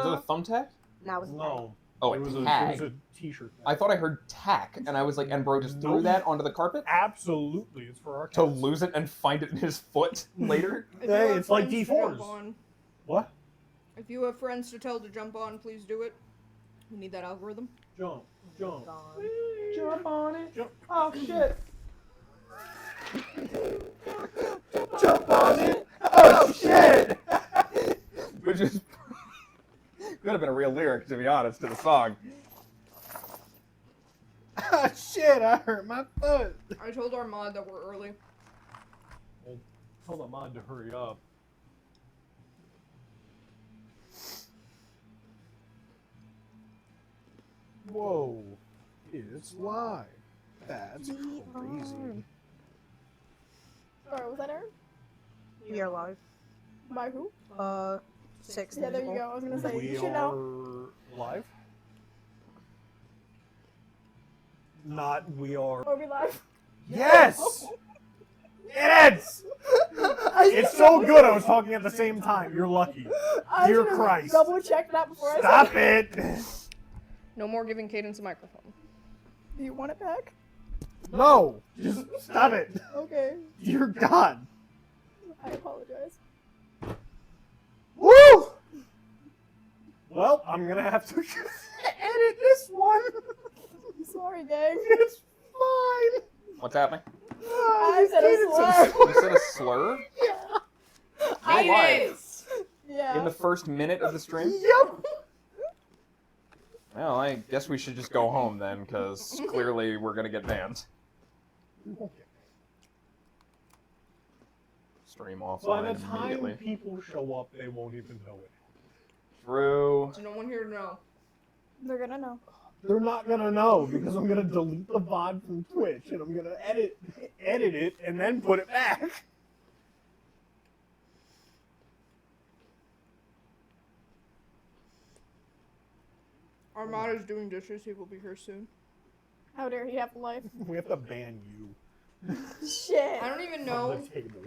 Was it a thumbtack? No, it was No. Oh, it was a t-shirt. I thought I heard tack, and I was like, and bro just threw that onto the carpet? Absolutely, it's for our cats. To lose it and find it in his foot later? Hey, it's like D4s. What? If you have friends to tell to jump on, please do it. We need that algorithm. Jump. Jump on it. Jump. Oh, shit. Jump on it. Oh, shit. Which is... could have been a real lyric, to be honest, to the song. Ah, shit, I hurt my foot. I told our mod that we're early. Well, tell the mod to hurry up. Whoa. It's live. That's crazy. Sorry, was that Aaron? We are live. By who? 6. Yeah, there you go. I was gonna say, We you should know. are live? Not we are. Are we live? Yes! It is! It's so good I was talking at the same time. You're lucky. Dear Christ. Double check that before Stop I say it! No more giving Cadence a microphone. Do you want it back? No! Just stop it! Okay. Dear God! I apologize. Woo! Well, I'm gonna have to edit this one. Sorry, gang. It's fine. What's happening? I said a slur. You said a slur? Yeah. I live. Yeah. In the first minute of the stream? Yep. Well, I guess we should just go home then, because clearly we're going to get banned. Stream offline By the time immediately. people show up, they won't even know it. True. There's no one here to know. They're gonna know. They're not gonna know because I'm gonna delete the VOD from Twitch and I'm gonna edit it and then put it back. Our mod is doing dishes. He will be here soon. How dare he have a life? We have to ban you. Shit. I don't even From know. the table.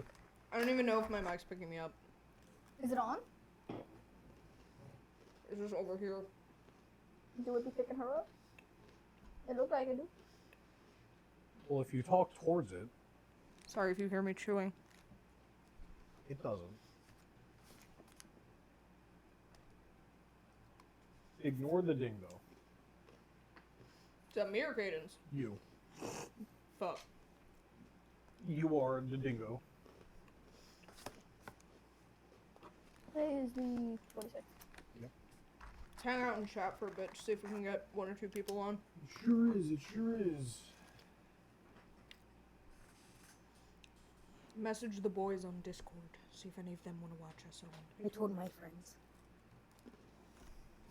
I don't even know if my mic's picking me up. Is it on? It's just over here. Do it be picking her up? It looked like it do. Well, if you talk towards it, Sorry if you hear me chewing. it doesn't. Ignore the dingo. Is that me or Cadence? You. Fuck. You are the dingo. Today is the 26th. Let's hang out and chat for a bit, see if we can get 1 or 2 people on. It sure is, it sure is. Message the boys on Discord. See if any of them want to watch us on. I told my friends.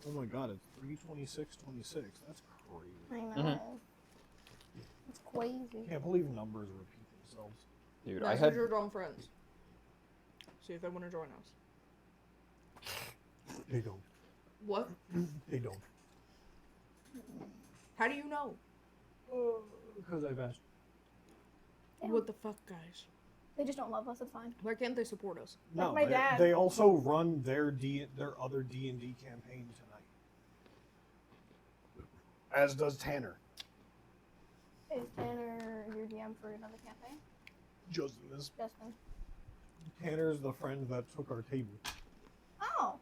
Oh my god, it's 3:26:26. That's crazy. I know. It's crazy. Can't believe numbers repeat themselves. Dude, I Message had... your dumb friends. See if they want to join us. They don't. What? They don't. How do you know? Because I've asked. What the fuck, guys? They just don't love us. It's fine. Why can't they support us? No, my dad. they also run their other D&D campaign tonight. As does Tanner. Is Tanner your DM for another campaign? Justin is. Justin. Tanner's the friend that took our table Oh.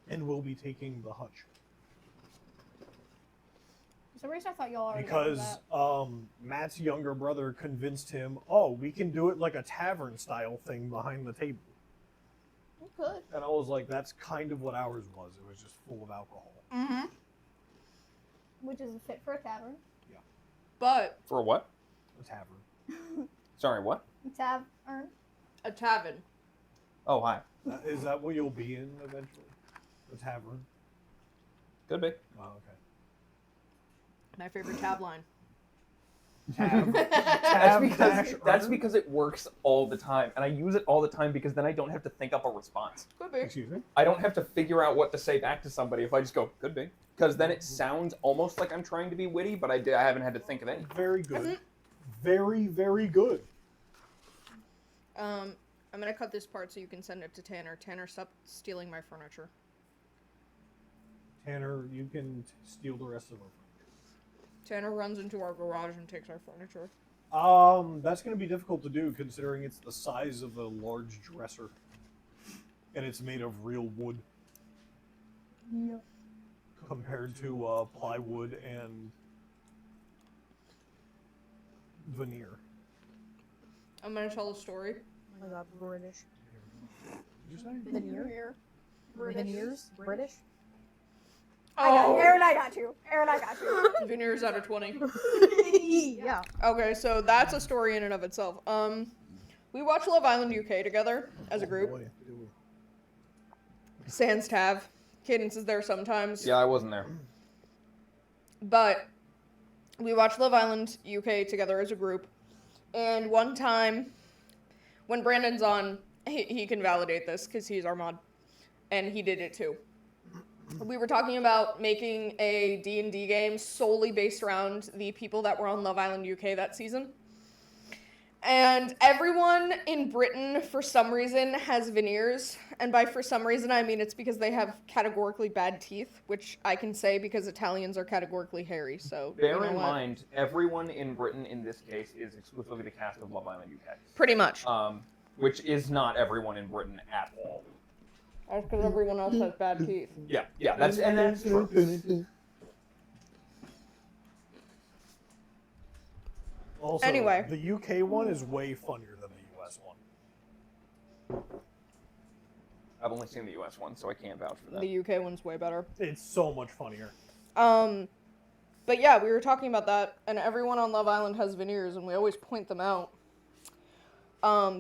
and will be taking the hutch. For some reason I thought y'all already Because that. Matt's younger brother convinced him, oh, we can do it like a tavern style thing behind the table. You could. And I was like, that's kind of what ours was. It was just full of alcohol. Mm-hmm. Which is fit for a tavern. But For what? A tavern. Sorry, what? Tavern. a tavern. Oh, hi. Is that what you'll be in eventually? A tavern? Could be. Oh, okay. My favorite tab line. That's because it works all the time, and I use it all the time because then I don't have to think up a response. Could be. Excuse me? I don't have to figure out what to say back to somebody if I just go, could be. Because then it sounds almost like I'm trying to be witty, but I haven't had to think of anything. Very good. Very, very good. I'm gonna cut this part so you can send it to Tanner. Tanner, stop stealing my furniture. Tanner, you can steal the rest of our Tanner runs into our garage and takes our furniture. furniture. That's going to be difficult to do considering it's the size of a large dresser. And it's made of real wood. Yeah. Compared to plywood and veneer. I'm gonna tell a story. Oh my god, British. Did you say? Veneer? Veneers? British? Aaron, I got you. Aaron, I got you. Veneers out of 20. Yeah. Okay, so that's a story in and of itself. We watch Love Island UK together as a group. Boy, do we. Sans Tav. Cadence is there sometimes. Yeah, I wasn't there. But we watch Love Island UK together as a group. And one time, when Brandon's on, he can validate this because he's our mod. And he did it too. We were talking about making a D&D game solely based around the people that were on Love Island UK that season. And everyone in Britain, for some reason, has veneers. And by for some reason, I mean it's because they have categorically bad teeth, which I can say because Italians are categorically hairy, so Bear you know in what? mind, everyone in Britain in this case is exclusively the cast of Love Island UK. Pretty much. Which is not everyone in Britain at all. That's because everyone else has bad teeth. Yeah, that's true. Also, Anyway. the UK one is way funnier than the US one. I've only seen the US one, so I can't vouch for that. The UK one's way better. It's so much funnier. But yeah, we were talking about that, and everyone on Love Island has veneers, and we always point them out.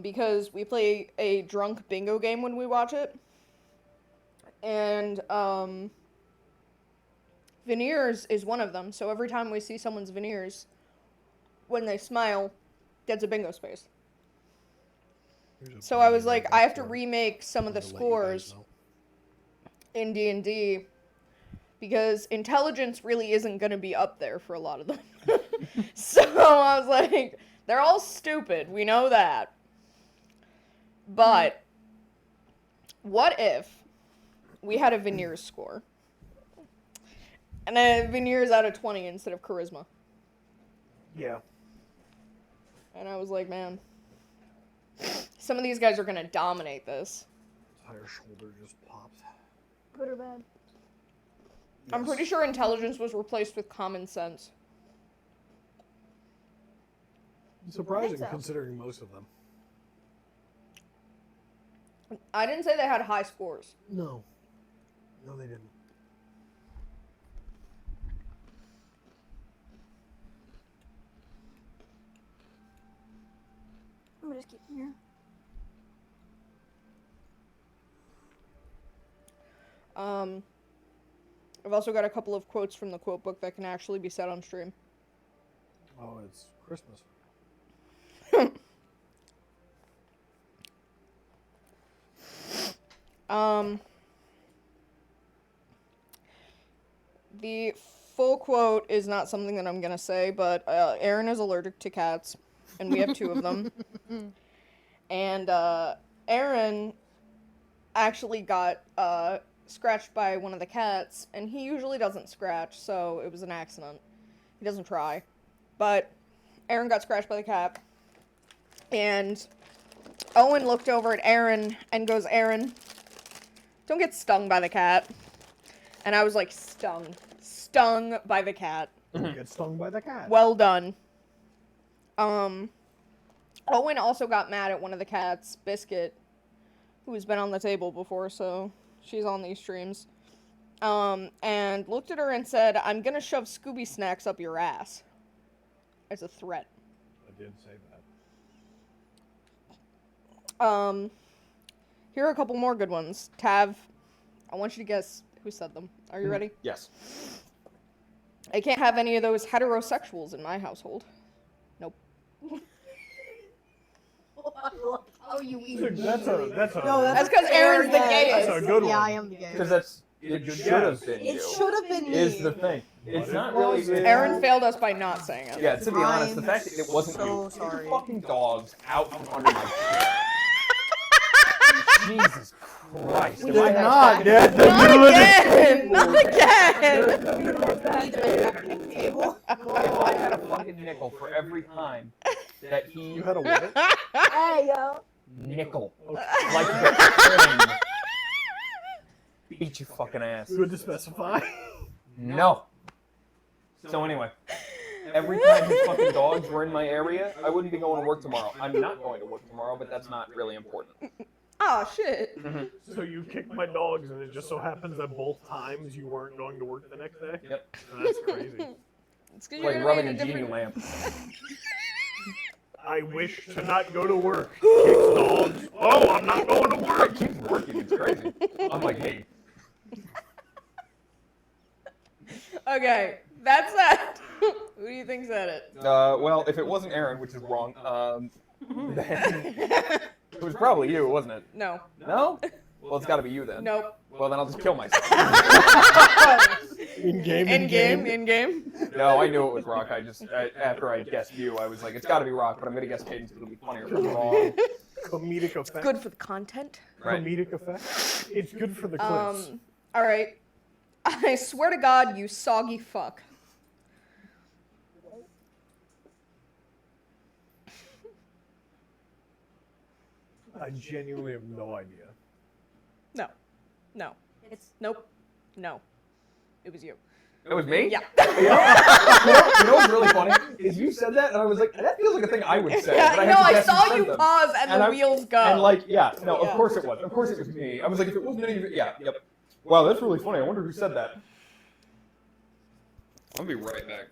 Because we play a drunk bingo game when we watch it. And, veneers is one of them, so every time we see someone's veneers, when they smile, gets a bingo space. So I was like, I have to remake some of the scores in D&D because intelligence really isn't going to be up there for a lot of them. So I was like, they're all stupid. We know that. But what if we had a veneers score? And a veneers out of 20 instead of charisma. Yeah. And I was like, man, some of these guys are going to dominate this. Entire shoulder just popped. Good or bad? I'm pretty sure intelligence was replaced with common sense. Surprising so. considering most of them. I didn't say they had high scores. No. No, they didn't. I'm gonna just keep them here. I've also got a couple of quotes from the quote book that can actually be said on stream. Oh, it's Christmas. The full quote is not something that I'm gonna say, but Aaron is allergic to cats, and we have 2 of them. And Aaron actually got scratched by one of the cats, and he usually doesn't scratch, so it was an accident. He doesn't try. But Aaron got scratched by the cat, and Owen looked over at Aaron and goes, "Aaron, don't get stung by the cat." And I was like, stung by the cat. Get stung by the cat. Well done. Owen also got mad at one of the cats, Biscuit, who's been on the table before, so she's on these streams. And looked at her and said, "I'm gonna shove Scooby snacks up your ass." As a threat. I did say that. Here are a couple more good ones. Tav, I want you to guess who said them. Are you ready? Yes. I can't have any of those heterosexuals in my household. Nope. Oh, you That's a No, That's because Aaron's the gayest. That's a good Yeah, one. I am the gay. Because it should have been you. It should have been me. Is the thing. It's not Well, really. Aaron failed us by not saying it. Yeah, to be honest, the I'm fact that it wasn't so you. sorry. Get your fucking dogs out from under my feet. Jesus Christ. Am They're I not dead. Not again! If I had a fucking nickel for every time that he... You had a what? Hey, yo. Nickel. Like the coin. Beat your fucking ass. Good to specify. No. So anyway, every time his fucking dogs were in my area, I wouldn't be going to work tomorrow. I'm not going to work tomorrow, but that's not really important. Oh, shit. So you kicked my dogs, and it just so happens that both times you weren't going to work the next day? Yep. That's crazy. It's 'cause Like you're rubbing a in genie lamp. I wish to not go to work. Kicks dogs. Oh, I'm not going to It work. keeps working, it's crazy. I'm like, hey. Okay, that's that. Who do you think said it? Well, if it wasn't Aaron, which is wrong, then it was probably you, wasn't it? No. No? Well, it's got to be you then. Nope. Well, then I'll just kill myself. In game. In game. No, I knew it was Rock. I just, after I guessed you, I was like, it's got to be Rock, but I'm going to guess Cadence because it'll be funnier if I'm wrong. Comedic effect. Good for the content. Right. Comedic effect. It's good for the clips. Alright. I swear to God, you soggy fuck. I genuinely have no idea. No. No. Nope. No. It was you. It was me? Yeah. You know what's really funny? Is you said that, and I was like, that feels like a thing I would say. Yeah, but no, had to I guess who saw said you them. pause and the I- wheels go. And like, yeah, no, Yeah. of course it was. Of course it was me. I was like, if it wasn't any of it, yeah, yep. Wow, that's really funny. I wonder who said that. I'll be right back.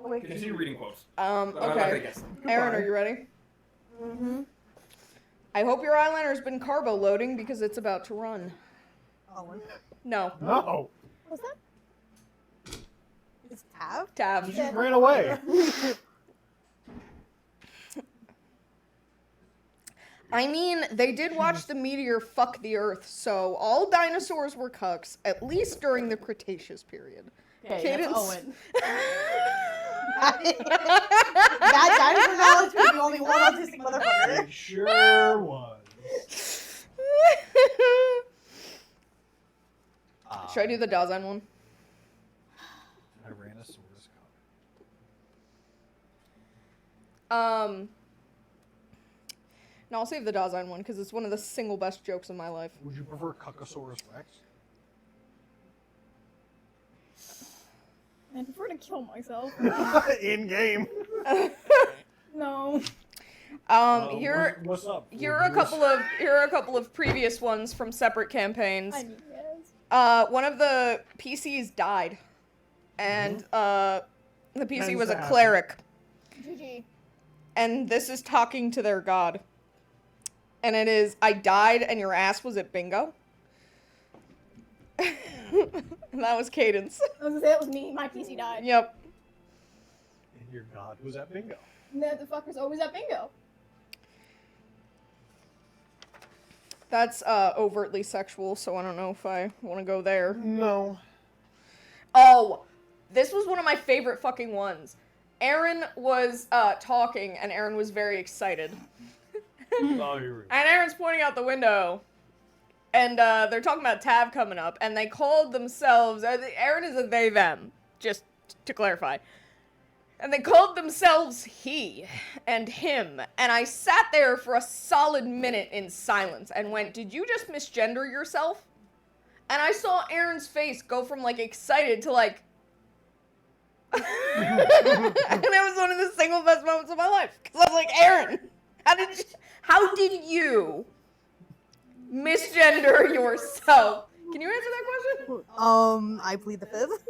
Continue reading quotes. I'm not gonna Okay. guess them. Aaron, are you ready? Mm-hmm. I hope your eyeliner's been carbo loading because it's about to run. Owen. No. No. What's that? It's Tav? Tab. You just ran away. I mean, they did watch the meteor fuck the Earth, so all dinosaurs were cucks, at least during the Cretaceous period. Okay, Cadence. that's Owen. That dinosaur knowledge would be only one autistic motherfucker. It sure was. Should I do the Dasein one? Tyrannosaurus. No, I'll save the Dasein one because it's one of the single best jokes of my life. Would you prefer Cuckosaurus Rex? I prefer to kill myself. In game. No. Here What's up? are a couple of previous ones from separate campaigns. I mean, yes. One of the PCs died, and the PC Tends was to a happen. cleric, GG. and this is talking to their god, and it is, I died and your ass was at bingo. And that was Cadence. I was gonna say it was me. My PC died. Yep. And your god was at bingo. The fucker's always at bingo. That's overtly sexual, so I don't know if I want to go there. No. Oh, this was one of my favorite fucking ones. Aaron was talking, and Aaron was very excited. Oh, here we go. And Aaron's pointing out the window. And they're talking about Tav coming up, and they called themselves, Aaron is a they, them, just to clarify. And they called themselves he and him. And I sat there for a solid minute in silence and went, did you just misgender yourself? And I saw Aaron's face go from like excited to like, and it was one of the single best moments of my life. Because I was like, Aaron, how did you misgender yourself? Can you answer that question? I plead the fifth.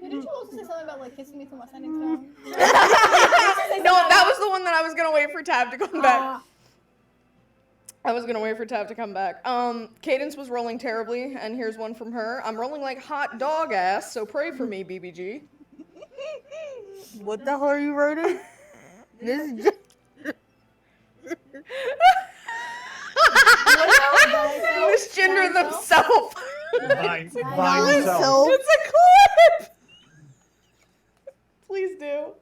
Didn't you also say something about like kissing me through my sending stone? No, that was the one that I was gonna wait for Tab to come back. Cadence was rolling terribly, and here's one from her. I'm rolling like hot dog ass, so pray for me, BBG. What the hell are you writing? This is just... Misgender themselves. Vine Vine self. self. It's a clip. Please do.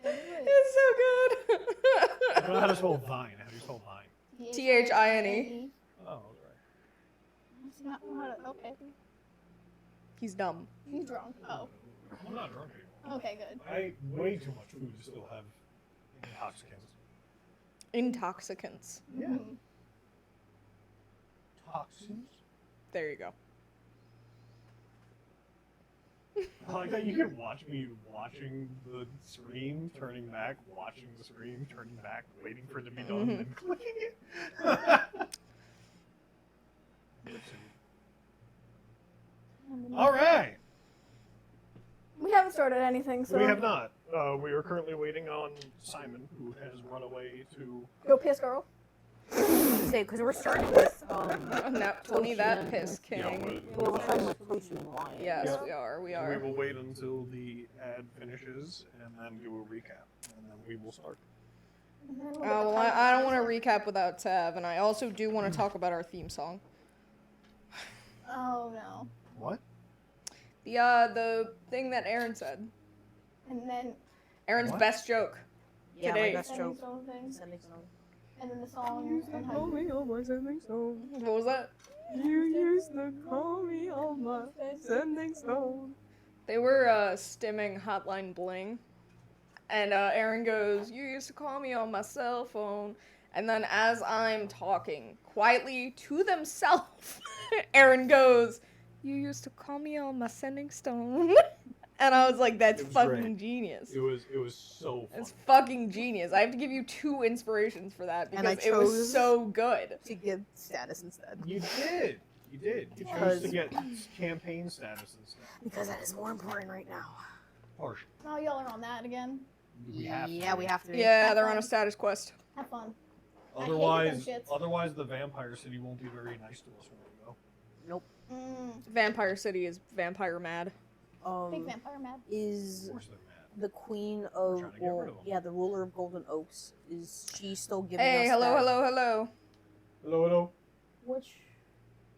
It's so good. I don't know how to spell vine. How do you spell vine? Thine. Oh, right. It's not okay. He's dumb. He's drunk. Oh. I'm not drunk anymore. Okay, good. I ate way too much food to still have intoxicants. Intoxicants. Yeah. Mhm. Toxins? There you go. I like that you can watch me watching the stream, turning back, watching the stream, turning back, waiting for it to be done, and then clicking it. All right. We haven't started anything, so We have not. We are currently waiting on Simon, who has run away to. go piss, girl. Say, because we're starting with, No, only that piss king. well, we're starting with Potion Wine. Yes, Yeah. we are. We We are. will wait until the ad finishes and then do a recap, and then we will start. And then we'll Oh, get the well, time I don't to want to recap without Tav, and I also do want to talk about our theme song. Oh no. What? The thing that Aaron said. And then Aaron's What? best joke. Yeah, Today. my best sending joke. stone thing. Sending stone. And then the song. And how you- What was that? You used to call me on my sending stone. They were stimming Hotline Bling, and Aaron goes, "You used to call me on my cell phone," and then as I'm talking quietly to themselves, Aaron goes, "You used to call me on my sending stone," and I was like, "That's It was fucking great. genius." It was so fun. It's fucking genius. I have to give you 2 inspirations for that And I because it was chose- so good. To give status instead. You did. You did. You chose Because- to get campaign status instead. Because that is more important right now. Partial. Oh, y'all are on that again. We have Yeah, to. we have to be. Yeah, Have they're on fun. a status quest. Have fun. Otherwise, them shits. otherwise the vampire city won't be very nice to us when we go. Vampire City is vampire mad. Big vampire mad. Of Is course they're mad. the queen of, trying to get rid of 'em. yeah, the ruler of Golden Oaks, is she still giving Hey, us hello, that? hello, hello. Hello, hello. Which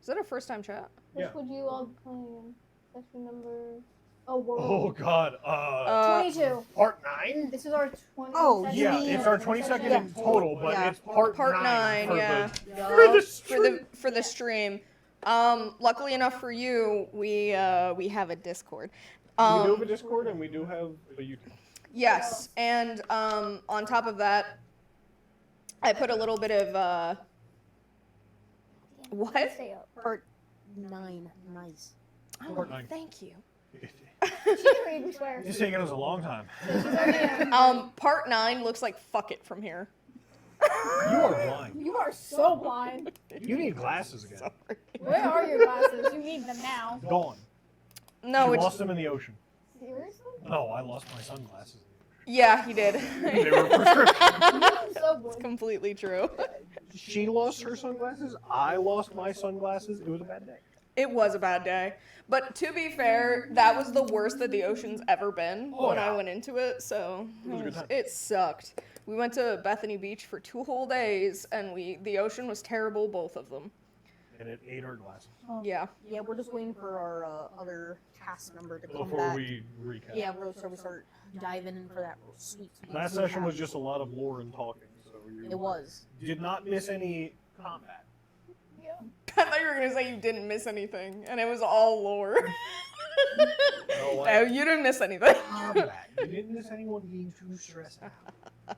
Is that a first time chat? Yeah. would you all be playing in? Section number. Oh, world. Oh God. 22. Part 9. This is our 20. Oh, you Yeah, mean- it's our 22nd in total, but Yeah. it's part Part 9. nine, for yeah. The, Yeah. for the For the stream. Luckily enough for you, we have a Discord. we do have a Discord and we do have a YouTube. Yes, and on top of that, I put a little bit of what? Stay up. Part 9. Nice. Oh, Part 9. thank you. She can read, we swear. It's taking us a long time. Part 9 looks like fuck it from here. You are blind. You are so blind. You need glasses again. Where are your glasses? You need them now. Gone. No, You it's lost them in the ocean. Seriously? No, I lost my sunglasses. yeah, he did. They were prescription. I'm so bored. Completely true. She lost her sunglasses. I lost my sunglasses. It was a bad day. It was a bad day. But to be fair, that was the worst that the ocean's ever been Oh, when yeah. I went into it, so It was a good time. it sucked. We went to Bethany Beach for 2 whole days, and the ocean was terrible, both of them. And it ate our glasses. Yeah. Yeah, we're just waiting for our other cast member to come Before back. we recap. Yeah, we start diving in for that sweet. That session was just a lot of lore and talking, so you It was. did not miss any combat. Yeah. I thought you were gonna say you didn't miss anything, and it was all lore. No, No, you didn't miss anything. combat. You didn't miss anyone being too stressed out.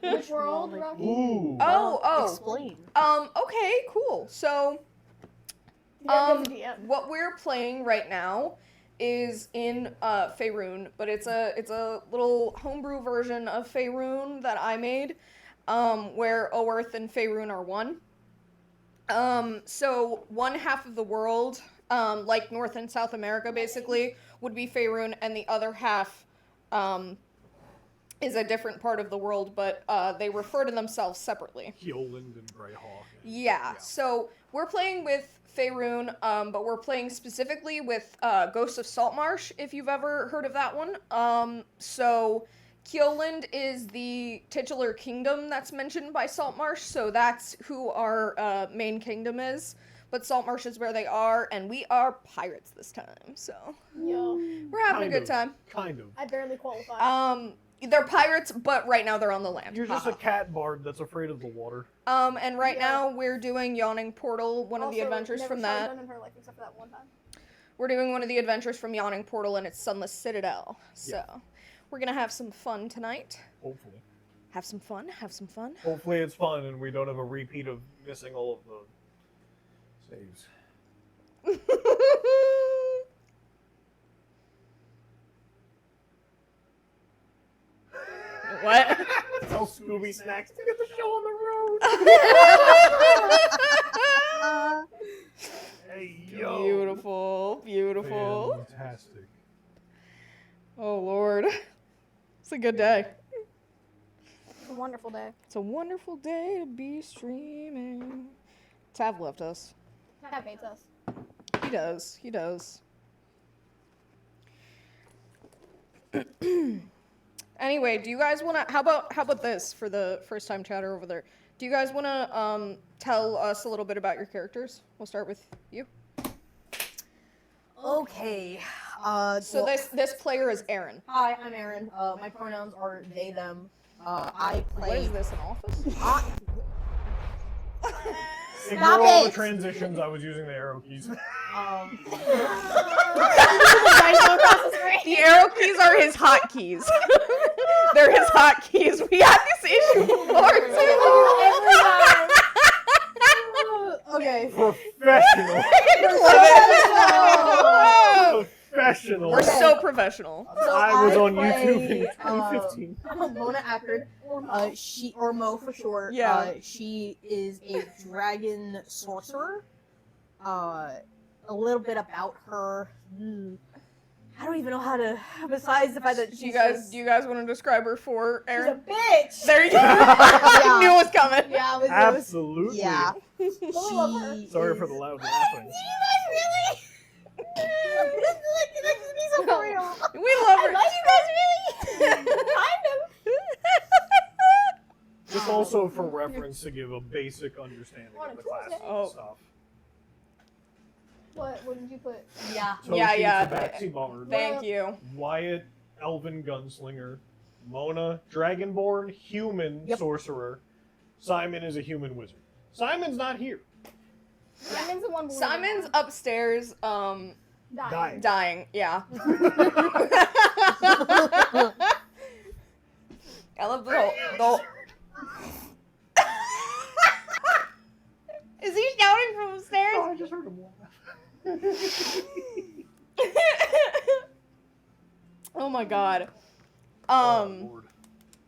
Which world, Rocky? Ooh. Oh. Explain. Okay, cool. So, what we're playing right now is in Faerun, but it's a little homebrew version of Faerun that I made, where Oakhurst and Faerun are one. So one half of the world, like North and South America basically, would be Faerun, and the other half is a different part of the world, but they refer to themselves separately. Hyoland and Greyhawk. Yeah, so we're playing with Faerun, but we're playing specifically with Ghosts of Saltmarsh, if you've ever heard of that one. So Hyoland is the titular kingdom that's mentioned by Saltmarsh, so that's who our main kingdom is. But Saltmarsh is where they are, and we are pirates this time, so Yeah. we're having a good time. Kind of. I barely qualify. They're pirates, but right now they're on the land. You're just a cat bard that's afraid of the water. And right now we're doing Yawning Portal, one of the adventures from that. In her life except for that one time. We're doing one of the adventures from Yawning Portal, and it's Sunless Citadel. So, we're gonna have some fun tonight. Hopefully. Have some fun. Have some fun. Hopefully it's fun and we don't have a repeat of missing all of the saves. What? Tell Scooby Snacks to get the show on the road. Hey, yo. Beautiful, beautiful. Fantastic. Oh, Lord. It's a good day. It's a wonderful day. It's a wonderful day to be streaming. Tav left us. That hates us. He does. He does. Anyway, do you guys want to... How about this for the first-time chatter over there? Do you guys want to tell us a little bit about your characters? We'll start with you. Okay. So this player is Aaron. Hi, I'm Aaron. My pronouns are they, them. I play... What is this, an office? Ignore all the transitions, I was using the arrow keys. The arrow keys are his hotkeys. They're his hotkeys. We had this issue before too. Okay. Professional. Professional. We're so professional. So I was on play, YouTube in 2015. Mona Astrid, she or Mo for short. Yeah. She is a dragon sorcerer. A little bit about her. I don't even know how to. Besides the fact that Do you guys want to describe her for she's a Aaron? bitch. There you go. I knew it was coming. Yeah, Absolutely. Yeah. Sorry for the loud laughing. We love her. you guys really? Kind of. Just also for reference to give a basic understanding of the class Oh. stuff. What did you put? Yeah. Toshi, Yeah. Tabaxi Bard, Thank you. Wyatt, Elven Gunslinger, Mona, Dragonborn, Human Sorcerer, Simon is a Human Wizard. Simon's not here. Simon's the one. Simon's upstairs, Dying. dying. Yeah. I love the whole. Is he shouting from upstairs? Oh, I just heard him laugh. Oh my god. Lord.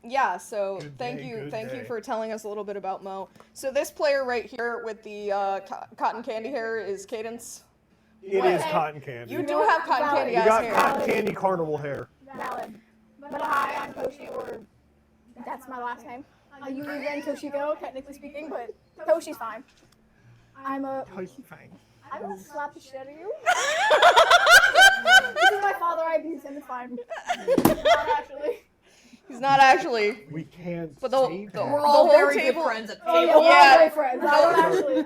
Yeah, so Good thank day, you good you day. for telling us a little bit about Mo. So this player right here with the cotton candy hair is Cadence. It is cotton candy. You do have cotton candy You ass got hair. cotton candy carnival hair. Valid. But hi, I'm Toshi, or that's my last name. You use then Toshiko, technically speaking, but Toshi's fine. I'm gonna slap the shit out of you. This is my father, I abuse him, it's fine. Not actually. He's not actually. We can't But save the him. We're The all whole very table- good friends at the Oh, table. yeah, Yeah. we're all boyfriends. I don't actually.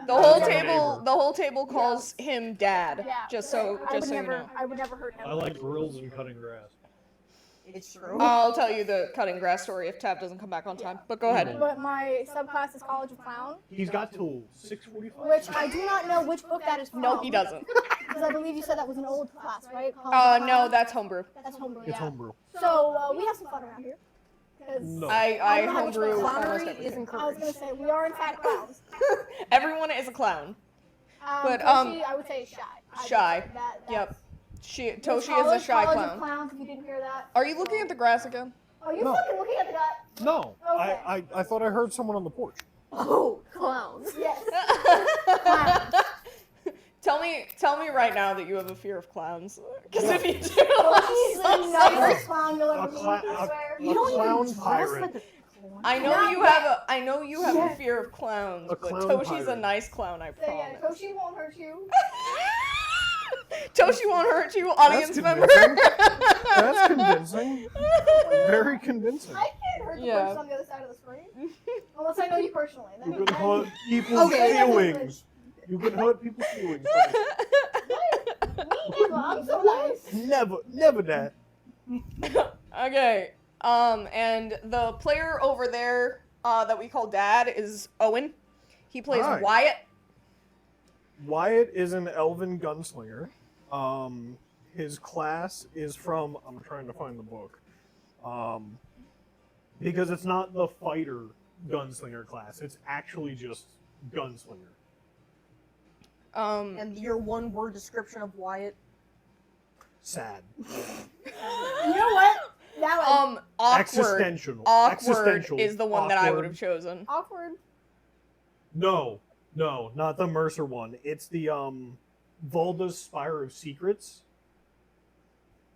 The whole table calls him dad. Yeah. Just so I would you never, know. I would never hurt him. I like grills and cutting grass. It's true. I'll tell you the cutting grass story if Tab doesn't come back on time. But go ahead. But my subclass is College of Clown, He's got tools. 645. which I do not know which book that is from. No, he doesn't. Because I believe you said that was an old class, right? College of No, Clown? that's homebrew. That's homebrew. It's Yeah. homebrew. So we have some fun around here. 'Cause No. I don't know how much homebrew almost Clownery is everything. I was encouraged. gonna say we are in fact clowns. Everyone is a clown. But, Toshi, I would say is shy. I Shy. would say That, Yep. Toshi Toshi is a shy College clown. Of Clowns, if you didn't hear that. Are you looking at the grass again? Oh, you No. fucking looking at the guy? No. Okay. I thought I heard someone on the porch. Oh, clowns. Yes. Tell me right now that you have a fear of clowns. Because if you do, He's I'm the so sorry. nicest clown you'll ever A meet, cla- I swear. You don't clown even dress pirate. like a I know Not you yet. have a fear of clowns, A but clown Toshi's a pirate. nice clown, I So yeah, promise. Toshi won't hurt you. Toshi won't hurt you, audience member. convincing. That's convincing. Very convincing. I can't hurt the Yeah. person on the other side of the screen. Unless I know you personally. Then, You can hurt people's Okay. feelings. You can hurt people's feelings. Me never, I'm so nice. Never that. Okay. And the player over there that we call Dad is Owen. He plays Hi. Wyatt. Wyatt is an elven gunslinger. His class is from, I'm trying to find the book, because it's not the fighter gunslinger class. It's actually just gunslinger. And your one-word description of Wyatt? Sad. You know what? That was Awkward. Existential. Awkward Existential. is the one that I would Awkward. have chosen. awkward. No, not the Mercer one. It's the Volda's Spire of Secrets.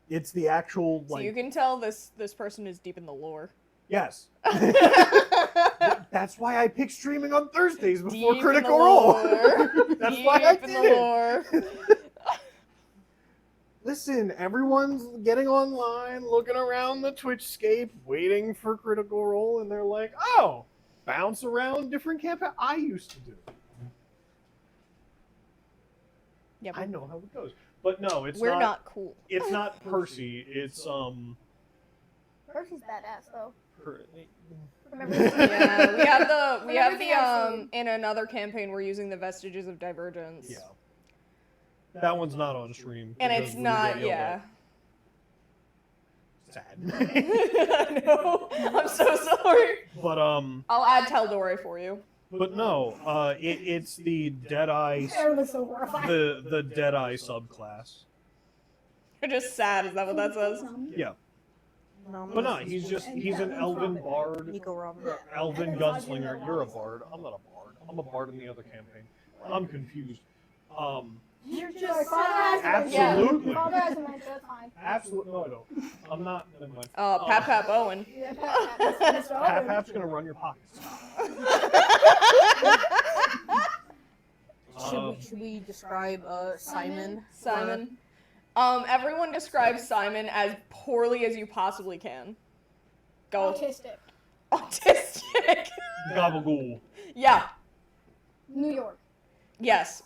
It's the actual So like. you can tell this person is deep in the lore. Yes. That's why I pick streaming on Thursdays before Deep Critical in the Role. lore. That's Deep why I in did the it. lore. Listen, everyone's getting online, looking around the Twitchscape, waiting for Critical Role, and they're like, "Oh, bounce around different campaigns." I used to do. Yeah, I know how it goes, but no, it's we're not cool. It's not Percy. It's Percy's badass though. Per- Remember? Yeah, we have Everything I've the seen. in another campaign we're using the Vestiges of Divergence. Yeah. That one's not on stream. And because it's we not, get yelled yeah. at. Sad. I know. I'm so sorry. But I'll add Teldore for you. no, it's the Deadeye, Aaron was so horrified. the Deadeye subclass. You're just sad, is that what that says? Yeah, No, but no, he's an elven bard, Nico Robert. elven gunslinger. You're a bard. I'm not a bard. I'm a bard in the other campaign. I'm confused. You're Sorry, Father has Absolutely. Father has dementia, that's fine. Absolutely, no, I don't. I'm not. Never mind. Pap Owen. Yeah, Mr. Pap Owen. Pap's gonna run your pockets. Should we describe Simon? Simon. Everyone describes Simon as poorly as you possibly can. Go. Autistic. Autistic. Gabagool. Yeah. New York. Yes.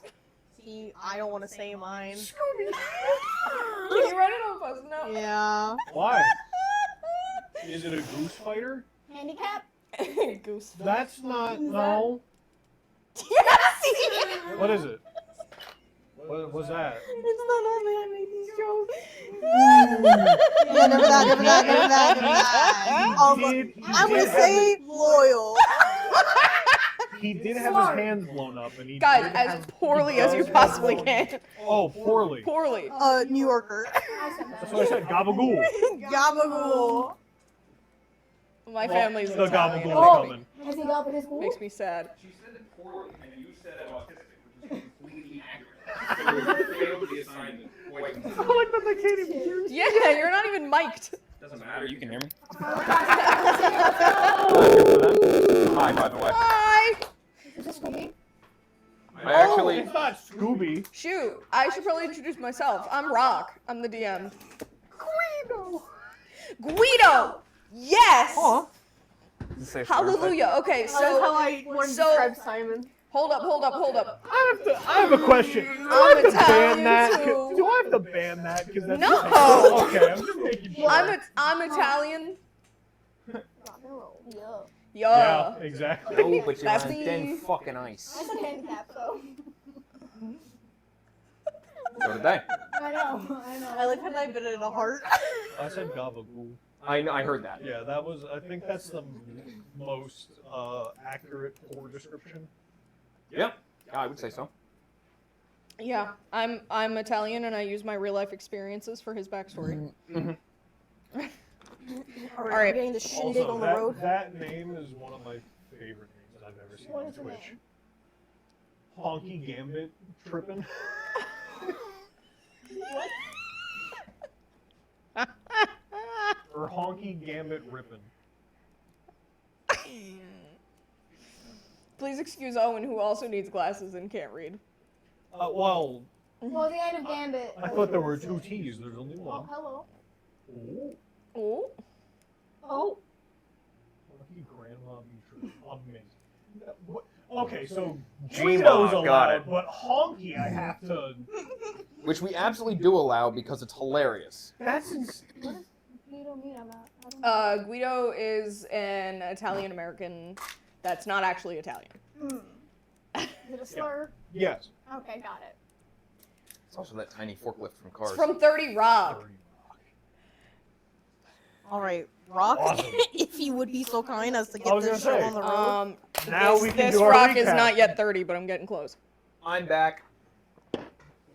See, I don't want to say mine. Can you write it on a post note? Yeah. Why? Is it a goose fighter? Handicap. Goose. That's not. No. Yes. What is it? What was that? It's not on me. I make these jokes. Yeah, never that. I'm gonna say loyal. He did have his hands blown up, and he Guys, did as have- poorly he as you does possibly have- can. Oh, poorly. Poorly. New Yorker. I said That's that. what I said. Gabagool. Gabagool. My family's The Italian. Gabagool's Oh. coming. Has he got with his school? Makes me sad. She said it poorly, and you said it autistic, which is completely accurate. So you failed the assignment. Wait, I like that they can't even hear me. Yeah, you're not even mic'd. doesn't matter. You can hear me. Oh. Hi, by the way. Hi. Is this Scooby? I actually. It's not Scooby. Shoot, I should probably introduce myself. I'm Rock. I'm the DM. Guido. Yes. Hallelujah. Okay, That's how so I want to so- describe Simon. hold up. I have a question. Do I have to ban Italian that? too. Do I have to ban that? Because that's No. Okay, I'm just making sure. I'm Italian. Rock and roll. Yeah. Yeah, exactly. No, but you're That's on me. thin fucking I ice. said handicap, so. So did they. I know. I like how I bit it in a heart. I said gabagool. I know. I heard that. Yeah, that was. I think that's the most accurate poor description. Yeah, I would say so. Yeah, I'm Italian and I use my real life experiences for his backstory. Alright, I'm getting the shindig Also, on the road. that name is one of my favorite names I've ever seen What on is the Twitch. name? Honky Gambit Trippin'. Or Honky Gambit Rippin'. Please excuse Owen, who also needs glasses and can't read. Well, Well, the end of Gambit. I thought there were two T's. There's only Oh, one. hello. Ooh. Oh, Oh. Honky Grandma Beatrice. Amazing. What- Okay, so Gmail, Guido's got allowed, it. but Honky I have to. Which we absolutely do allow because it's hilarious. That's Guido Guido mean? I don't know. Guido is an Italian American that's not actually Italian. Is it a slur? Yes. Okay, got it. It's also that tiny forklift from Cars. It's from 30 Rock. All right, Rock, Awesome. if you would be so kind as to I get was this gonna show say, on the road. Now this, we can this do our rock is recap. not yet 30, but I'm getting close. I'm back.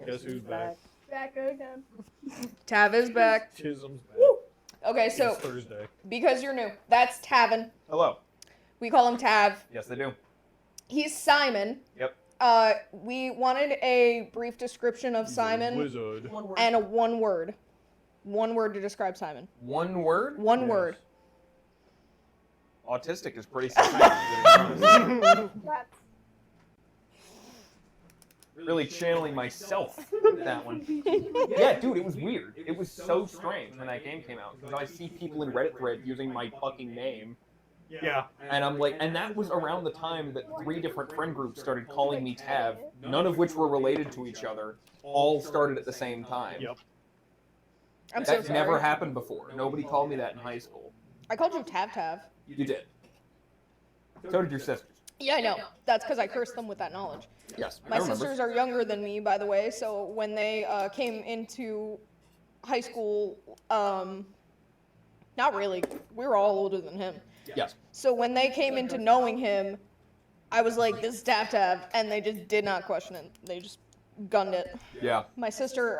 Guess who's back? Back again. Tav is back. Chisholm's back. Okay, so It's Thursday. because you're new, that's Tavin. Hello. We call him Tav. Yes, I do. He's Simon. Yep. We wanted a brief description of Simon Wizard. One word. and a one word. One word to describe Simon. One word? One Yes. word. Autistic is pretty succinct. That's Really channeling myself with that one. Yeah, dude, it was weird. It was so strange when that game came out. Because I see people in Reddit threads using my fucking name. Yeah. And I'm like, and that was around the time that 3 different friend groups started calling me Tav, none of which were related to each other, all started at the same time. Yep. I'm so That's sorry. never happened before. Nobody called me that in high school. I called you Tav Tav. You did. So did your sisters. Yeah, I know. That's because I cursed them with that knowledge. Yes, My sisters are younger than me, by the way, so when they came into high school, not really, we were all older than him. Yes. So when they came into knowing him, I was like, this is Tav Tav, and they just did not question it. They just gunned it. Yeah. My sister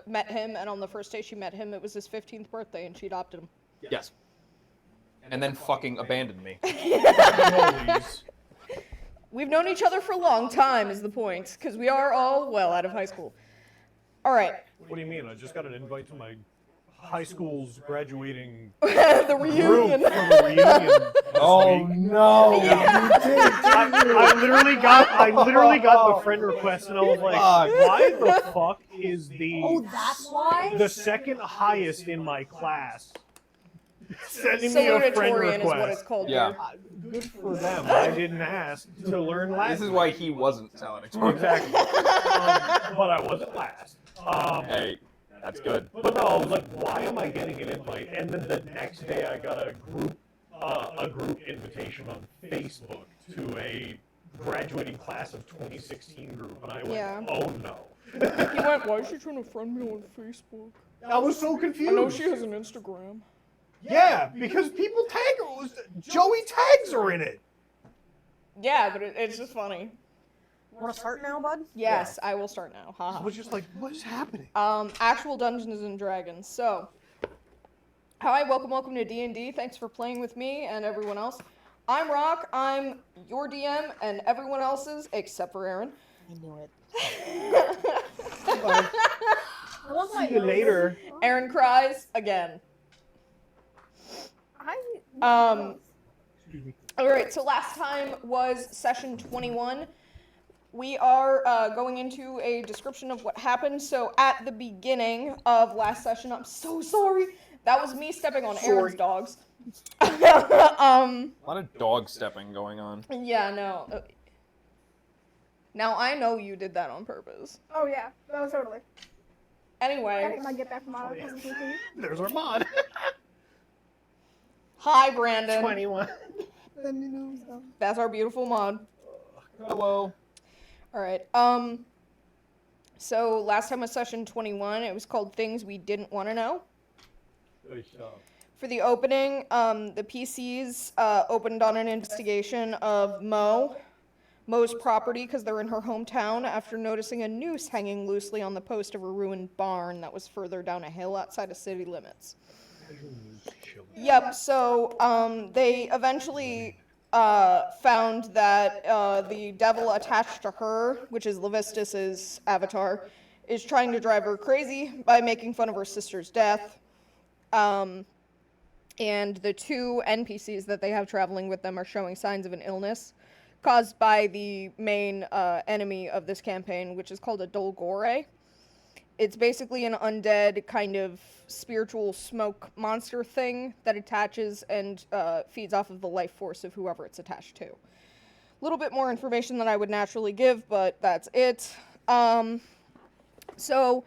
met him, and on the first day she met him, it was his 15th birthday, and she adopted him. Yes. And then fucking abandoned me. Cannolis. We've known each other for a long time, is the point, because we are all well out of high school. All right, What do you mean? I just got an invite to my high school's graduating the group reunion. for the reunion. this Oh week. no! I literally got the friend request and I was like, why the fuck is Oh, that's why? the second highest in my class sending me a friend Salutatorian is what it's request? called. Yeah. here. Good for them. I didn't ask to learn Latin. This is why he wasn't self-explanatory. Exactly. But I wasn't last. Hey, that's good. But no, I was like, why am I getting an invite? And then the next day I got a group invitation on Facebook to a graduating class of 2016 group. And I went, Yeah. oh no. He went, why is she trying to friend me on Facebook? I was so confused. I know she has an Instagram. Yeah, because people tag her. Joey tags are in it. Yeah, but it's just funny. Want to start now, bud? Yes, I will start now. I Haha. was just like, what is happening? Actual Dungeons and Dragons. So, hi, welcome to D&D. Thanks for playing with me and everyone else. I'm Rock. I'm your DM and everyone else's except for Aaron. I knew it. I love my See you later. Aaron cries again. Excuse me. All right, so last time was session 21. We are going into a description of what happened. So at the beginning of last session, I'm so sorry. That was me stepping on Aaron's dogs. A lot of dog stepping going on. Yeah, no. Now I know you did that on purpose. Oh yeah, that was totally. I Anyway, think I get back from my presentation. There's our mod. hi Brandon. 21. That's our beautiful mod. Hello. All right. So last time was session 21. It was called Things We Didn't Want to Know. For the opening, the PCs opened on an investigation of Mo's property because they're in her hometown after noticing a noose hanging loosely on the post of a ruined barn that was further down a hill outside of city limits. Yep, so they eventually found that the devil attached to her, which is Levistus's avatar, is trying to drive her crazy by making fun of her sister's death. And the 2 NPCs that they have traveling with them are showing signs of an illness caused by the main enemy of this campaign, which is called a Dolgore. It's basically an undead kind of spiritual smoke monster thing that attaches and feeds off of the life force of whoever it's attached to. A little bit more information than I would naturally give, but that's it. So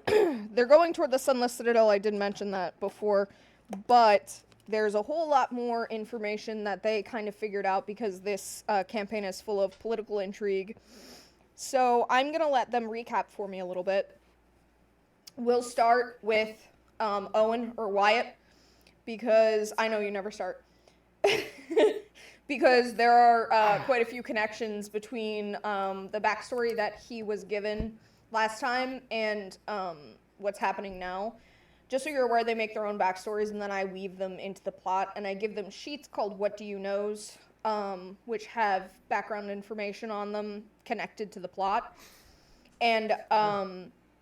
they're going toward the Sunless Citadel. I did mention that before. but there's a whole lot more information that they kind of figured out because this campaign is full of political intrigue. So I'm gonna let them recap for me a little bit. We'll start with Owen or Wyatt, because I know you never start. Because there are quite a few connections between the backstory that he was given last time and what's happening now. Just so you're aware, they make their own backstories, and then I weave them into the plot, and I give them sheets called What Do You Knows, which have background information on them connected to the plot. And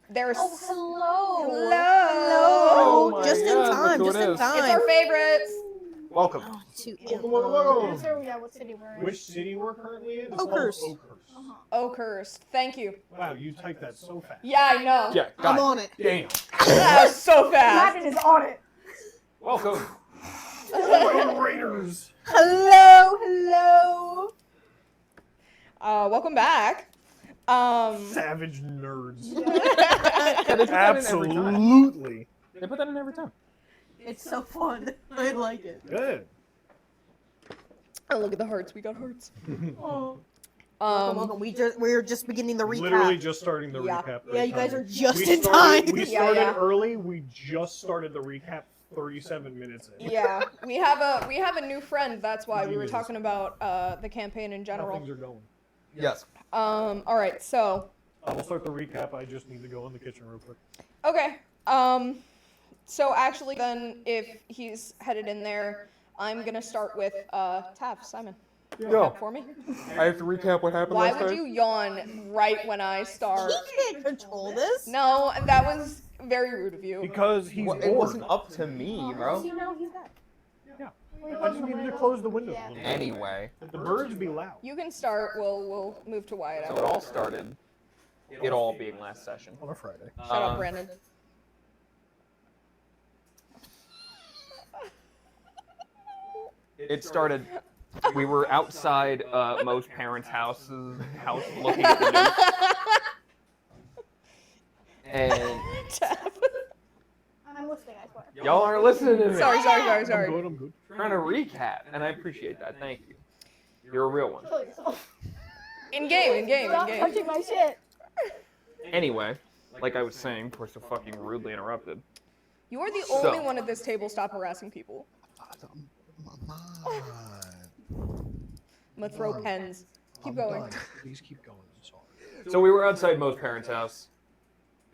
there's... Oh, hello! Hello! Oh my Just in God, time, look who just it in is. time. It's our favorites! Welcome. Oh, to So, yeah, what city we're in? Which city we're currently in? It's Oakhurst. called Oakhurst. Oakhurst. Thank you. Wow, you typed that so fast. Yeah, I know. Yeah, I'm God on it. damn. That was so fast. Madden is on it. Welcome. Welcome, Raiders! Hello, hello. Welcome back. Savage nerds. Yeah, they put that in every time. Absolutely. They put that in every time. It's so fun. I like it. Good. Oh, look at the hearts. We got hearts. Oh. Welcome. We're just beginning the recap. Literally just starting the Yeah. recap. Yeah, right you guys time. are just We in started- time. We Yeah, started yeah. early. We just started the recap 37 minutes in. Yeah, we have a new friend. That's why we were Jesus. talking about the campaign in How general. things are going. Yes. All right. So, I will start the recap. I just need to go in the kitchen real quick. okay. So actually, then, if he's headed in there, I'm gonna start with Tav. Simon, Go. for me. I have to recap what happened Why last would time. you yawn right when I start? He can't control this. No, that was very rude of you. Because he's Well, bored. it wasn't up to me, So bro. you know he's back. I just needed to close the windows a little bit. Anyway, The birds be loud. You can start. We'll move to Wyatt. so after. it all started. It all being last session. On a Friday. Shut up, Brandon. It started. We were outside most parents' house looking at the news, and I'm listening, I swear. y'all aren't listening to me. Sorry. I'm good. Trying to recap, and I appreciate that. Thank you. You're a real one. Kill yourself. In game. Stop touching my shit. Anyway, like I was saying, of course, so fucking rudely interrupted. You are the So- only one at this table. Stop harassing people. I'm gonna throw pens. Keep going. Please keep going. I'm sorry. So we were outside most parents' house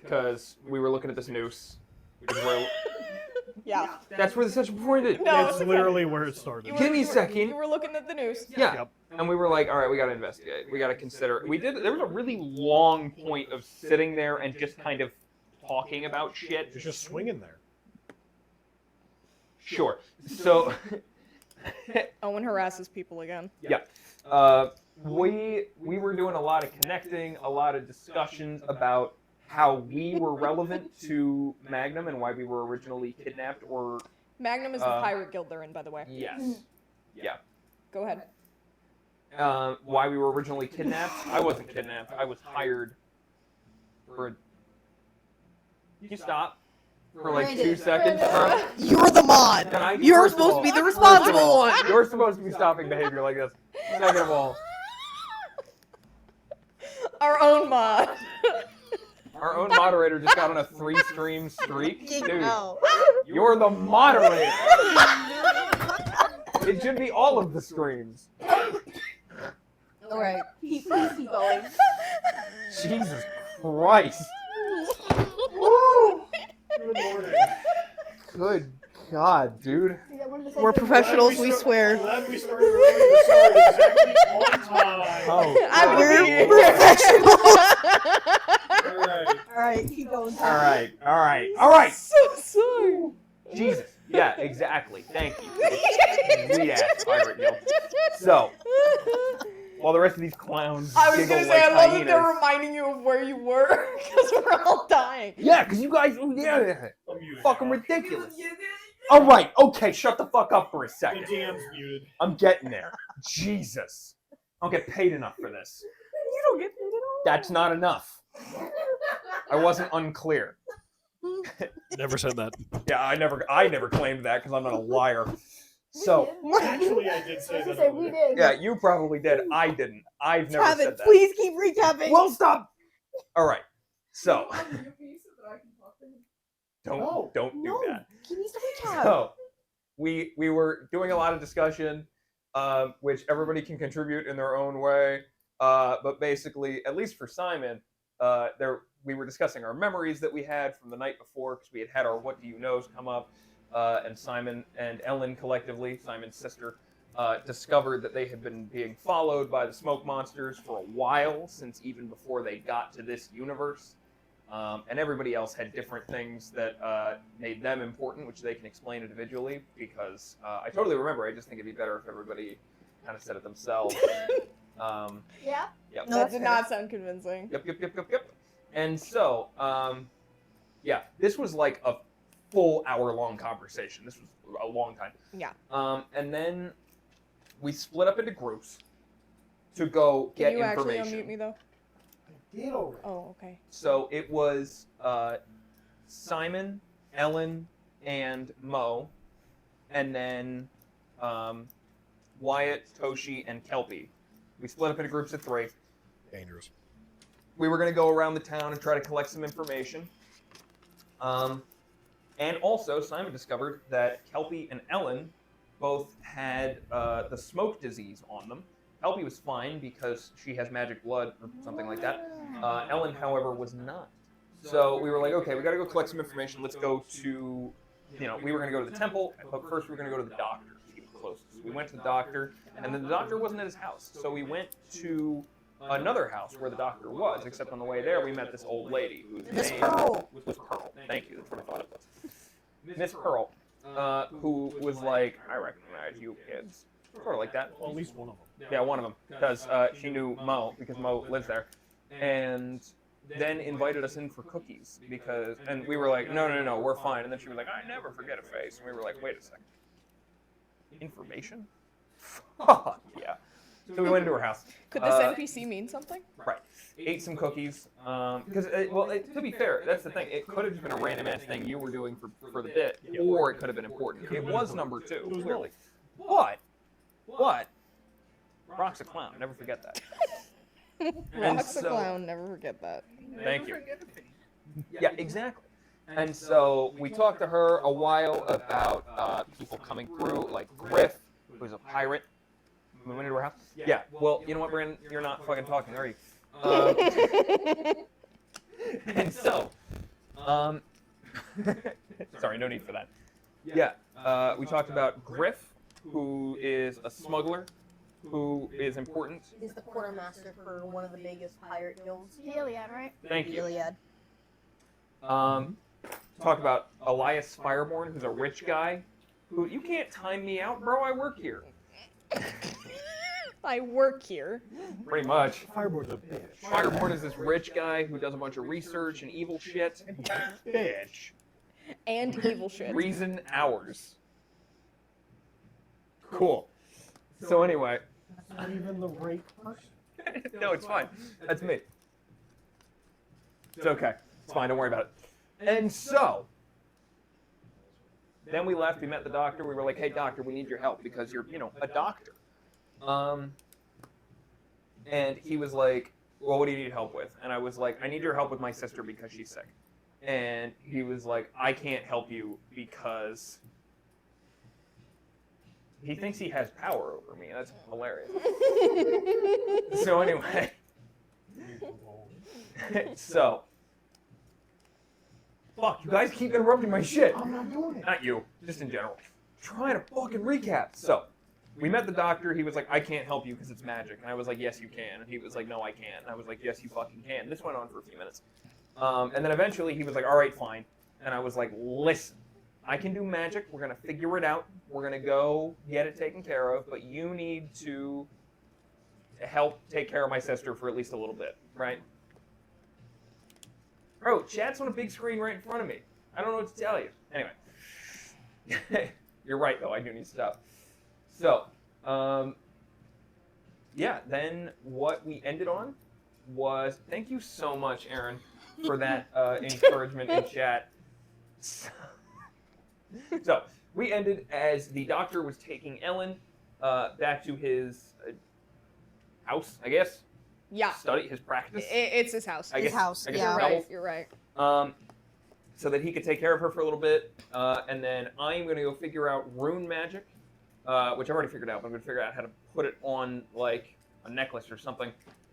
because we were looking at this noose. Which is where, Yeah. that's where the session before ended. No, It's it's okay. literally where it started. Give me a You second. were looking at the news. Yeah. Yep. And we were like, all right, we gotta investigate. We gotta consider. There was a really long point of sitting there and just kind of talking about shit. It's just swinging there. Sure. So, Owen harasses people again. yeah. We were doing a lot of connecting, a lot of discussions about how we were relevant to Magnum and why we were originally kidnapped or Magnum is the pirate guild they're in, by the way. yes. Yeah. Go ahead. Why we were originally kidnapped. I wasn't kidnapped. I was hired for. You stop for like 2 seconds. Bro. You're the mod. Can I- You're first of supposed all- to be the first of all, responsible one. You're supposed to be stopping behavior like this. Second of all, Our own mod. our own moderator just got on a 3-stream streak. Dude, No. you're the moderator. It should be all of the streams. All right. Keep going. Jesus Christ. Good morning. Good God, dude. We're professionals, we swear. Glad we started early. We started exactly on time. Oh, I'm We're here. professionals. Alright. All right, keep going. all right. So sorry. Jesus. Yeah, exactly. Thank you. Sweet ass pirate guild. So, while the rest of these clowns I was giggle gonna say, like I love that they're hyenas. reminding you of where you were, because we're all dying. Yeah, because you guys, yeah, I'm muted. fucking ridiculous. All right, okay, shut the fuck up for a The second. DM's muted. I'm getting there. Jesus. I don't get paid enough for this. You don't get paid at all. That's not enough. I wasn't unclear. Never said that. Yeah, I never claimed that because I'm not a liar. So Actually, I did say I was that. gonna say we did. yeah, you probably did. I didn't. I've never Travis, said that. please keep recapping. Well, stop. All right. So don't do No, that. he needs to recap. So we were doing a lot of discussion, which everybody can contribute in their own way. But basically, at least for Simon, we were discussing our memories that we had from the night before because we had our What Do You Knows come up, and Simon and Ellen collectively, Simon's sister, discovered that they had been being followed by the smoke monsters for a while, since even before they got to this universe. And everybody else had different things that made them important, which they can explain individually, because I totally remember. I just think it'd be better if everybody kind of said it themselves. Yeah. Yep. No, That that's did fair. not sound convincing. Yep. And so, yeah, this was like a full hour-long conversation. This was a long time. Yeah. And then we split up into groups to go get Can you actually information. unmute me though? Did already. Oh, okay. So it was Simon, Ellen, and Mo, and then Wyatt, Toshi, and Kelpie. We split up into groups of 3. Dangerous. We were going to go around the town and try to collect some information. And also, Simon discovered that Kelpie and Ellen both had the smoke disease on them. Kelpie was fine because she has magic blood or something like that. Ellen, however, was not. So we were like, okay, we got to go collect some information. Let's go to, we were going to go to the temple, but first we were going to go to the doctor to keep it closest. We went to the doctor, and then the doctor wasn't at his house. So we went to another house where the doctor was, except on the way there we met this old lady whose Miss name Pearl. was Pearl. Thank you, that's what I thought it was. Miss Pearl, who was like, I recognize you kids. Sort of like that. Well, at least one of them. Yeah, one of them, because she knew Mo, because Mo lives there, and then invited us in for cookies, and we were like, no, we're fine, and then she was like, I never forget a face, and we were like, wait a second. Information? Fuck, yeah. So we went into her house. Could this NPC mean something? Right. Ate some cookies, because, to be fair, that's the thing, it could have just been a random ass thing you were doing for the bit, or it could have been important. It was number 2, It was clearly. really. But, Rock's a clown, never forget that. Rock's a so- clown, never forget that. Thank you. Yeah, exactly. And so we talked to her a while about people coming through, like Griff, who's a pirate. We went into her house. Yeah. Well, you know what, Brandon? You're not fucking talking, are you? And so, sorry, no need for that. Yeah. We talked about Griff, who is a smuggler, who is important. He's the quartermaster for one of the biggest pirate guilds. Heliad, right? Thank you. Gilead. Talk about Elias Fireborn, who's a rich guy. Who, you can't time me out, bro. I work here. I work here. Pretty much. Fireboard's a bitch. Fireborn is this rich guy who does a bunch of research and evil shit. Bitch. And evil shit. Reason hours. Cool. So anyway. That's not even the right person. No, it's fine. That's me. It's okay. It's fine. Don't worry about it. And so, then we left. We met the doctor. We were like, "Hey, doctor, we need your help because you're, a doctor." And he was like, "Well, what do you need help with?" And I was like, "I need your help with my sister because she's sick." And he was like, "I can't help you because he thinks he has power over me." That's hilarious. So anyway, so. Fuck, you guys keep interrupting my shit. I'm not doing it. Not you, just in general. Trying to fucking recap. So, we met the doctor. He was like, "I can't help you because it's magic." And I was like, "Yes, you can." And he was like, "No, I can't." And I was like, "Yes, you fucking can." This went on for a few minutes. And then eventually he was like, "All right, fine." And I was like, "Listen, I can do magic. We're going to figure it out. We're going to go get it taken care of. But you need to help take care of my sister for at least a little bit, right?" Bro, chat's on a big screen right in front of me. I don't know what to tell you. Anyway. You're right, though. I do need stuff. So, yeah, then what we ended on was, thank you so much, Aaron, for that encouragement in chat. So we ended as the doctor was taking Ellen back to his house, I guess. Yeah. Study his practice. It's his house. I His guess, house, I guess yeah. it's Right, doubles. you're right. So that he could take care of her for a little bit, and then I'm gonna go figure out rune magic, which I've already figured out. But I'm gonna figure out how to put it on like a necklace or something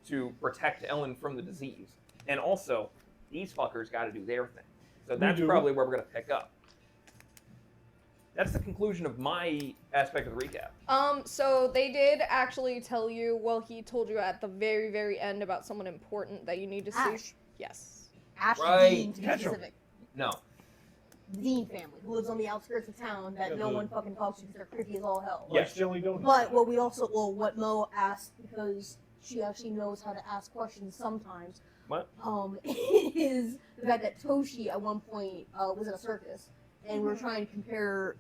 to protect Ellen from the disease. And also, these fuckers got to do their thing. So that's probably where we're gonna pick up. That's the conclusion of my aspect of the recap. So they did actually tell you, well, he told you at the very, very end about someone important that you need to see. Ash. Yes. Ash Right. Dean, to be Catch 'em. specific. No. The Dean family, who lives on the outskirts of town that no one fucking talks to because they're creepy as all hell. Like jelly donuts. But what Mo asked, because she actually knows how to ask questions sometimes, What? is the fact that Toshi at one point was at a circus, and we were trying to compare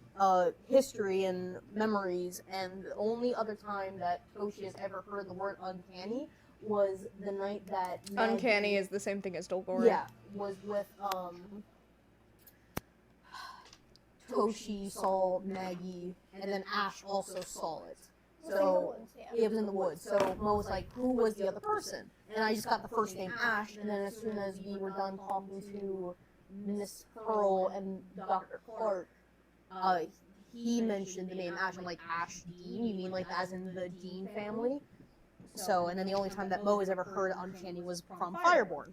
history and memories, and the only other time that Toshi has ever heard the word uncanny was the night that Uncanny is the same thing as Dolgore. yeah, was with Toshi saw Maggie, and then Ash also saw it. So it was in the woods. So Mo was like, "Who was the other person?" And I just got the first name Ash, and then as soon as we were done talking to Miss Pearl and Dr. Clark, he mentioned the name Ash. I'm like, Ash Dean? You mean like as in the Dean family? So, and then the only time that Mo has ever heard Uncanny was from Fireborn.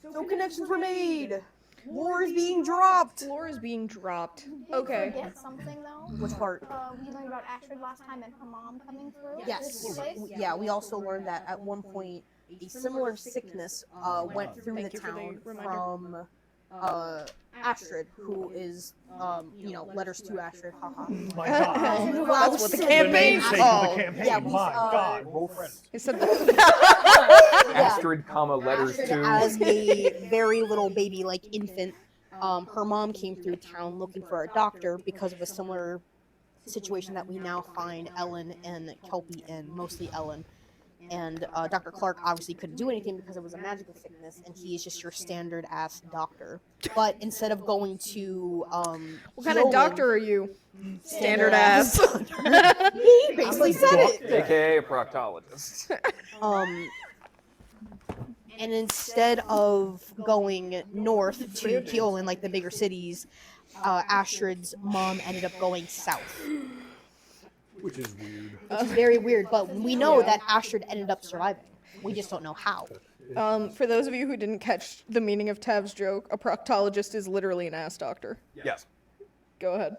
So connections were made. War is being dropped. Floor is being dropped. Did Okay. we forget something though? Which part? We learned about Astrid last time and her mom coming through. Yes. This place? Yeah, we also learned that at one point a similar sickness went through Thank the you for the town reminder. from Astrid, who is, letters to Astrid, haha. My God. That's what the The campaign's namesake called. of the campaign. Yeah, My God. Roll friends. He said that. Astrid, letters Astrid, to. as a very little baby, like infant, her mom came through town looking for a doctor because of a similar situation that we now find Ellen and Kelpie in, mostly Ellen. And Dr. Clark obviously couldn't do anything because it was a magical sickness, and he is just your standard ass doctor. But instead of going to What kind of doctor are you? Standard ass. He basically said it. AKA a proctologist. And instead of going north to Keolin, like the bigger cities, Astrid's mom ended up going south. Which is weird. Which is very weird, but we know that Astrid ended up surviving. We just don't know how. For those of you who didn't catch the meaning of Tav's joke, a proctologist is literally an ass doctor. Yes. Go ahead.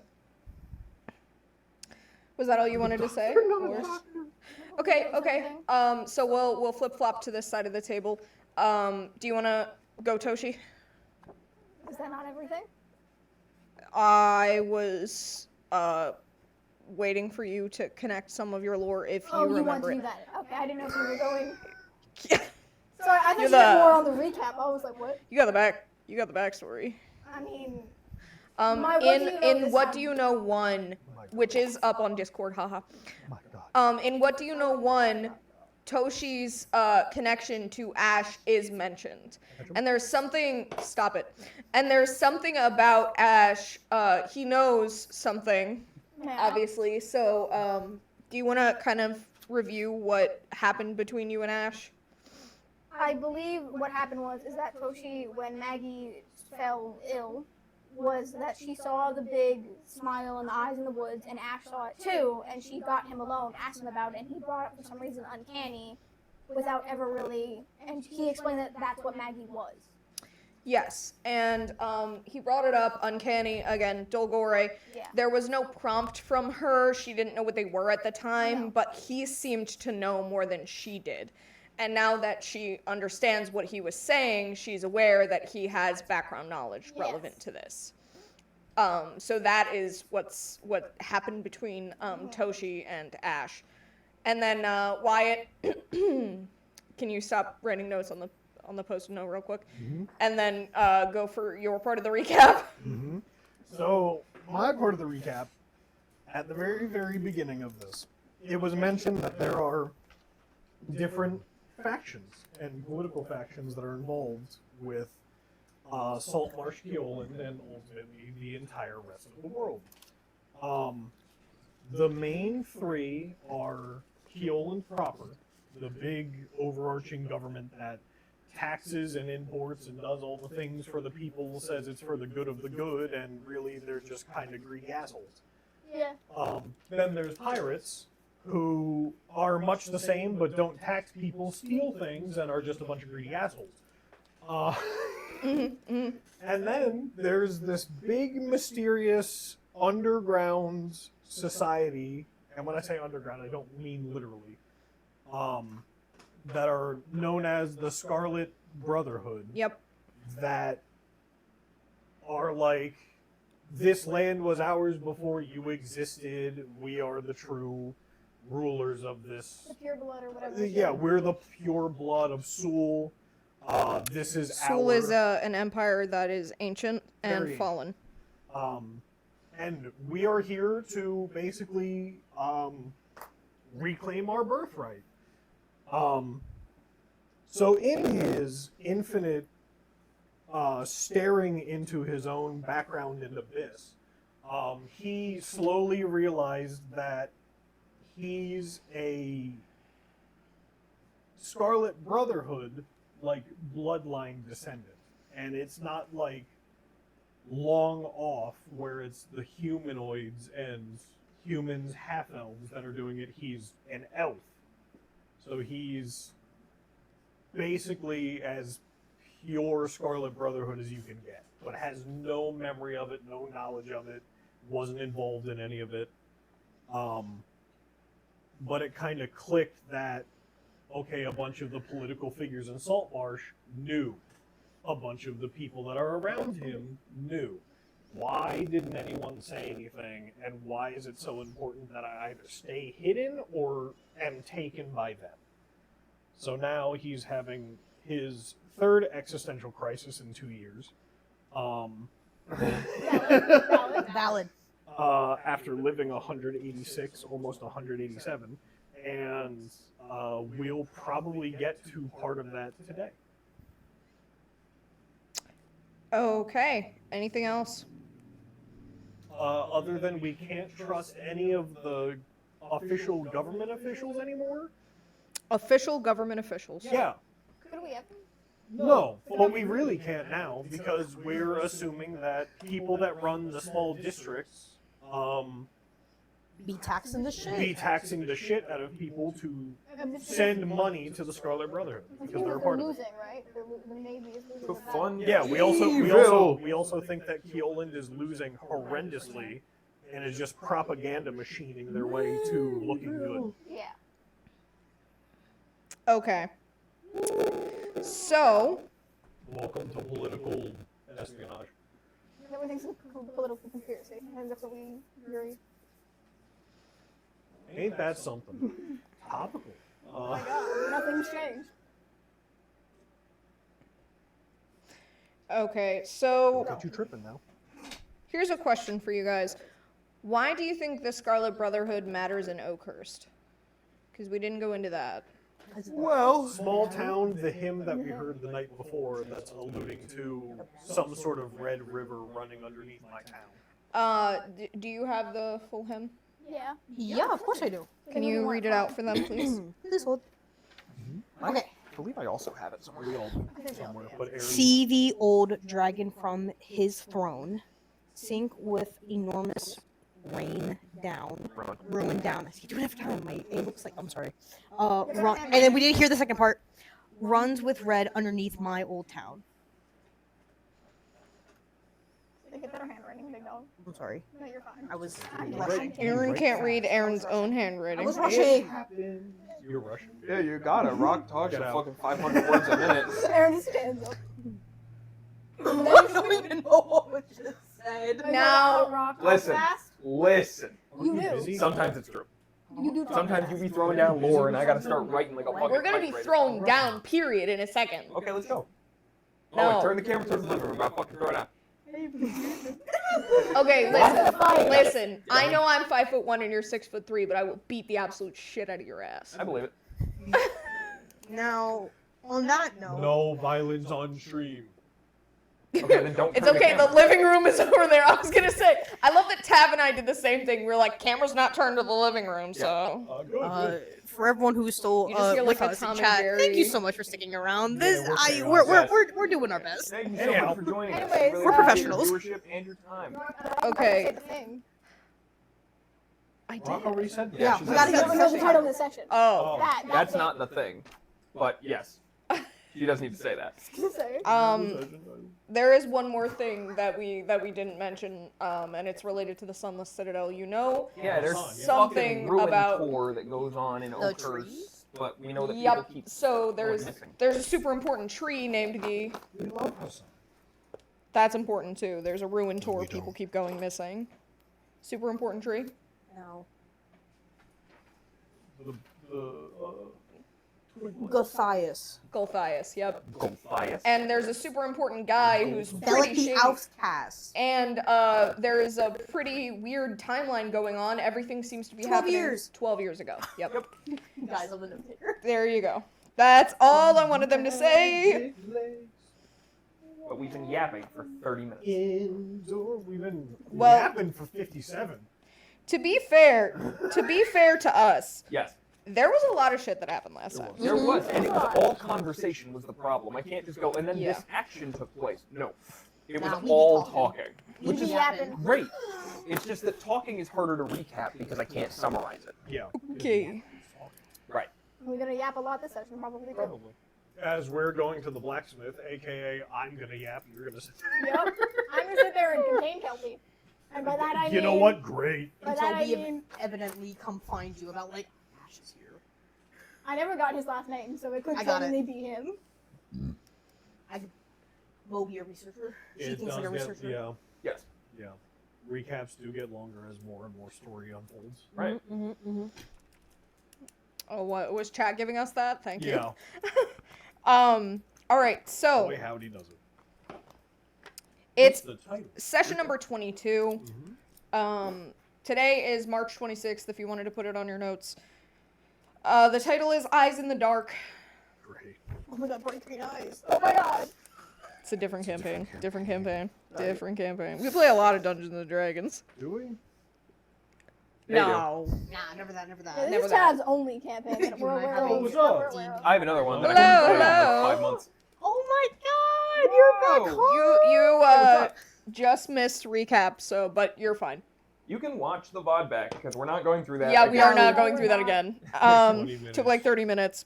Was that all you wanted to say? Or- Okay, okay. So we'll flip flop to this side of the table. Do you want to go, Toshi? Is that not everything? I was waiting for you to connect some of your lore if you You want remember to do it. that? Okay, I didn't know if you were going. Yeah. Sorry, I thought You're you meant the- more on the recap. I was like, what? You got the backstory. I mean, In My What Do You Know this What time. Do You Know 1, which is up on Discord, haha. My God. In What Do You Know 1, Toshi's connection to Ash is mentioned. And there's something, stop it. And there's something about Ash, he knows something, yeah. obviously. So, do you want to kind of review what happened between you and Ash? I believe what happened is that Toshi, when Maggie fell ill, was that she saw the big smile in the eyes in the woods, and Ash saw it too, and she got him alone, asked him about it, and he brought up for some reason uncanny, without ever really, and he explained that that's what Maggie was. Yes, and he brought it up, uncanny, again, Dolgore. Yeah. There was no prompt from her, she didn't know what they were at the time, No. but he seemed to know more than she did. And now that she understands what he was saying, she's aware that he has background knowledge relevant Yes. to this. So that is what happened between Toshi and Ash. And then Wyatt, can you stop writing notes on the post-it note real quick? And then go for your part of the recap. So, my part of the recap, at the very, very beginning of this, it was mentioned that there are different factions and political factions that are involved with Saltmarsh, Keoland, and ultimately the entire rest of the world. The main three are Keoland proper, the big overarching government that taxes and imports and does all the things for the people, says it's for the good of the good, and really they're just kind of greedy assholes. Yeah. Then there's pirates, who are much the same but don't tax people, steal things, and are just a bunch of greedy assholes. And then there's this big, mysterious underground society, and when I say underground, I don't mean literally, that are known as the Scarlet Brotherhood. Yep. That are like, this land was ours before you existed. We are the true rulers of this. The pure blood or whatever. Yeah, we're the pure blood of Sul. This is Sul our... is an empire that is ancient and Very fallen. And we are here to basically reclaim our birthright. So in his infinite staring into his own background and abyss, he slowly realized that he's a Scarlet Brotherhood, like, bloodline descendant. And it's not like long off where it's the humanoids and humans, half-elves that are doing it. He's an elf. So he's basically as pure Scarlet Brotherhood as you can get, but has no memory of it, no knowledge of it, wasn't involved in any of it. But it kind of clicked that, okay, a bunch of the political figures in Saltmarsh knew. A bunch of the people that are around him knew. Why didn't anyone say anything, and why is it so important that I either stay hidden or am taken by them? So now he's having his third existential crisis in 2 years. Valid. After living 186, almost 187, and we'll probably get to part of that today. Okay. Anything else? Other than we can't trust any of the official government officials anymore? Official government officials. Yeah. Could we have? No, but we really can't now because we're assuming that people that run the small districts Be taxing the shit. be taxing the shit out of people to send money to the Scarlet Brotherhood because they're a part of it. losing, right? The Navy is losing. The that. fun. Yeah, we also think that Keoland is losing horrendously and is just propaganda machining their way to looking good. Yeah. Okay. So, Welcome to political espionage. Everything's a political conspiracy. I think that's what we agree. Ain't that something? Topical. Oh my god, nothing's changed. okay. So, Got you tripping now. here's a question for you guys. Why do you think the Scarlet Brotherhood matters in Oakhurst? Because we didn't go into that. Well, small town, the hymn that we heard the night before that's alluding to some sort of red river running underneath my town. Do you have the full hymn? Yeah. Yeah, of course I do. Can you read it out for them, please? This hold. Okay. I believe I also have it somewhere. We all do somewhere, but Aaron, See the old dragon from his throne sink with enormous rain down, ruin down. I see, do it every time. It looks like, I'm sorry. Run, and then we didn't hear the second part. Runs with red underneath my old town. They get better handwriting, big dog. I'm sorry. No, you're fine. I was You're rushing. right. Aaron can't read Aaron's own I handwriting. was rushing. You're Russian. Yeah, you got it. Rock talks Get at out. fucking 500 words a minute. Aaron just stands up. I don't even know what was just said. Now- Rock Listen. fast. Listen. You You do. busy? Sometimes it's true. You do. talk Sometimes you fast. be throwing down lore, and I gotta start writing like a fucking. We're gonna be typewriter. throwing down, period, in a second. Okay, let's go. No. Oh, turn the camera towards the living room. I'll fucking throw it out. Okay, listen. I know I'm 5'1" and you're 6'3", but I will beat the absolute shit out of your ass. I believe it. Now, on that note, No violence on stream. Okay, then don't. It's turn okay. The camera. living room is over there. I was gonna say. I love that Tab and I did the same thing. We were like, camera's not turned to the living room, so. Good. For everyone who's still You just hear, like, with a us in Tom and chat, thank you Jerry. so much for sticking around. Yeah, This we're we're doing our best. Thank you so Anyhow. much for joining us. Anyways, Really we're appreciate your professionals. viewership and your time. Okay. Say the thing. I did. Rock already said that. Yeah, she we said gotta You that. get don't the know the title of the section. Oh. That That's thing. not the thing, but yes, she does need to say that. So, There is one more thing that we didn't mention, and it's related to the Sunless Citadel. You know, Yeah, there's Something fucking ruin about- tour that goes on in The Oakhurst, tree? but we know that people yep. keep. So going missing. there's a super important tree named the. We love us. That's important too. There's a ruin tour. we People don't. keep going missing. Super important tree. No. The Gothias. Golthias. Yep. Goliath. And there's a super important guy who's Bellic pretty the shady. Outcast. And there is a pretty weird timeline going on. Everything seems to be 12 happening years. 12 years ago. Yep. Guys, I'm the note taker. There you go. That's all I wanted them to say. But we've been yapping for 30 minutes. Indoor. We've been Well- yapping for 57. To be fair to us, Yes, there was a lot of shit that happened last time. there was, and it was all conversation was the problem. I can't just go, and then Yeah. this action took place. No, it was Nah, we be all talking. talking. you be yapping. Great. It's just that talking is harder to recap because I can't summarize it. Yeah. Okay. Right. We're gonna yap a lot this session, probably. Too. Probably. As we're going to the blacksmith, aka I'm gonna yap, you're gonna sit. Yep. I'm gonna sit there and contain Kelpie. And by that I mean. You know what? Great. By Until that I we mean, evidently come find you about like Ash is here. I never got his last name, so it could I got it. certainly be him. Will be a researcher. She It thinks like a does researcher. get, Yes. yeah. Recaps do get longer as more and more story unfolds. Right. Oh, what was chat giving us that? Thank you. Yeah. All right. So Boy, howdy does it. it's What's the title? session number 22. Mhm. Today is March 26th. If you wanted to put it on your notes. The title is Eyes in the Dark. Great. Oh my god, bright green eyes. Oh my god. It's a different campaign. Different campaign. Different campaign. We play a lot of Dungeons and Dragons. Do we? They do. Nah, never that, never Yeah, that. this is Tad's only campaign that we're aware of. What's that we're up? aware of. I have another one that I Hello, haven't played in hello. like 5 months. Oh my god, you're back Whoa. home. You just missed recap, so but you're fine. You can watch the VOD back because we're not going through that. Yeah, we are again. not No, going we're through that not. again. 20 minutes. Took like 30 minutes.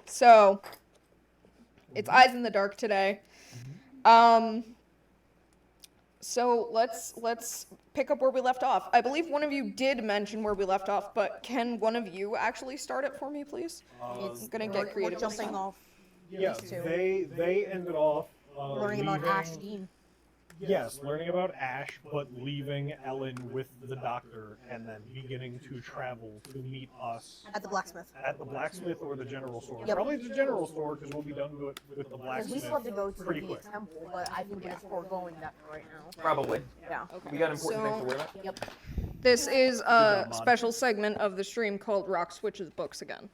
So, it's Eyes in the Dark today. So let's pick up where we left off. I believe one of you did mention where we left off, but can one of you actually start it for me, please? It's gonna get we're creative with jumping this. off. Yeah, These two. they ended off Learning about leaving- Ash Dean. Yes, learning about Ash, but leaving Ellen with the doctor, and then beginning to travel to meet us At the blacksmith. at the blacksmith or the general store. Yep. Probably the general store because we'll be done with the Because we blacksmith. still have to go to pretty the quick. temple, but I think it's foregoing that right now. Probably. Yeah. Okay. We got important things to So, worry about. Yep. this is job, a Mod. special segment of the stream called Rock Switches Books again.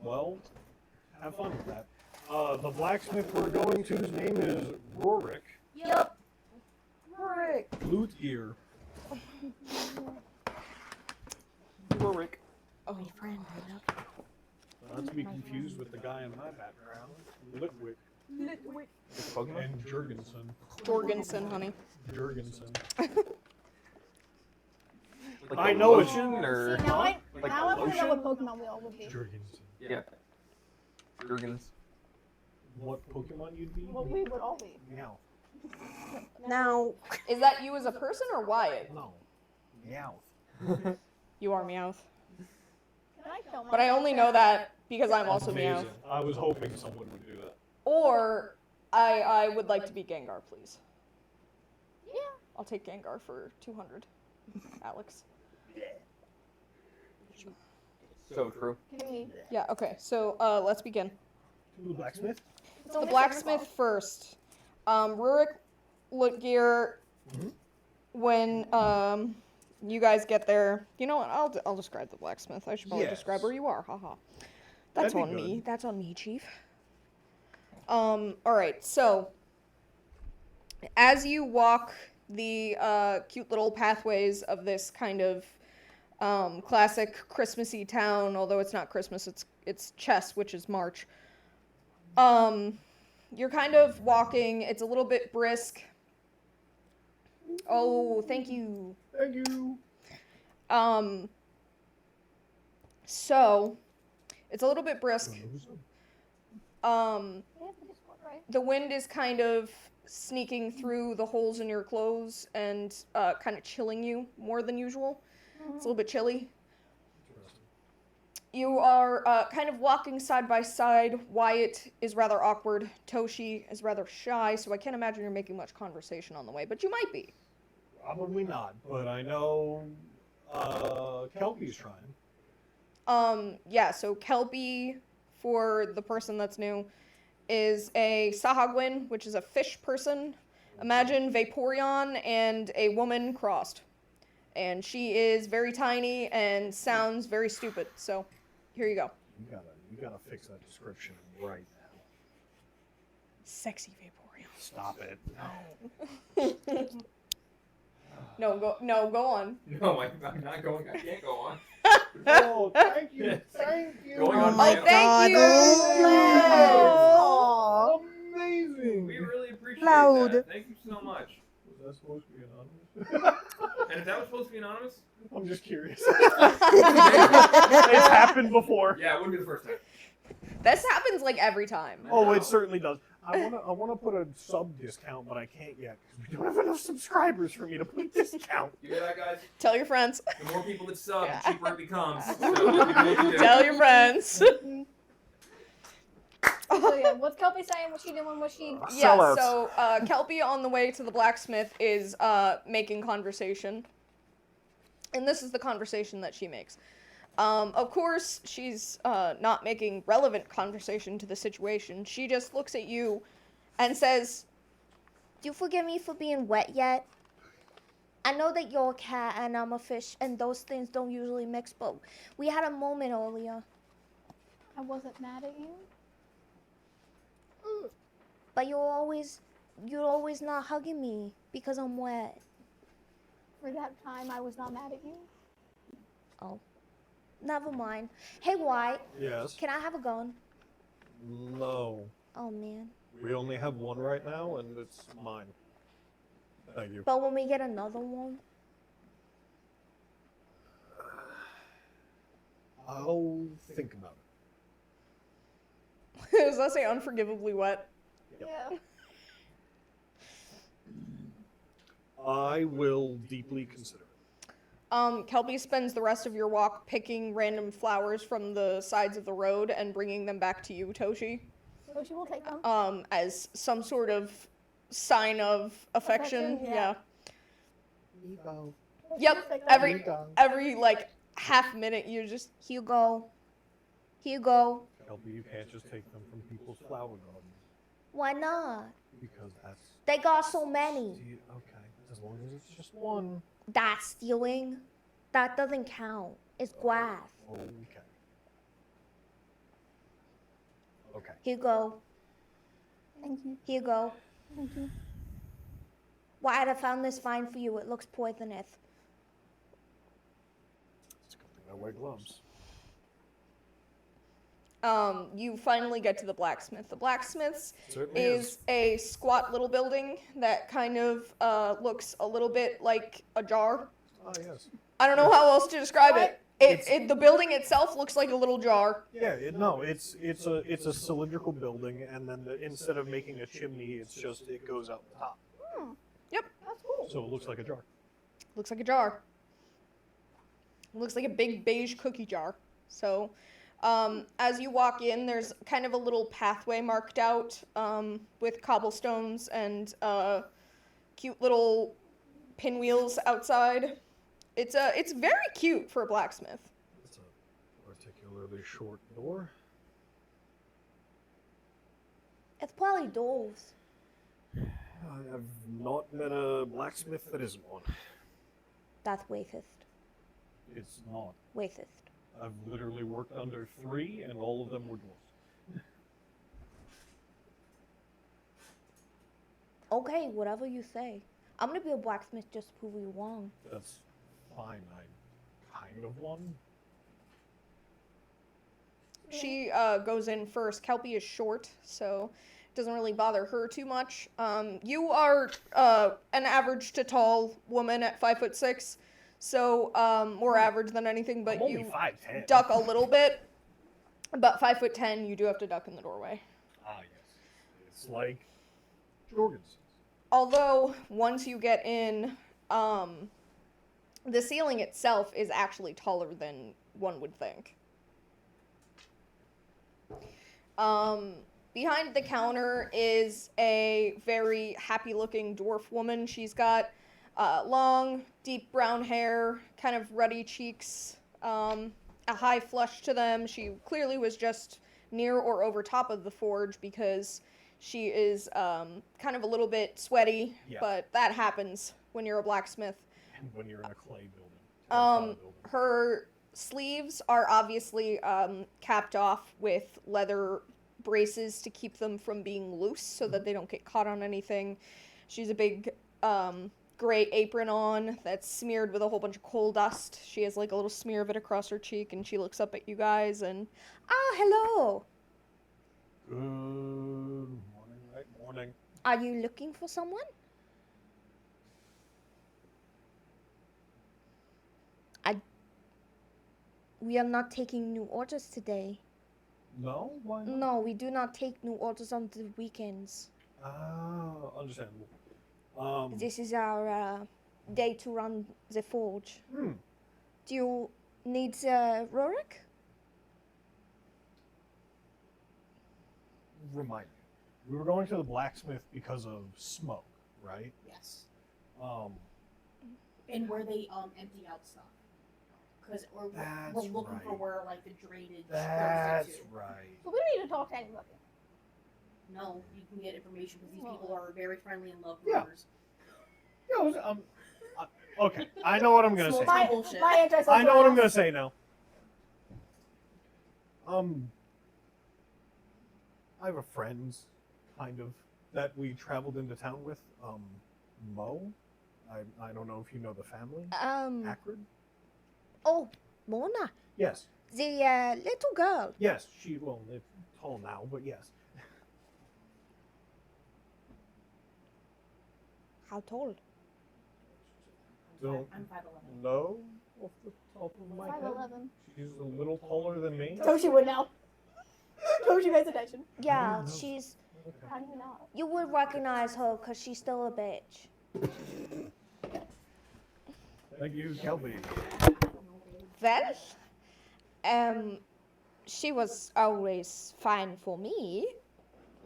Well, have fun with that. The blacksmith we're going to's name is Rorik Yep. Rick. Luthier. Rick. Oh, your friend. Not to be confused with the guy in my background, Litwick It's Pokemon. and Jurgensen. Jorgensen, honey. Jurgensen. Like I the know it's- lotion or See, now I like now I want to know lotion? what Pokemon we all would be. Jurgensen. Yeah. Jurgens. What Pokemon you'd be? What we would all be. Meow. Now, Is that you as a person or Wyatt? No. Meow. You are Meowth. Can I kill myself? But I only know that because I'm also Meowth. Amazing. I was hoping someone would do that. Or I would like to be Gengar, please. Yeah. I'll take Gengar for 200. Alex. So true. Can we? Yeah, okay. So let's begin. To the blacksmith? It's The only blacksmith first. Rurik Lutgear, when you guys get there, you know what? I'll describe the blacksmith. I should probably Yes. describe where you are. Haha. That's That'd be on me. good. That's on me, Chief. All right. So as you walk the cute little pathways of this kind of classic Christmassy town, although it's not Christmas, it's Chess, which is March. You're kind of walking. It's a little bit brisk. Oh, thank you. Thank you. So it's a little bit brisk. Yeah, the Discord, right? The wind is kind of sneaking through the holes in your clothes and kind of chilling you more than usual. It's a little bit chilly. You are kind of walking side by side. Wyatt is rather awkward. Toshi is rather shy, so I can't imagine you're making much conversation on the way, but you might be. Probably not, but I know Kelpie's trying. Yeah, so Kelpie, for the person that's new, is a Sahagwin, which is a fish person. Imagine Vaporeon and a woman crossed. And she is very tiny and sounds very stupid, so here you go. You gotta fix that description right now. Sexy Vaporeon. Stop it. No, go on. No, I'm not going. I can't go on. Oh, thank you. Thank you. Going on Oh, my thank you! Aw. Amazing. We really appreciate Loud. that. Thank you so much. Was that supposed to be anonymous? And if that was supposed to be anonymous, I'm just curious. It's happened before. yeah, it wouldn't be the first time. This happens like every time. Oh, it certainly does. I wanna put a sub discount, but I can't yet because we don't have enough subscribers for me to put a discount. You hear that, guys? Tell your friends. The more people that sub, the cheaper it becomes. So, you know what to do. Tell your friends. So yeah, what's Kelpie saying? What's she doing? What's she? Yeah, Sellouts. so Kelpie on the way to the blacksmith is making conversation. And this is the conversation that she makes. Of course, she's not making relevant conversation to the situation. She just looks at you and says, Do you forgive me for being wet yet? I know that you're a cat and I'm a fish, and those things don't usually mix, but we had a moment earlier. I wasn't mad at you. But you're always not hugging me because I'm wet. For that time, I was not mad at you. Oh, never mind. Hey, White, Yes. can I have a gun? No. Oh man. We only have one right now, and it's mine. Thank you. But when we get another one, I'll think about it. does that say unforgivably wet? Yeah. I will deeply consider it. Kelpie spends the rest of your walk picking random flowers from the sides of the road and bringing them back to you, Toshi, So she will take them. as some sort of sign of affection. Affection, yeah. Ego. Yep. Take them. Every like half minute, you just here you go. Here you go. Kelpie, you can't just take them from people's flower gardens Why not? because that's They got so many. okay. As long as it's just one. That's stealing. That doesn't count. It's grass. Okay. Okay. Here you go. Thank you. Here you go. Thank you. Wyatt, I found this vine for you. It looks poisonous. It's a good thing I wear gloves. you finally get to the blacksmith. The blacksmith's Certainly is a squat little building that kind of looks a little bit like a jar. Ah, yes. I don't know how else to describe it. It's- The building itself looks like a little jar. Yeah, it's a cylindrical building, and then instead of making a chimney, it goes out the top. Yep, That's cool. So it looks like a jar. looks like a jar. Looks like a big beige cookie jar. So, as you walk in, there's kind of a little pathway marked out with cobblestones and cute little pinwheels outside. It's very cute for a blacksmith. It's a particularly short door. It's probably Dove's. I have not met a blacksmith that isn't one. That's racist. It's not. Racist. I've literally worked under 3, and all of them were dwarves. Okay, whatever you say. I'm gonna be a blacksmith just to prove you wrong. That's fine. I kind of one. She goes in first. Kelpie is short, so it doesn't really bother her too much. You are an average to tall woman at 5'6", so more average than anything. But I'm only you 5'10". duck a little bit. But 5'10", you do have to duck in the doorway. Ah, yes. It's like Jorgensen's. Although once you get in, the ceiling itself is actually taller than one would think. Behind the counter is a very happy-looking dwarf woman. She's got long, deep brown hair, kind of ruddy cheeks, a high flush to them. She clearly was just near or over top of the forge because she is kind of a little bit sweaty, Yeah. but that happens when you're a blacksmith. And when you're in a clay building. terracotta building. Her sleeves are obviously capped off with leather braces to keep them from being loose so that they don't get caught on anything. She's a big gray apron on that's smeared with a whole bunch of coal dust. She has like a little smear of it across her cheek, and she looks up at you guys and, Hello. Good morning, right? Morning. Are you looking for someone? We are not taking new orders today. No? Why not? No, we do not take new orders on the weekends. Ah, understandable. This is our day to run the forge. Hmm. Do you need Rorik? Remind me. We were going to the blacksmith because of smoke, right? Yes. Um, And where they empty out stuff. Because we're That's looking for right. where like the drainage that's goes into. right. So we don't need to talk to anybody. No, you can get information because these Well, people are very friendly and love Yeah. murders. Yeah, okay, I know what I'm gonna Small say. town My, bullshit. my antisocial I know what I'm ass. gonna say now. I have a friend, kind of, that we traveled into town with. Mo. I don't know if you know the family. Astrid. Oh, Mona. Yes. The little girl. Yes. She. Well, it's tall now, but yes. How tall? Don't I'm 5'11". know off the top of my head. 5'11". She's a little taller than me. Toshi would know. Toshi pays attention. Yeah, no. she's. How do you know? You would recognize her because she's still a bitch. Thank you, Kelby. Well, she was always fine for me.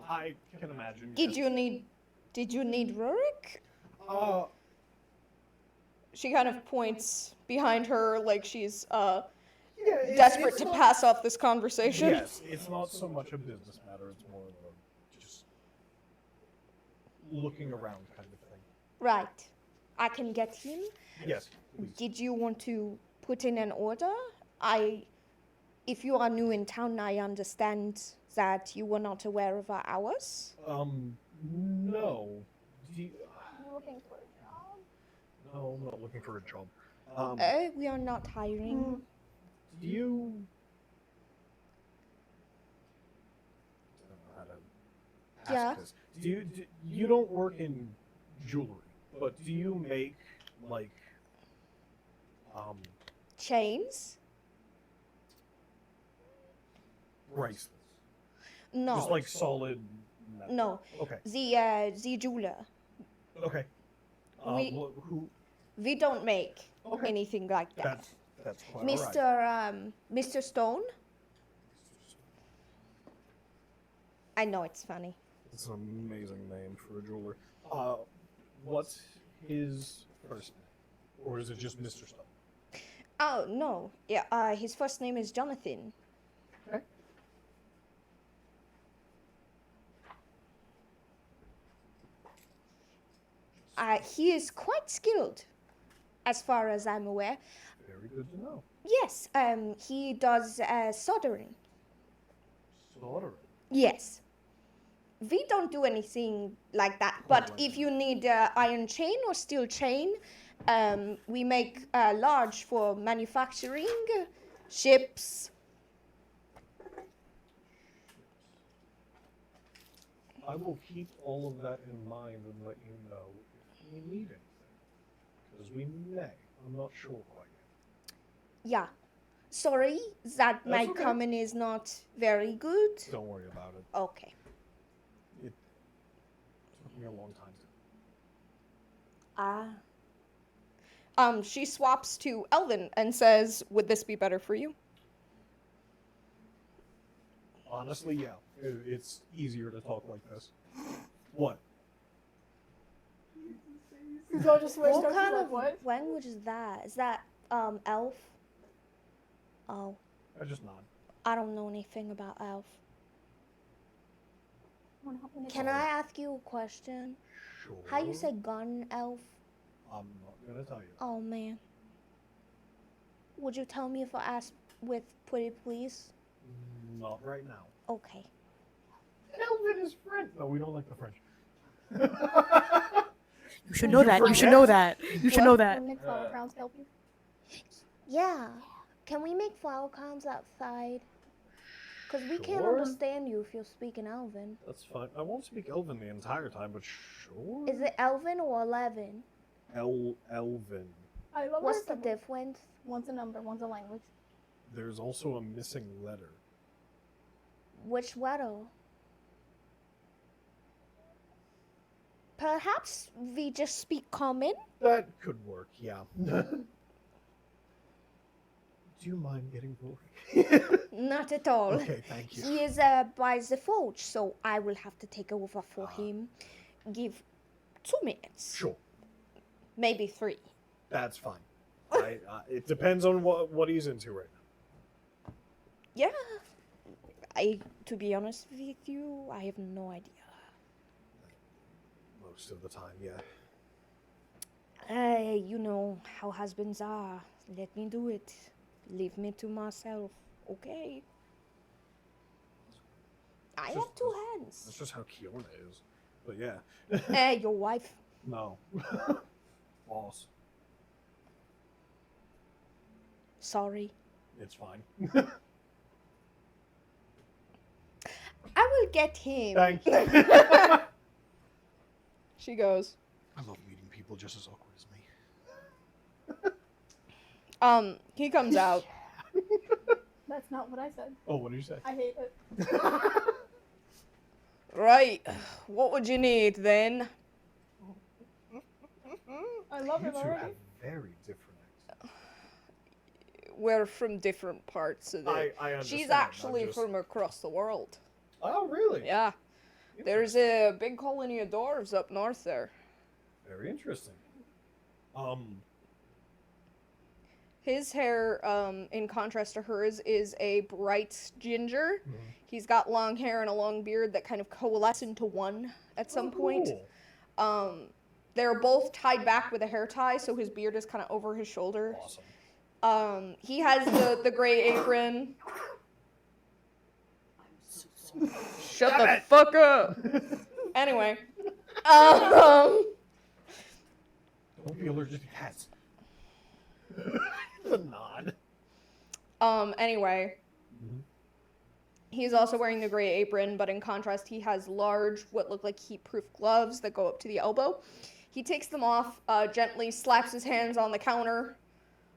I can imagine. Did yes. you need Rurik? Uh, She kind of points behind her like she's yeah, desperate to pass off this conversation. Yes, it's not so much a business matter. It's more of a just looking around kind of thing. Right. I can get him. Yes, please. Did you want to put in an order? If you are new in town, I understand that you were not aware of our hours. No. Do you, I'm looking for a job. no, I'm not looking for a job. We are not hiring. Do you? I don't know how to ask Yeah. this. You don't work in jewelry, but do you make like Chains? bracelets? No. Just like solid metal. No. Okay. The jeweler. Okay. We- Who? We don't make Okay. anything like that. That's quite all right. Mr. Stone? I know it's funny. It's an amazing name for a jeweler. What's his first name? Or is it just Mr. Stone? Oh, no. Yeah, his first name is Jonathan. Okay. He is quite skilled, as far as I'm aware. Very good to know. Yes, he does soldering. Soldering. Yes. we don't do anything like that. But if you need iron chain or steel chain, we make large for manufacturing, ships. I will keep all of that in mind and let you know if we need anything. Because we may. I'm not sure quite yet. Yeah. Sorry that my okay. common is not very good. Don't worry about it. Okay. It took me a long time to. She swaps to Elvin and says, "Would this be better for you?" Honestly, yeah. It's easier to talk like this. What? Joe just switched What up. kind Like, of what? language is that? Is that elf? Oh, I just nod. I don't know anything about elf. Wanna help me? Can I ask you a question? Sure. How you say gun elf? I'm not gonna tell you. Oh man. Would you tell me if I ask with pretty please? Not right now. Okay. Elvin is French. No, we don't like the French. You should know that. You should know that. You should know that. Will Nick Flower Crowns help you? Yeah. Can we make flower crowns outside? Because we can't Sure. understand you if you're speaking Elven. That's fine. I won't speak Elven the entire time, but sure. Is it Elven or 11? Elven. I love What's her the symbol. difference? One's a number, one's a language. There's also a missing letter. Which letter? Perhaps we just speak common? That could work, yeah. Do you mind getting bored? Not at all. Okay, thank you. He is by the forge, so I will have to take over for him. Give 2 minutes. Sure, Maybe 3. that's fine. It depends on what he's into right now. Yeah. To be honest with you, I have no idea. Most of the time, yeah. You know how husbands are. Let me do it. Leave me to myself. Okay. I have 2 hands. That's just how Kiona is. But yeah. Your wife. No. Boss. Sorry. It's fine. I will get him. Thank you. She goes, I love meeting people just as awkward as me. he comes out. That's not what I said. Oh, what did you say? I hate it. Right. What would you need then? I love You him two already. have very different accents. We're from different parts of it. I understand. She's I'm actually just- from across the world. Oh, really? Yeah. There's a big colony of dwarves up north there. Very interesting. His hair, in contrast to hers, is a bright ginger. He's got long hair and a long beard that kind of coalesce into one at some point. Cool. They're both tied back with a hair tie, so his beard is kind of over his shoulder. Awesome. He has the gray apron. Shut the fuck up. Anyway, Don't be allergic to cats. The nod. Anyway, he's also wearing the gray apron, but in contrast, he has large, what look like heat-proof gloves that go up to the elbow. He takes them off, gently slaps his hands on the counter,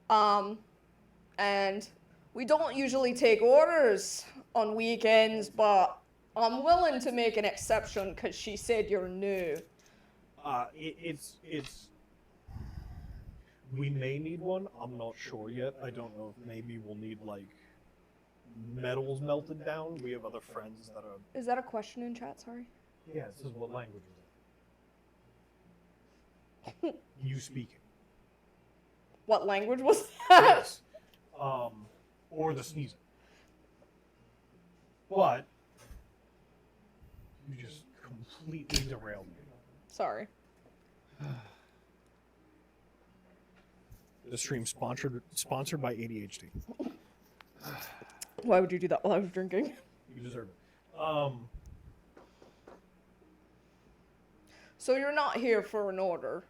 and we don't usually take orders on weekends, but I'm willing to make an exception because she said you're new. It's. We may need one. I'm not sure yet. I don't know if maybe we'll need like metals melted down. We have other friends that are. Is that a question in chat? Sorry. Yeah, this is what language is it? You speaking? What language was that? Yes. Or the sneezing. But you just completely derailed me. Sorry. The stream sponsored by ADHD. Why would you do that while I was drinking? You deserve it. So you're not here for an order.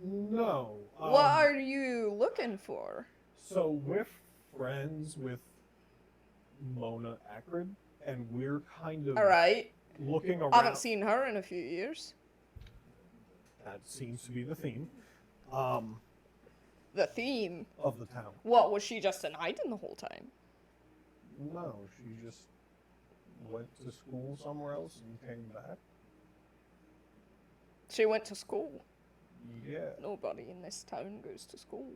No. What are you looking for? So we're friends with Mona Acrid, and we're kind of Alright. looking around. I haven't seen her in a few years. That seems to be the theme The theme. of the town. What, was she just an item the whole time? No, she just went to school somewhere else and came back. She went to school. Yeah. Nobody in this town goes to school.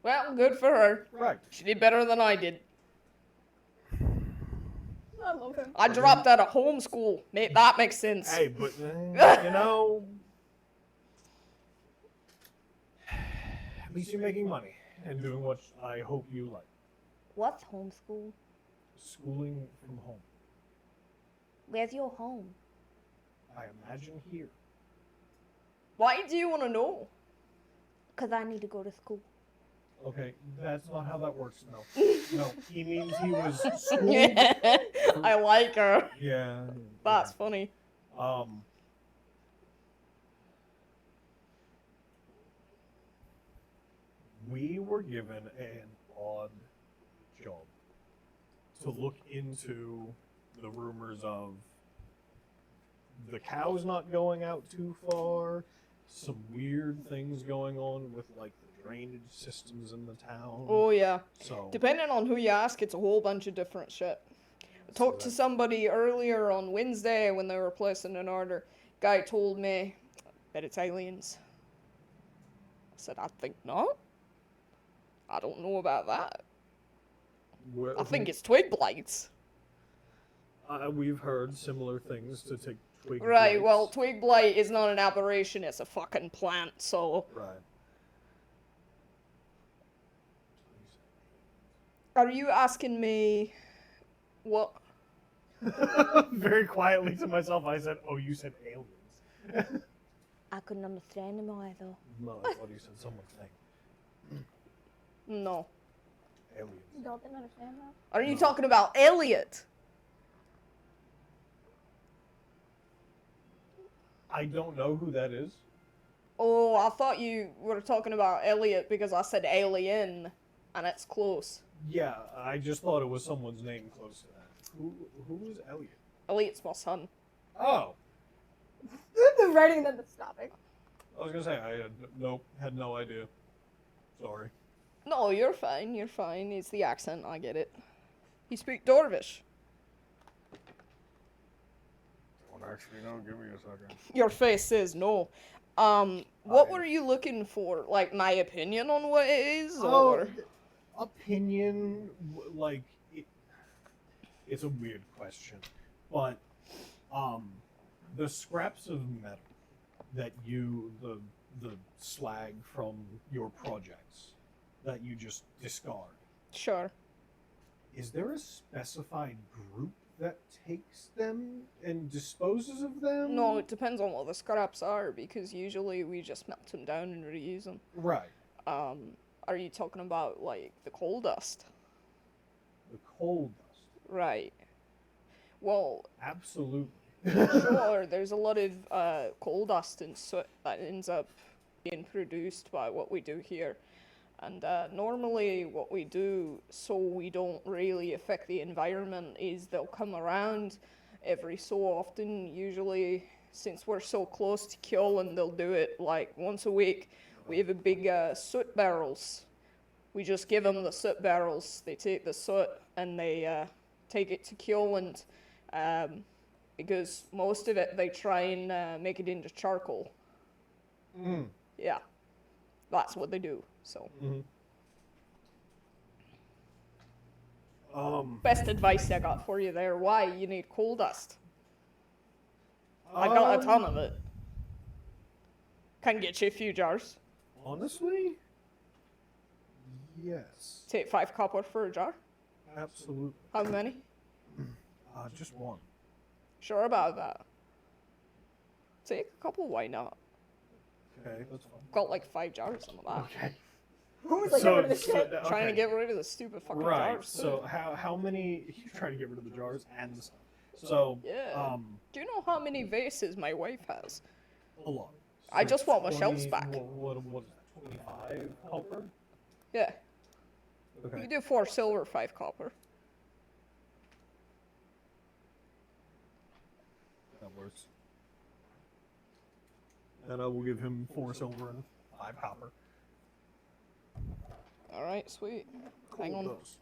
Well, good for her. Right. She did better than I did. I love him. I dropped out of homeschool. That makes sense. Hey, but you know, at least you're making money and doing what I hope you like. What's homeschool? Schooling from home. Where's your home? I imagine here. Why do you want to know? Because I need to go to school. Okay, that's not how that works. No, no. He means he was schooled. I like her. Yeah. That's funny. We were given an odd job to look into the rumors of the cows not going out too far, some weird things going on with like the drainage systems in the town. Oh, yeah. So Depending on who you ask, it's a whole bunch of different shit. I talked to somebody earlier on Wednesday when they were placing an order. Guy told me that it's aliens. I said, I think not. I don't know about that. I think it's twig blights. we've heard similar things to take twig Right, blights. well, twig blight is not an aberration, it's a fucking plant, so... Right. Are you asking me what? Very quietly to myself, I said, "Oh, you said aliens." I couldn't understand him either. No, I thought you said someone's name. No. Aliens. Y'all didn't understand that? Are you talking about Elliot? I don't know who that is. Oh, I thought you were talking about Elliot because I said alien, and it's close. Yeah, I just thought it was someone's name close to that. Who is Elliot? Elliot's my son. Oh, The writing then the stopping. I was gonna say I had no idea. Sorry. No, you're fine, you're fine. It's the accent, I get it. He speaks Dorvish. Don't actually know. Give me a second. Your face says no. What were you looking for? Like, my opinion on what it is, or...? Opinion, like, it's a weird question, but, the scraps of metal that the slag from your projects that you just discard, Sure. is there a specified group that takes them and disposes of them? No, it depends on what the scraps are, because usually we just melt them down and reuse them. Right. Are you talking about, like, the coal dust? The coal dust. Right. Well, Absolutely. sure, there's a lot of coal dust and soot that ends up being produced by what we do here. And normally what we do so we don't really affect the environment is they'll come around every so often, usually since we're so close to Kjolland, they'll do it like once a week. We have a big soot barrels. We just give them the soot barrels. They take the soot and they take it to Kjolland because most of it they try and make it into charcoal. Mm. Yeah, that's what they do. So, best advice I got for you there. Why you need coal dust? I got a ton of it. Can get you a few jars. Honestly, yes. Take 5 copper for a jar. Absolutely. How many? Just one. Sure about that. Take a couple. Why not? Okay, that's fine. Got like 5 jars on the back. Okay. Who's like, get rid of this shit? Trying to get rid of the stupid fucking right. jars. So how many? You're trying to get rid of the jars and the stuff. So, Yeah. Do you know how many vases my wife has? a lot. I just want my shelves 20 back. What was that? 25 copper? Yeah. Okay. You do 4 silver, 5 copper. That works. And I will give him 4 silver and 5 copper. Alright, sweet. Cool Hang on. goes.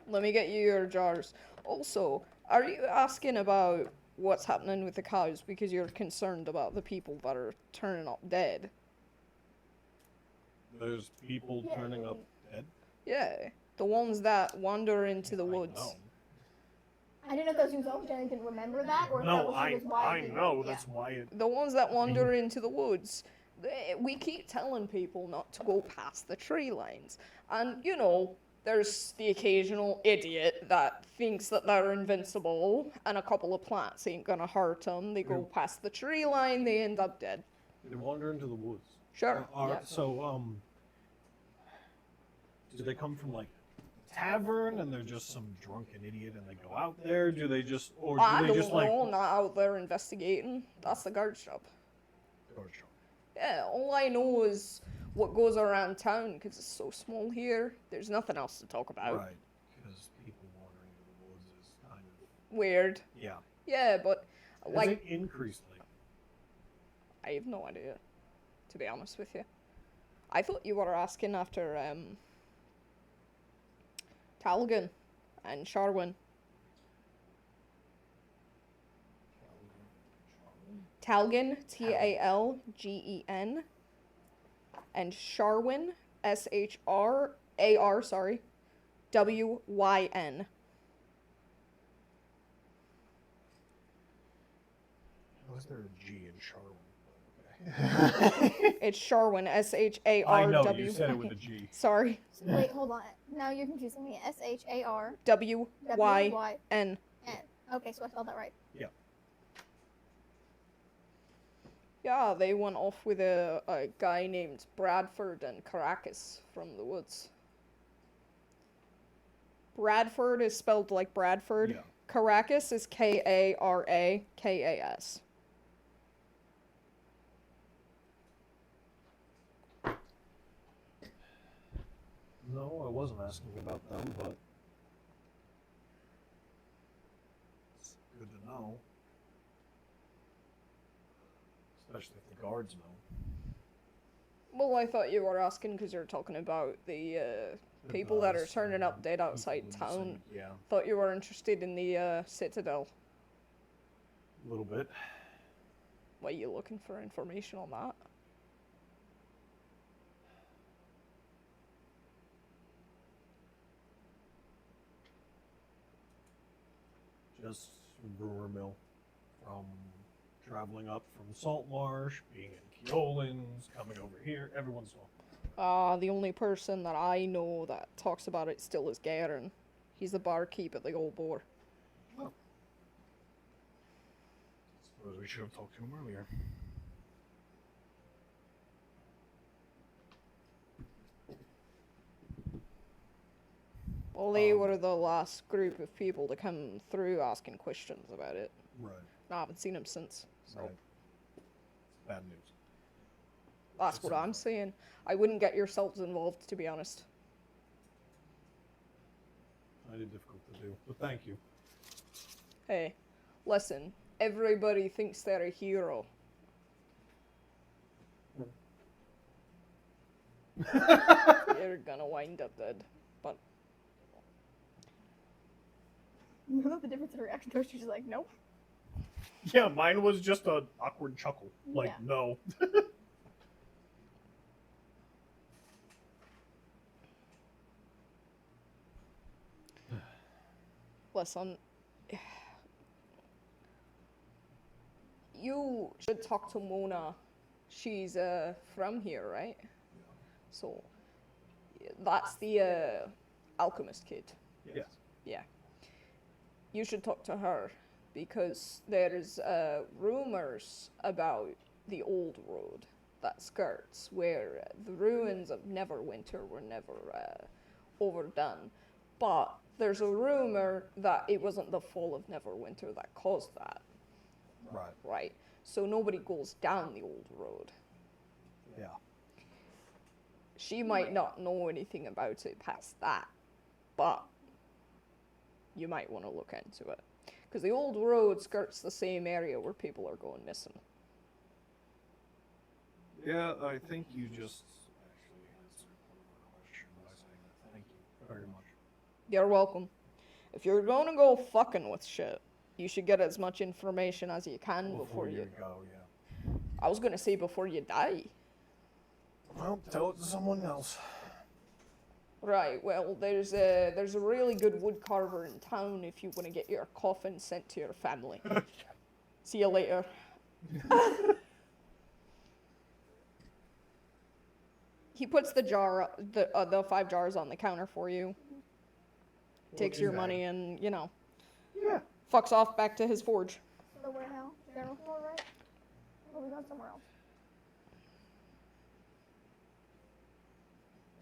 Let me get you your jars. Also, are you asking about what's happening with the cows because you're concerned about the people that are turning up dead? There's people turning up dead. Yeah. The ones that wander into the woods. know. I didn't know if that was you so I didn't remember that, or if that No, was I why know. That's why it. The ones that wander into the woods. We keep telling people not to go past the tree lines. And, you know, there's the occasional idiot that thinks that they're invincible and a couple of plants ain't gonna hurt them. They go past the tree line, they end up dead. They wander into the woods. Sure. Yeah. So, do they come from like a tavern and they're just some drunken idiot and they go out there? Do they just, or do I they don't just know, like? not out there investigating. That's the guard shop. Guard shop. Yeah, all I know is what goes around town because it's so small here. There's nothing else to talk about. Right, because people wandering into the woods is kind of Weird. yeah. Yeah, but like Has it increased lately? I have no idea, to be honest with you. I thought you were asking after Talgan and Sharwin. Talgan, Talgen, and Sharwin, Shrar, sorry, Wyn. Was there a G in Charwin? It's Sharwin, Sharw. I know, you said it with a G. Sorry, Wait, hold on. Now you're confusing me. Shar Wyn. N. Okay, so I spelled that right. Yeah. Yeah, they went off with a guy named Bradford and Caracas from the woods. Bradford is spelled like Bradford. Yeah. Caracas is Karakas. No, I wasn't asking about them, but it's good to know. Especially if the guards know. Well, I thought you were asking because you're talking about the people that are guys, turning up dead people outside in the town. city, Yeah, Thought you were interested in the Citadel. a little bit. Why are you looking for information on that? Just rumor mill from traveling up from Salt Marsh, being in Keolans, coming over here, every once in a while. The only person that I know that talks about it still is Garen. He's the barkeep at the Old Boar. Suppose we should have talked to him earlier. Well, they were the last group of people to come through asking questions about it. Right. I haven't seen them since, so Right. Bad news. that's what I'm saying. I wouldn't get yourselves involved, to be honest. I did difficult to do, but thank you. Hey, listen, everybody thinks they're a hero. You're gonna wind up dead, but You know the difference in her reaction to it? She's just like, nope. Yeah, mine was just an awkward chuckle. Like, Yeah. no. listen, you should talk to Mona. She's from here, right? So that's the alchemist kid. Yes. Yeah. You should talk to her because there's rumors about the old road that skirts where the ruins of Neverwinter were never overdone. But There's a rumor that it wasn't the fall of Neverwinter that caused that, Right. right? So nobody goes down the old road. Yeah. She might not know anything about it past that, but you might want to look into it. Because the old road skirts the same area where people are going missing. Yeah, I think you just actually answered one of my question by saying that. Thank you very much. You're welcome. If you're going to go fucking with shit, you should get as much information as you can before you... go, yeah. I was going to say before you die. Well, tell it to someone else. Right, well, there's a really good wood carver in town if you want to get your coffin sent to your family. See you later. He puts the 5 jars on the counter for you. Takes your money and, Yeah. fucks off back to his forge. The warehouse, general store, right? Or we going somewhere else?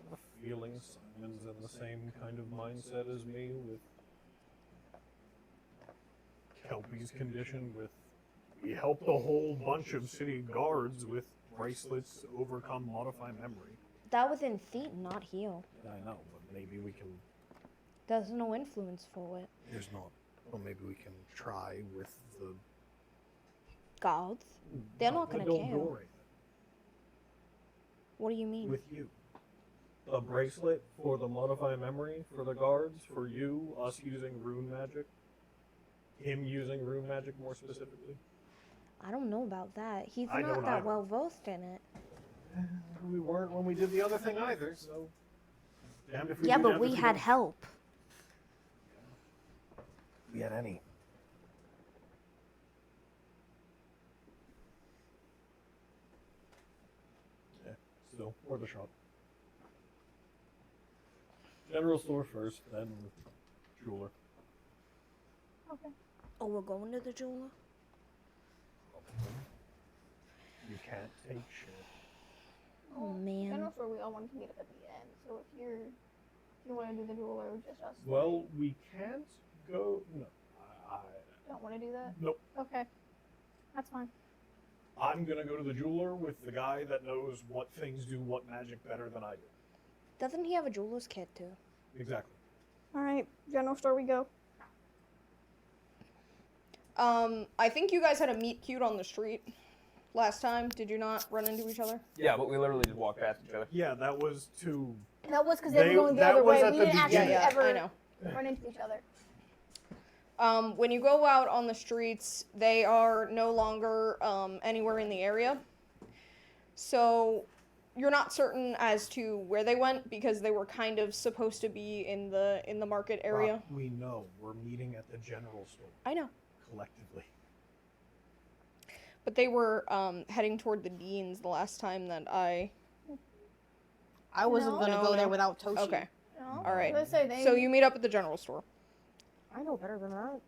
I have a feeling Simon's in the same kind of mindset as me with Kelpie's condition with we helped a whole bunch of city guards with bracelets to overcome modify memory. That was in Thetan, not heal. I know, but maybe we can There's no influence for it. there's not well maybe we can try with the Gods? They're not the gonna care. Dolgore What do you mean? with you. A bracelet for the modify memory for the guards, for you, us using rune magic. Him using rune magic more specifically. I don't know about that. He's I not don't that either. well versed in it. We weren't when we did the other thing either, so damned if we Yeah, do, but damned we if we had don't. help. We had any. Yeah, still, or the shop. General store first, then jeweler. Okay. Oh, we're going to the jeweler? You can't take shit. Oh, man. General store, we all wanted to meet up at the end. So if you want to do the jeweler, just us. Well, we can't go. No, I Don't want to do that? nope. Okay. That's fine. I'm gonna go to the jeweler with the guy that knows what things do what magic better than I do. Doesn't he have a jeweler's kit, too? Exactly. All right. General store, we go. I think you guys had a meet cute on the street last time. Did you not run into each other? Yeah, but we literally just walked past each other. Yeah, that was to. That was because they They- were going the that other was way. at We the didn't actually beginning. I ever know. run into each other. When you go out on the streets, they are no longer anywhere in the area. So you're not certain as to where they went because they were kind of supposed to be in the market area. Rock, we know we're meeting at the general store I know. collectively. But they were heading toward the Deans the last time that I... I wasn't No. gonna No, go no. there without Toshi. Okay. No? All right. Let's say they. So you meet up at the general store. I know better than that.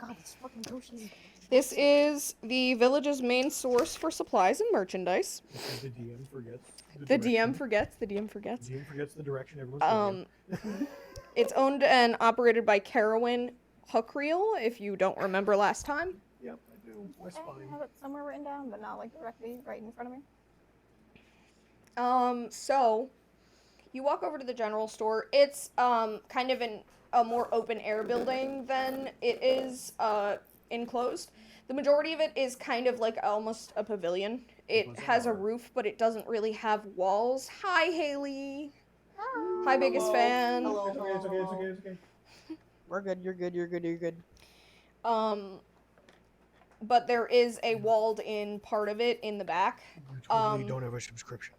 God, this fucking Toshi. This is the village's main source for supplies and merchandise. Because the DM forgets. The DM direction. forgets. The DM forgets. The DM forgets the direction everyone's going. It's owned and operated by Carowin Huckreel, if you don't remember last time. Yep, I do. That's I fine. have it somewhere written down, but not like directly right in front of me. So you walk over to the general store. It's kind of a more open air building than it is enclosed. The majority of it is kind of like almost a pavilion. It has a roof, but it doesn't really have walls. Hi, Haley. Hi, biggest fan. Hello, It's okay, it's okay, it's okay, it's okay. We're good. You're good. You're good. You're good. But there is a walled-in part of it in the back. We totally don't have a subscription.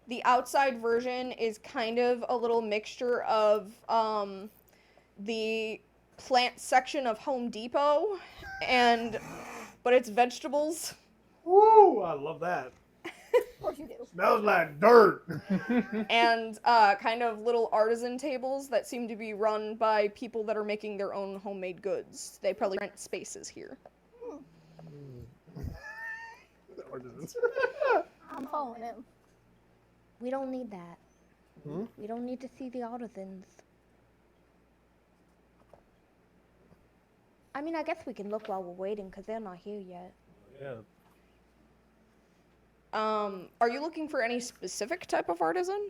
The outside version is kind of a little mixture of the plant section of Home Depot but it's vegetables. Woo! I love that. Of course you do. Smells like dirt. And kind of little artisan tables that seem to be run by people that are making their own homemade goods. They probably rent spaces here. I'm following him. We don't need that. Hmm? We don't need to see the artisans. I mean, I guess we can look while we're waiting because they're not here yet. Yeah. Are you looking for any specific type of artisan?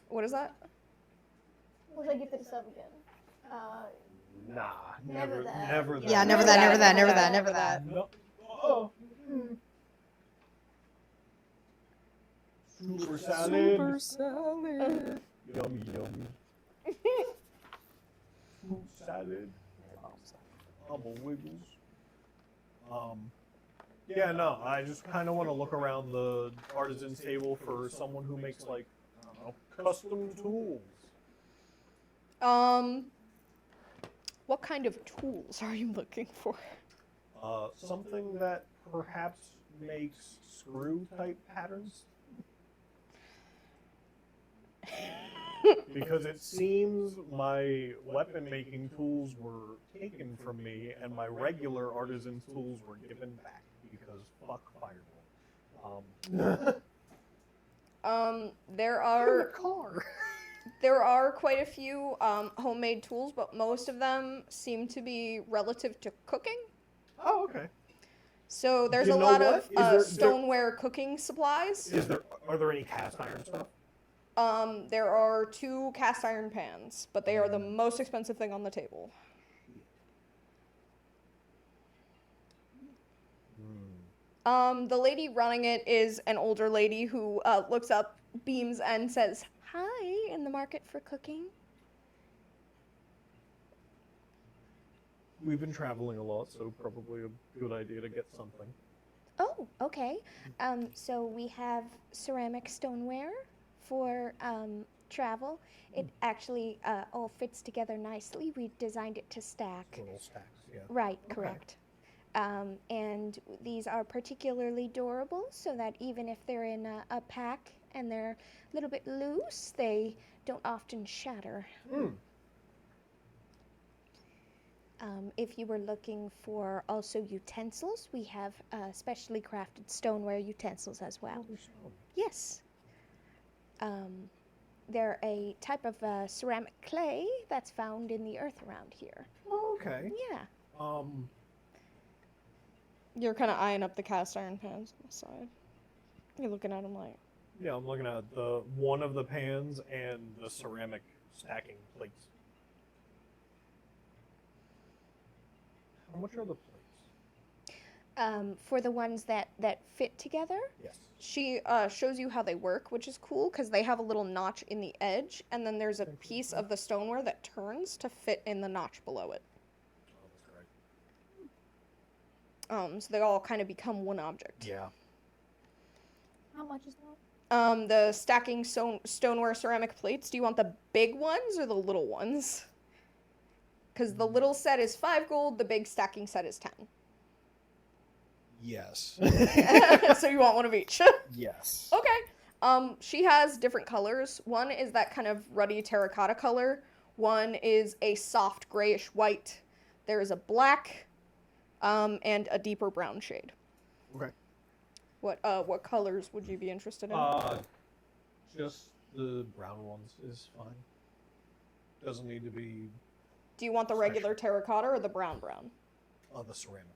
What is that? Wish I gifted a sub again. Nah, Never never, that. never that. Yeah, never that, never that, never that, never that. No. Oh, Hmm. super salad. salad. Yummy, yummy. Fruit salad. Humble wiggles. Yeah, no, I just kind of want to look around the artisan's table for someone who makes, like, I don't know, custom tools. What kind of tools are you looking for? Something that perhaps makes screw-type patterns. Because it seems my weapon-making tools were taken from me, and my regular artisan tools were given back, because fuck Fireball. There are car. there are quite a few homemade tools, but most of them seem to be relative to cooking. Oh, okay. So there's You a know lot what? of Is there- stoneware cooking supplies. Are there any cast iron stuff? There are 2 cast iron pans, but they are the most expensive thing on the table. The lady running it is an older lady who looks up, beams, and says, Hi, in the market for cooking? We've been traveling a lot, so probably a good idea to get something. Oh, okay. So we have ceramic stoneware for travel. It actually all fits together nicely. We designed it to stack. Little stacks, yeah. Right, Okay. correct. And these are particularly durable so that even if they're in a pack and they're a little bit loose, they don't often shatter. If you were looking for also utensils, we have specially crafted stoneware utensils as well. Yes. They're a type of ceramic clay that's found in the earth around here. Oh, okay. Yeah. You're kind of eyeing up the cast iron pans on the side. You're looking at them like, Yeah, I'm looking at the one of the pans and the ceramic stacking plates. How much are the plates? For the ones that fit together, Yes. she shows you how they work, which is cool because they have a little notch in the edge, and then there's a piece of the stoneware that turns to fit in the notch below it. Oh, that's great. So they all kind of become one object. Yeah. How much is that? The stacking stoneware ceramic plates, do you want the big ones or the little ones? Because the little set is 5 gold, the big stacking set is 10. Yes. So you want one of each. Yes. Okay. She has different colors. One is that kind of ruddy terracotta color. One is a soft grayish white. There is a black, and a deeper brown shade. Okay. What colors would you be interested in? Just the brown ones is fine. Doesn't need to be Do you want the regular terracotta or the brown? the ceramic ones.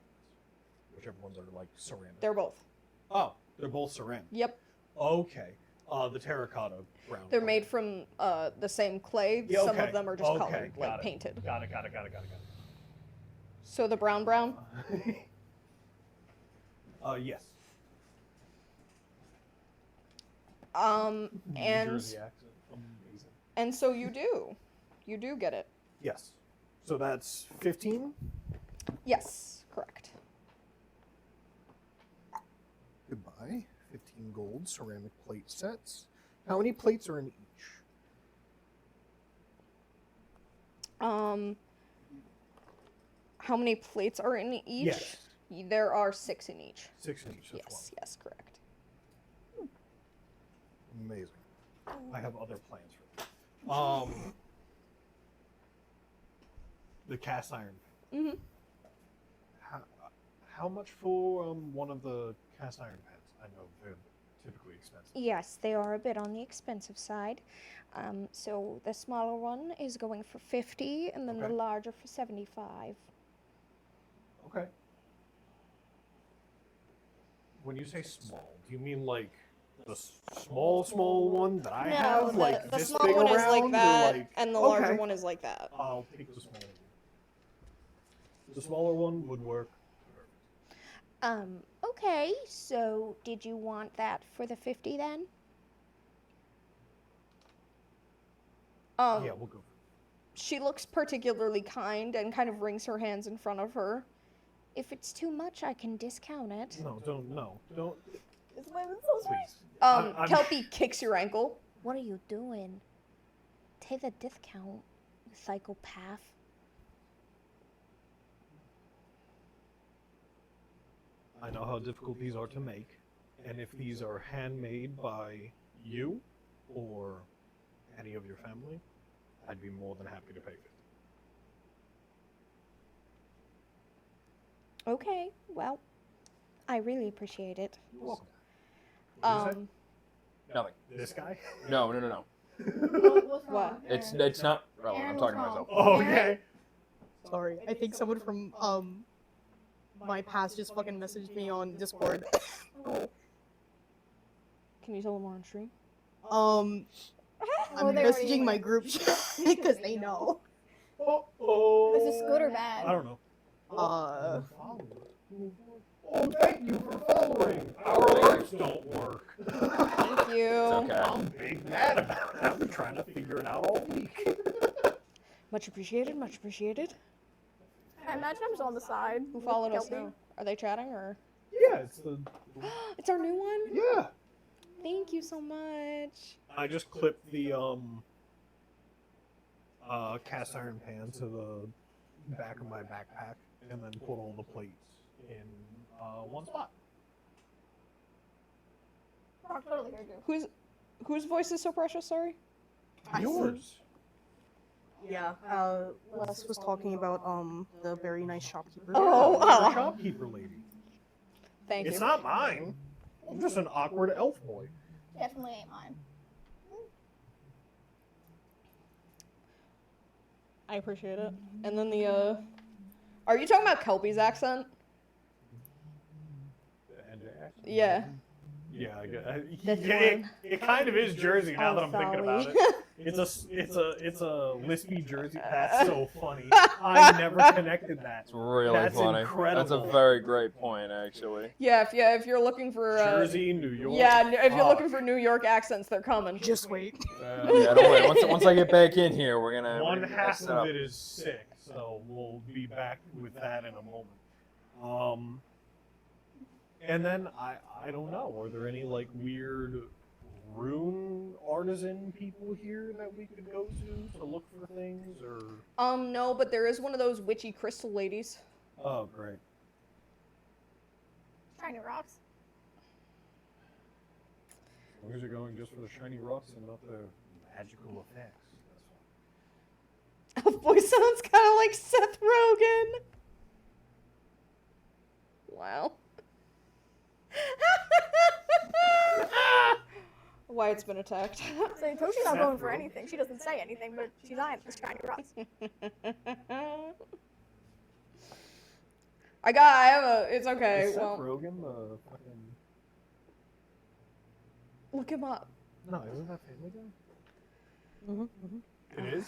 Whichever ones are like ceramic. They're both. Oh, they're both ceramic. Yep. Okay. The terracotta brown. They're one. made from the same clay. Yeah, Some okay. of them are just Okay, colored, got like it. painted. Got it. So the brown? Yes. And Jersey accent. Amazing. and so you do get it. Yes. So that's 15? Yes, correct. Goodbye. 15 gold ceramic plate sets. How many plates are in each? How many plates are in each? Yes. There are 6 in each. 6 in each. That's Yes, correct. Amazing. I have other plans for that. The cast iron. Mhm. How much for one of the cast iron pans? I know they're typically expensive. Yes, they are a bit on the expensive side. So the smaller one is going for 50, and then the Okay. larger for 75. Okay. When you say small, do you mean like the small one that I No, have, like the this small big one is around, like that, or like? and the larger Okay. one is like that. I'll take the smaller one. The smaller one would work. Okay, so did you want that for the 50 then? Yeah, we'll go. She looks particularly kind and kind of wrings her hands in front of her. If it's too much, I can discount it. No, don't. This women's so sweet. Please. Kelpie kicks your ankle. What are you doing? Take the discount, you psychopath. I know how difficult these are to make, and if these are handmade by you or any of your family, I'd be more than happy to pay 50. Okay, well, I really appreciate it. You're welcome. Nothing. This guy? No. What's wrong? What? It's not relevant. I'm talking to myself. Oh, okay. Sorry, I think someone from my past just fucking messaged me on Discord. Can you tell them we're on stream? I'm Oh, they already messaging my went. group because they know. Oh. Is this good or bad? I don't know. Oh, thank you for following. Our alerts don't work. Thank you. Okay. I'm big mad about it. I've been trying to figure it out all week. Much appreciated, much appreciated. I imagine I'm just on the side. Who with followed us Kelpie. now? Are they chatting or? Yeah, it's the. It's our new one? Yeah. Thank you so much. I just clipped the cast iron pan to the back of my backpack and then put all the plates in one spot. I totally heard you. Whose voice is so precious, sorry? Yours. Yeah, Les was talking about the very nice shopkeeper. Oh, The shopkeeper lady. Thank It's you. not mine. I'm just an awkward elf boy. Definitely ain't mine. I appreciate it. And then are you talking about Kelpie's accent? Yeah. Yeah, That's it kind of is Jersey now that I'm thinking about sorry. it. It's a lispy Jersey. That's so funny. I never connected that. It's really That's funny. incredible. That's a very great point, actually. Yeah, if you're looking for Jersey, New York. Yeah, if you're Fuck. looking for New York accents, they're coming. Just wait. Yeah, don't worry. Once I get back in here, we're gonna. One we're gonna half set of up. it is sick, so we'll be back with that in a moment. And then I don't know. Are there any like weird rune artisan people here that we could go to look for things or? No, but there is one of those witchy crystal ladies. Oh, great. Shiny rocks. As long as you're going just for the shiny rocks and not the magical effects. That's fine. Her voice sounds kind of like Seth Rogen. Wow. Wyatt's been attacked. So Toshi's not going for anything. She doesn't say anything, but she's eyeing the shiny rocks. It's okay. Is Seth Well, Rogen the fucking? look him up. No, isn't that Family Guy? Mm-hmm. It is.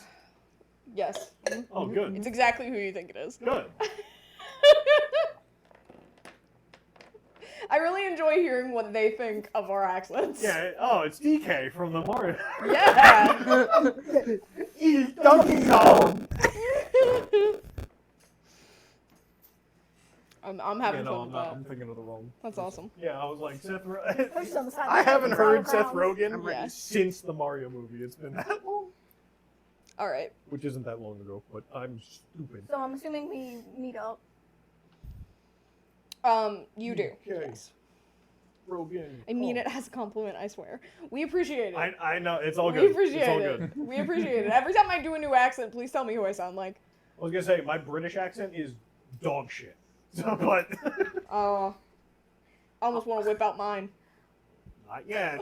Yes. Oh, good. It's exactly who you think it is. Good. I really enjoy hearing what they think of our accents. Yeah. Oh, it's DK from the Mario. Yeah. He's Donkey Kong. I'm having fun with that. I'm thinking of the wrong. That's awesome. Yeah, I was like Seth. Toshi's on the side. I haven't heard Side of Seth town. Rogen Yeah. since the Mario movie. It's been that long. All right. Which isn't that long ago, but I'm stupid. So I'm assuming we meet up. You do. Okay. Yes. Rogen. I mean it as a compliment, I swear. We appreciate it. I know, it's all We good. appreciate It's all it. good. We appreciate it. Every time I do a new accent, please tell me who I sound like. I was gonna say, my British accent is dog shit. So, but. I almost want to whip out mine. Yeah,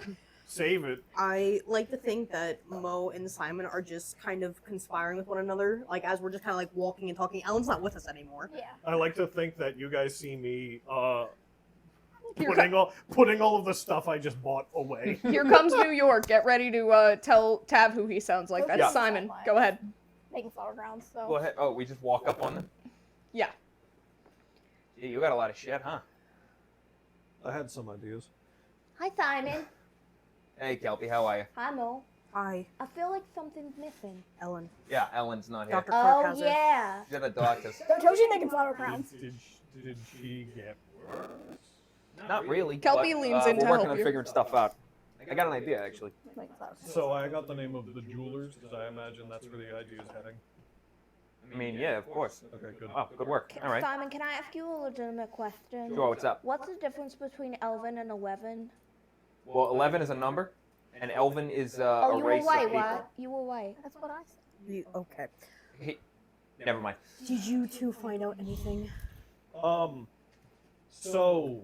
save it. I like to think that Mo and Simon are just kind of conspiring with one another, like as we're just kind of like walking and talking. Ellen's not with us anymore. Yeah. I like to think that you guys see me Here putting all of the stuff I just bought away. Here comes New York. Get ready to tell Tav who he sounds like. That's Yeah. Simon. Go ahead. Making flower grounds, so. Go ahead. Oh, we just walk up on them? Yeah. Gee, you got a lot of shit, huh? I had some ideas. Hi, Simon. Hey, Kelpie, how are you? Hi, Mo. Hi, I feel like something's missing. Ellen. Yeah, Ellen's not here. Dr. Clark Oh, has her. yeah. She's at the doctor's. Toshi's making flower crowns. Did she get worse? Not really. Kelpie but, leans in to we're working help on you. figuring stuff out. I got an idea, actually. Making flower crowns. So I got the name of the jewelers because I imagine that's where the idea is heading. I mean, yeah, of course. Okay, good. Oh, good work. All right. Simon, can I ask you a legitimate question? Sure, what's up? What's the difference between Elven and 11? Well, 11 is a number, and Elven is Oh, a you were race of white, people. what? You were white. That's what I said. Okay. Hey, never mind. Did you two find out anything? So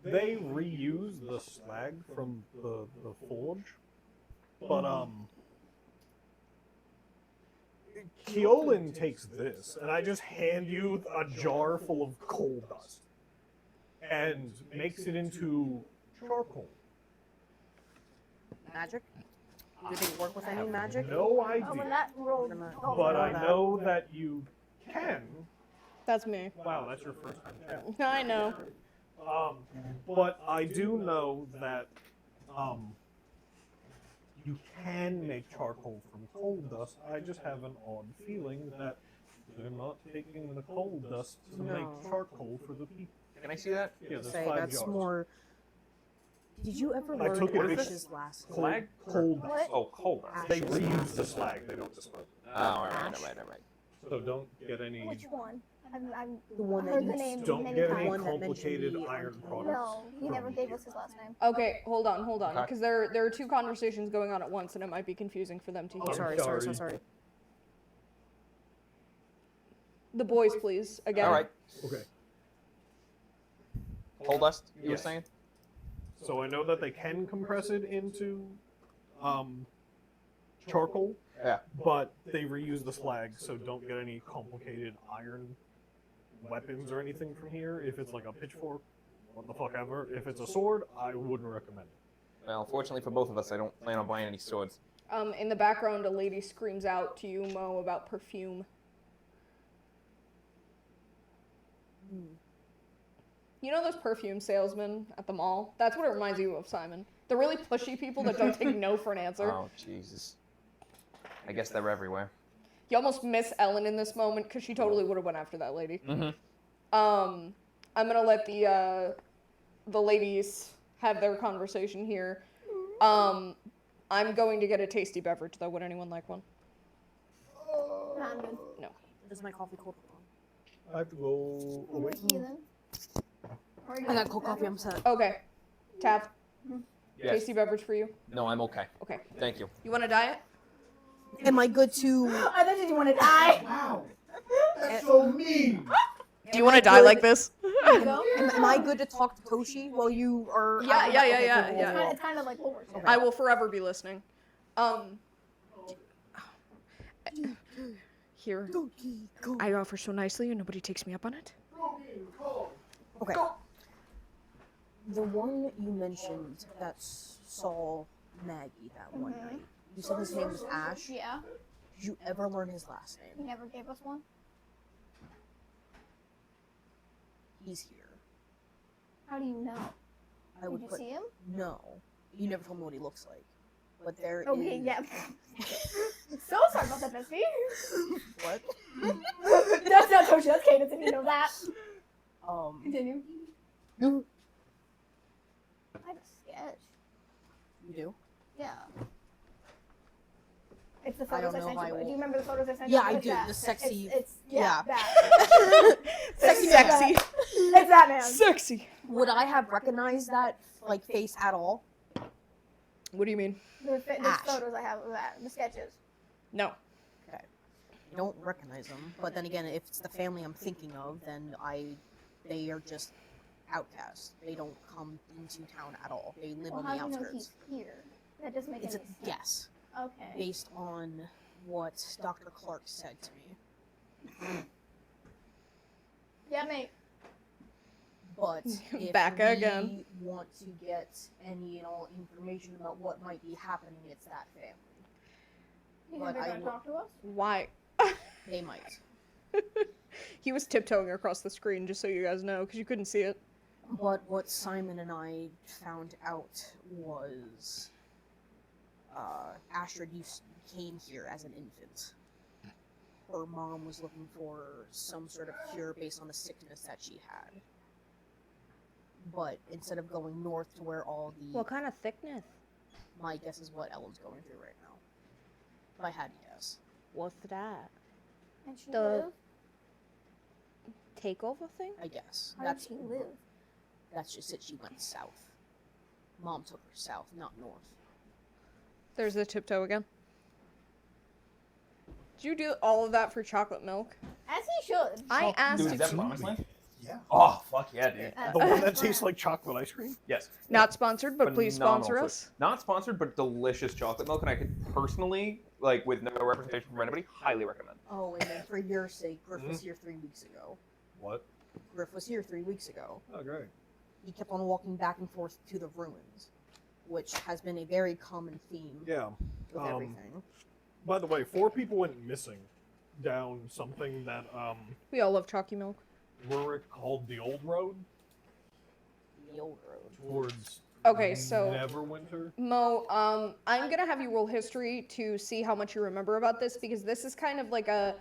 they reuse the slag from the forge, but Keolin takes this, and I just hand you a jar full of coal dust, and makes it into charcoal. Magic? Do they work with any magic? No Oh, when idea, that rolled. Oh, but no. I know that you can. That's me. Wow, that's your first time. I know. But I do know that you can make charcoal from coal dust. I just have an odd feeling that they're not taking the coal dust to make No. charcoal for the people. Can I see that? Yeah, there's Say 5 that's jars. more. Did you ever I learn took it with Ash's last name? Slag? Coal dust. What? Oh, cold. They reuse the slag. They don't dispose it. Oh, all right. So don't get any. Which one? I'm The one that heard you the name Don't many get times. any One that mentioned complicated the iron uncanny. products. No, he from never gave here. us his last name. Okay, hold on, Okay. because there are two conversations going on at once, and it might be confusing for them to hear. Oh, sorry. sorry. The boys, please. Again. All right. Okay. Coal dust, you were Yes. saying? So I know that they can compress it into charcoal. Yeah. But they reuse the slag, so don't get any complicated iron weapons or anything from here. If it's like a pitchfork, what the fuck ever. If it's a sword, I wouldn't recommend it. Well, fortunately for both of us, I don't plan on buying any swords. In the background, a lady screams out to you, Mo, about perfume. You know those perfume salesmen at the mall? That's what it reminds you of, Simon. The really pushy people that don't take no for an answer. Oh, Jesus. I guess they're everywhere. You almost miss Ellen in this moment because she totally would have went after that lady. Mm-hmm. I'm gonna let the ladies have their conversation here. I'm going to get a tasty beverage though. Would anyone like one? I'm good. Is my coffee cold? I have to go away. I got cold coffee. I'm set. Okay. Tav, Yes. tasty beverage for you. No, I'm okay. Okay. Thank you. You want a diet? Am I good to? I thought you wanted to die. Wow. That's so mean. Do you want to die like this? Am I good to talk to Toshi while you are? Yeah, okay, yeah. cool, cool, cool. It's kind of like what we're saying. I will forever be listening. Here. I offer so nicely and nobody takes me up on it. Okay. The one you mentioned that saw Maggie that one night. You said his name was Ash. Yeah, Did you ever learn his last he name? never gave us one. He's here. How do you know? I would Did you put see him? no. You never told me what he looks like. But there Okay, is- yeah. So sorry about that, Bestie. What? That's not Toshi, that's Cadence, if you know that. Continue. You I have a sketch. do? Yeah. It's the I don't photos I, know sent if I you. will. Do you remember the photos I sent Yeah, you? I It's do. that. The sexy- It's yeah. that. Sexy Sexy. It's that man. Sexy. Would I have recognized that like face at all? What do you mean? There's Ash. photos I have of that. The sketches. No. I don't recognize them. But then again, if it's the family I'm thinking of, then they are just outcasts. They don't come into town at all. They live Well, on how the do you know outskirts. he's here? That doesn't make It's a any sense. guess Okay. based on what Dr. Clark said to me. Yeah, mate. But if Back we again. want to get any and all information about what might be happening, it's that family. You But think they're I gonna will- talk to us? Why? They might. He was tiptoeing across the screen, just so you guys know, because you couldn't see it. But what Simon and I found out was Astrid came here as an infant. Her mom was looking for some sort of cure based on the sickness that she had. But instead of going north to where all the... What kind of thickness? My guess is what Ellen's going through right now. If I had to guess. What's that? And she The- live? Takeover thing? I guess. How did she live? That's just it. She went south. Mom took her south, not north. There's the tiptoe again. Did you do all of that for chocolate milk? As he should. I asked. Dude, is that Promised Land? Yeah. Oh, fuck yeah, dude. The one that tastes like chocolate ice cream? Yes. Not sponsored, but please Phenomenal sponsor food. us. Not sponsored, but delicious chocolate milk, and I could personally, like, with no representation from anybody, highly recommend. Oh, and then for your sake, Griff was here 3 weeks ago. What? Griff was here 3 weeks ago. Oh, great. He kept on walking back and forth to the ruins, which has been a very common theme Yeah. with everything. By the way, 4 people went missing down something that We all love chalky milk. Rurik called the Old Road The old road. towards Okay, so Neverwinter. Mo, I'm gonna have you roll history to see how much you remember about this, because this is kind of like a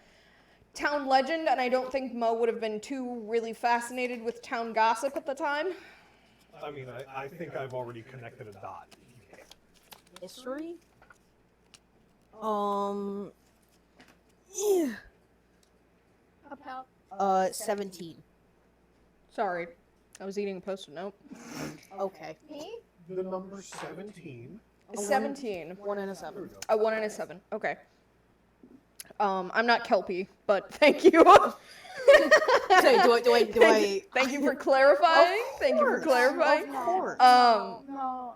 town legend, and I don't think Mo would have been too really fascinated with town gossip at the time. I mean, I think I've already connected a dot. History? About 17. Sorry, I was eating a post-it note. Okay. me? The number 17. 17. 1 and a There 7. we go. A 1 and a 7. Okay. I'm not Kelpie, but thank you. So do I? Thank you for clarifying. Thank you for clarifying. Of course. No.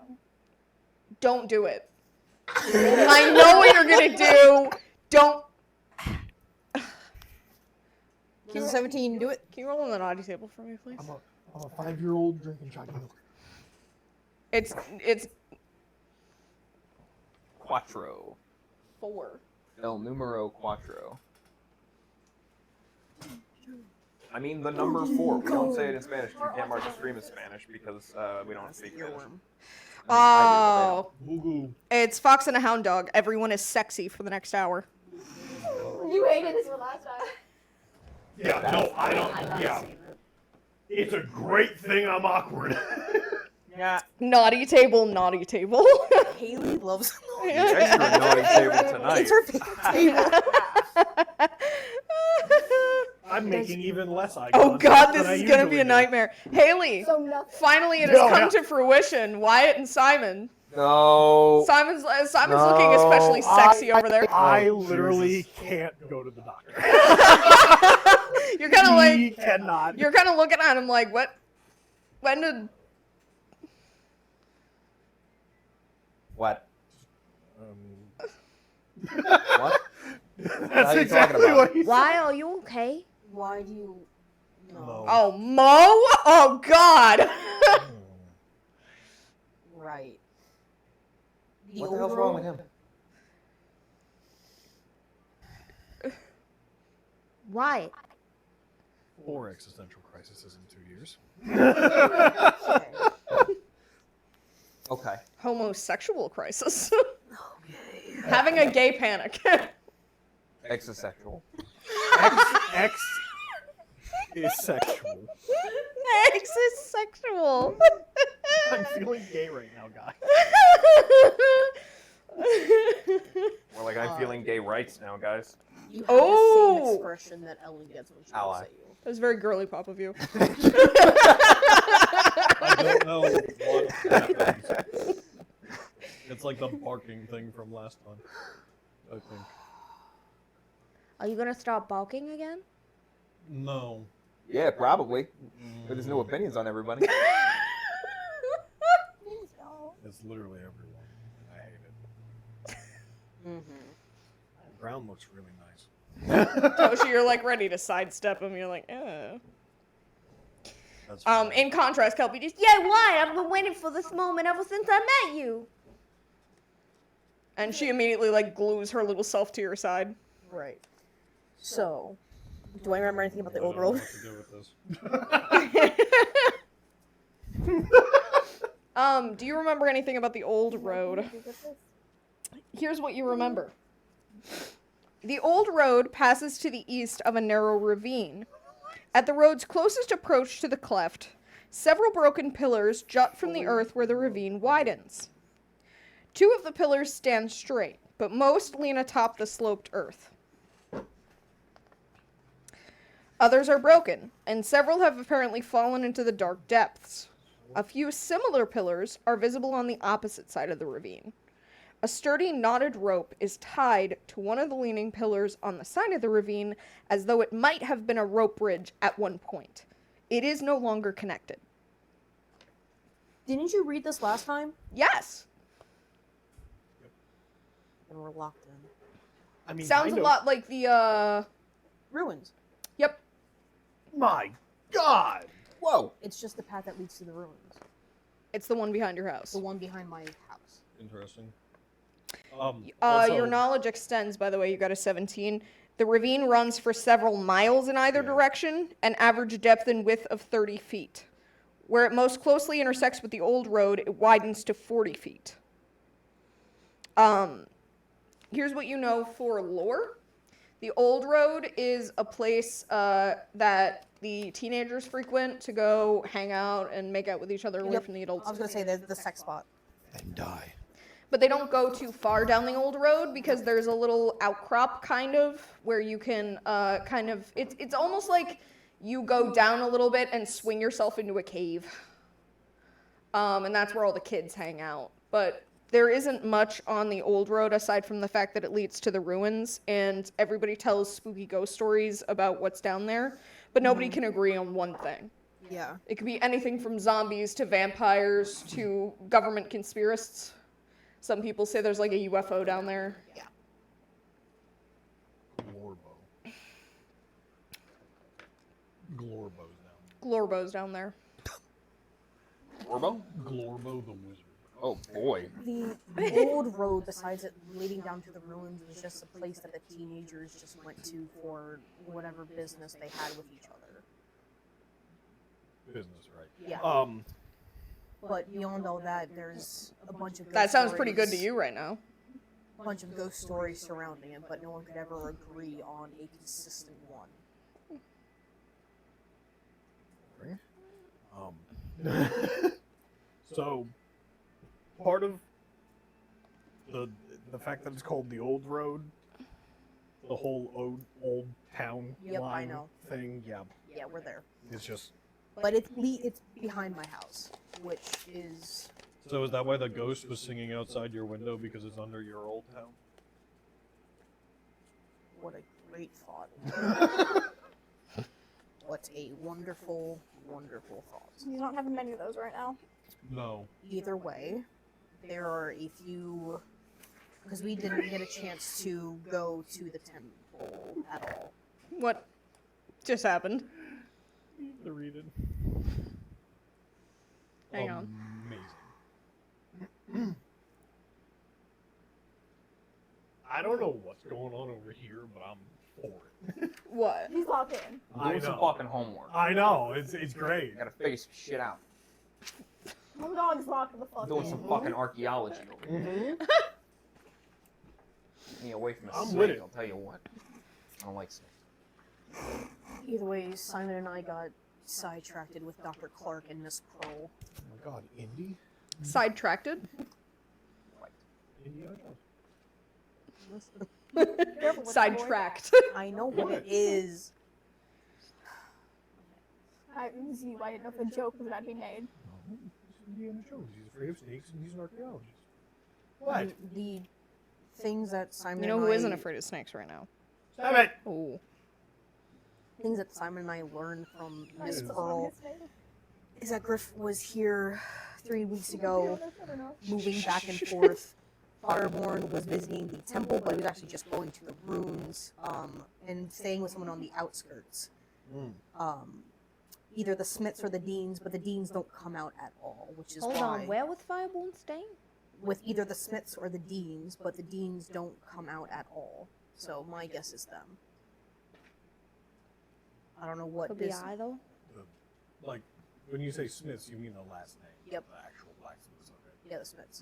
Don't do it. I know what you're gonna do. Don't. Does 17 do it? Can you roll on the naughty table for me, please? I'm a 5-year-old drinking chocolate milk. It's Quattro. 4. El numero quattro. I mean, the number 4. We don't say it in Spanish. You can't mark the stream in Spanish because we don't speak Spanish. Oh, Boo-goo. it's Fox and a Hound Dog. Everyone is sexy for the next hour. You hated this one last time. Yeah, no, I don't. Yeah. It's a great thing I'm awkward. Yeah. Naughty table, naughty table. Haley loves. Extra naughty table tonight. It's her favorite table. I'm making even less eye Oh contact god, than this I is gonna be usually a do. nightmare. Haley, So nothing. finally it has No, come yeah. to fruition. Wyatt and Simon. No. Simon's looking especially sexy over there. I Oh, literally Jesus. can't go to the doctor. You're kind of He like, cannot. you're kind of looking at him like, what? When did? What? Um, What? that's are you exactly talking about? what he Why are you okay? Why do you? No. Oh, Mo? Oh God. said. Right. What the hell's wrong with him? Why? 4 existential crises in 2 years. Okay. Okay. Homosexual crisis. Having a gay panic. Existential. X is sexual. X is sexual. I'm feeling gay right now, guys. More like I'm feeling gay rights now, guys. You have Oh! the same expression that Ellen gets when she looks Ally. at you. That was very girly pop of you. I don't know what happens. It's like the barking thing from last time, I think. Are you gonna start balking again? No. Yeah, probably. But there's no opinions on everybody. Please don't. It's literally everyone. I hate it. Mm-hmm. The ground looks really nice. Toshi, you're like ready to sidestep him. You're like, eh. That's fine. In contrast, Kelpie just, Yeah, why? I've been waiting for this moment ever since I met you. and she immediately like glues her little self to your side. Right. So, do I remember anything about the I old don't know road? what to do with this. Do you remember anything about the old road? What do you do with this? Here's what you remember. The old road passes to the east of a narrow ravine. At the road's closest approach to the cleft, several broken pillars jut from the earth where the ravine widens. 2 of the pillars stand straight, but most lean atop the sloped earth. Others are broken, and several have apparently fallen into the dark depths. A few similar pillars are visible on the opposite side of the ravine. A sturdy knotted rope is tied to one of the leaning pillars on the side of the ravine as though it might have been a rope bridge at one point. It is no longer connected. Didn't you read this last time? Yes! And we're locked in. I mean, Sounds kind a of. lot like the, Ruins. Yep. My God! Whoa. It's just the path that leads to the ruins. It's the one behind your house. The one behind my house. Interesting. Your knowledge extends, by the way, you got a 17. The ravine runs for several miles in either direction, an average depth and width of 30 feet. Where it most closely intersects with the old road, it widens to 40 feet. Here's what you know for lore. The old road is a place that the teenagers frequent to go hang out and make out with each other away from the adults. I was gonna say the sex spot. And die. But they don't go too far down the old road because there's a little outcrop kind of where you can it's almost like you go down a little bit and swing yourself into a cave. And that's where all the kids hang out. But there isn't much on the old road aside from the fact that it leads to the ruins and everybody tells spooky ghost stories about what's down there, but nobody can agree on one thing. Yeah. It could be anything from zombies to vampires to government conspiracists. Some people say there's like a UFO down there. Yeah. Glorbo's down. Glorbo's down there. Orbo? Glorbo the wizard. Oh boy. The old road, besides it leading down to the ruins, was just a place that the teenagers just went to for whatever business they had with each other. Business, right? Yeah. But beyond all that, there's a bunch of ghost That sounds pretty good to stories- you right now. A bunch of ghost stories surrounding it, but no one could ever agree on a consistent one. So, part of the fact that it's called the old road, the whole old town Yep, I line know. thing, yeah, Yeah, we're there. it's just. But it's behind my house, which is So is that why the ghost was singing outside your window because it's under your old town? what a great thought. What a wonderful, wonderful thought. He's not having many of those right now. No. Either way, there are a few, because we didn't get a chance to go to the temple at all. What just happened? To read it. Hang on. Amazing. I don't know what's going on over here, but I'm for it. What? He's locked in. I Doing some know. fucking homework. I know. It's great. You gotta figure some shit out. My dog's locked the fuck Doing in. some fucking archaeology over here. Me away from a I'm snake, with it. I'll tell you what. I don't like snakes. Either way, Simon and I got sidetracked with Dr. Clark and Miss Kroll. Oh my god, Indy? Sidetracked? Indiana Jones. Careful with the boy. Sidetracked. I know what it is. I see why I didn't know if a joke was about to be made. No, it's Indiana Jones. He's afraid of snakes and he's an archaeologist. What? The things that Simon You know and who I... isn't afraid of snakes right now? Stop it! Ooh. things that Simon and I learned from Miss Yes. Pearl is that Griff was here 3 weeks ago, moving back and forth. Fireborn was visiting the temple, but he was actually just going to the ruins and staying with someone on the outskirts. Either the Smiths or the Deans, but the Deans don't come out at all, which is Hold why. on, where was Fireborn staying? With either the Smiths or the Deans, but the Deans don't come out at all. So my guess is them. I don't know what Could be this. either. Like, when you say Smiths, you mean the last name. Yep. The actual blacksmiths, okay. Yeah, the Smiths.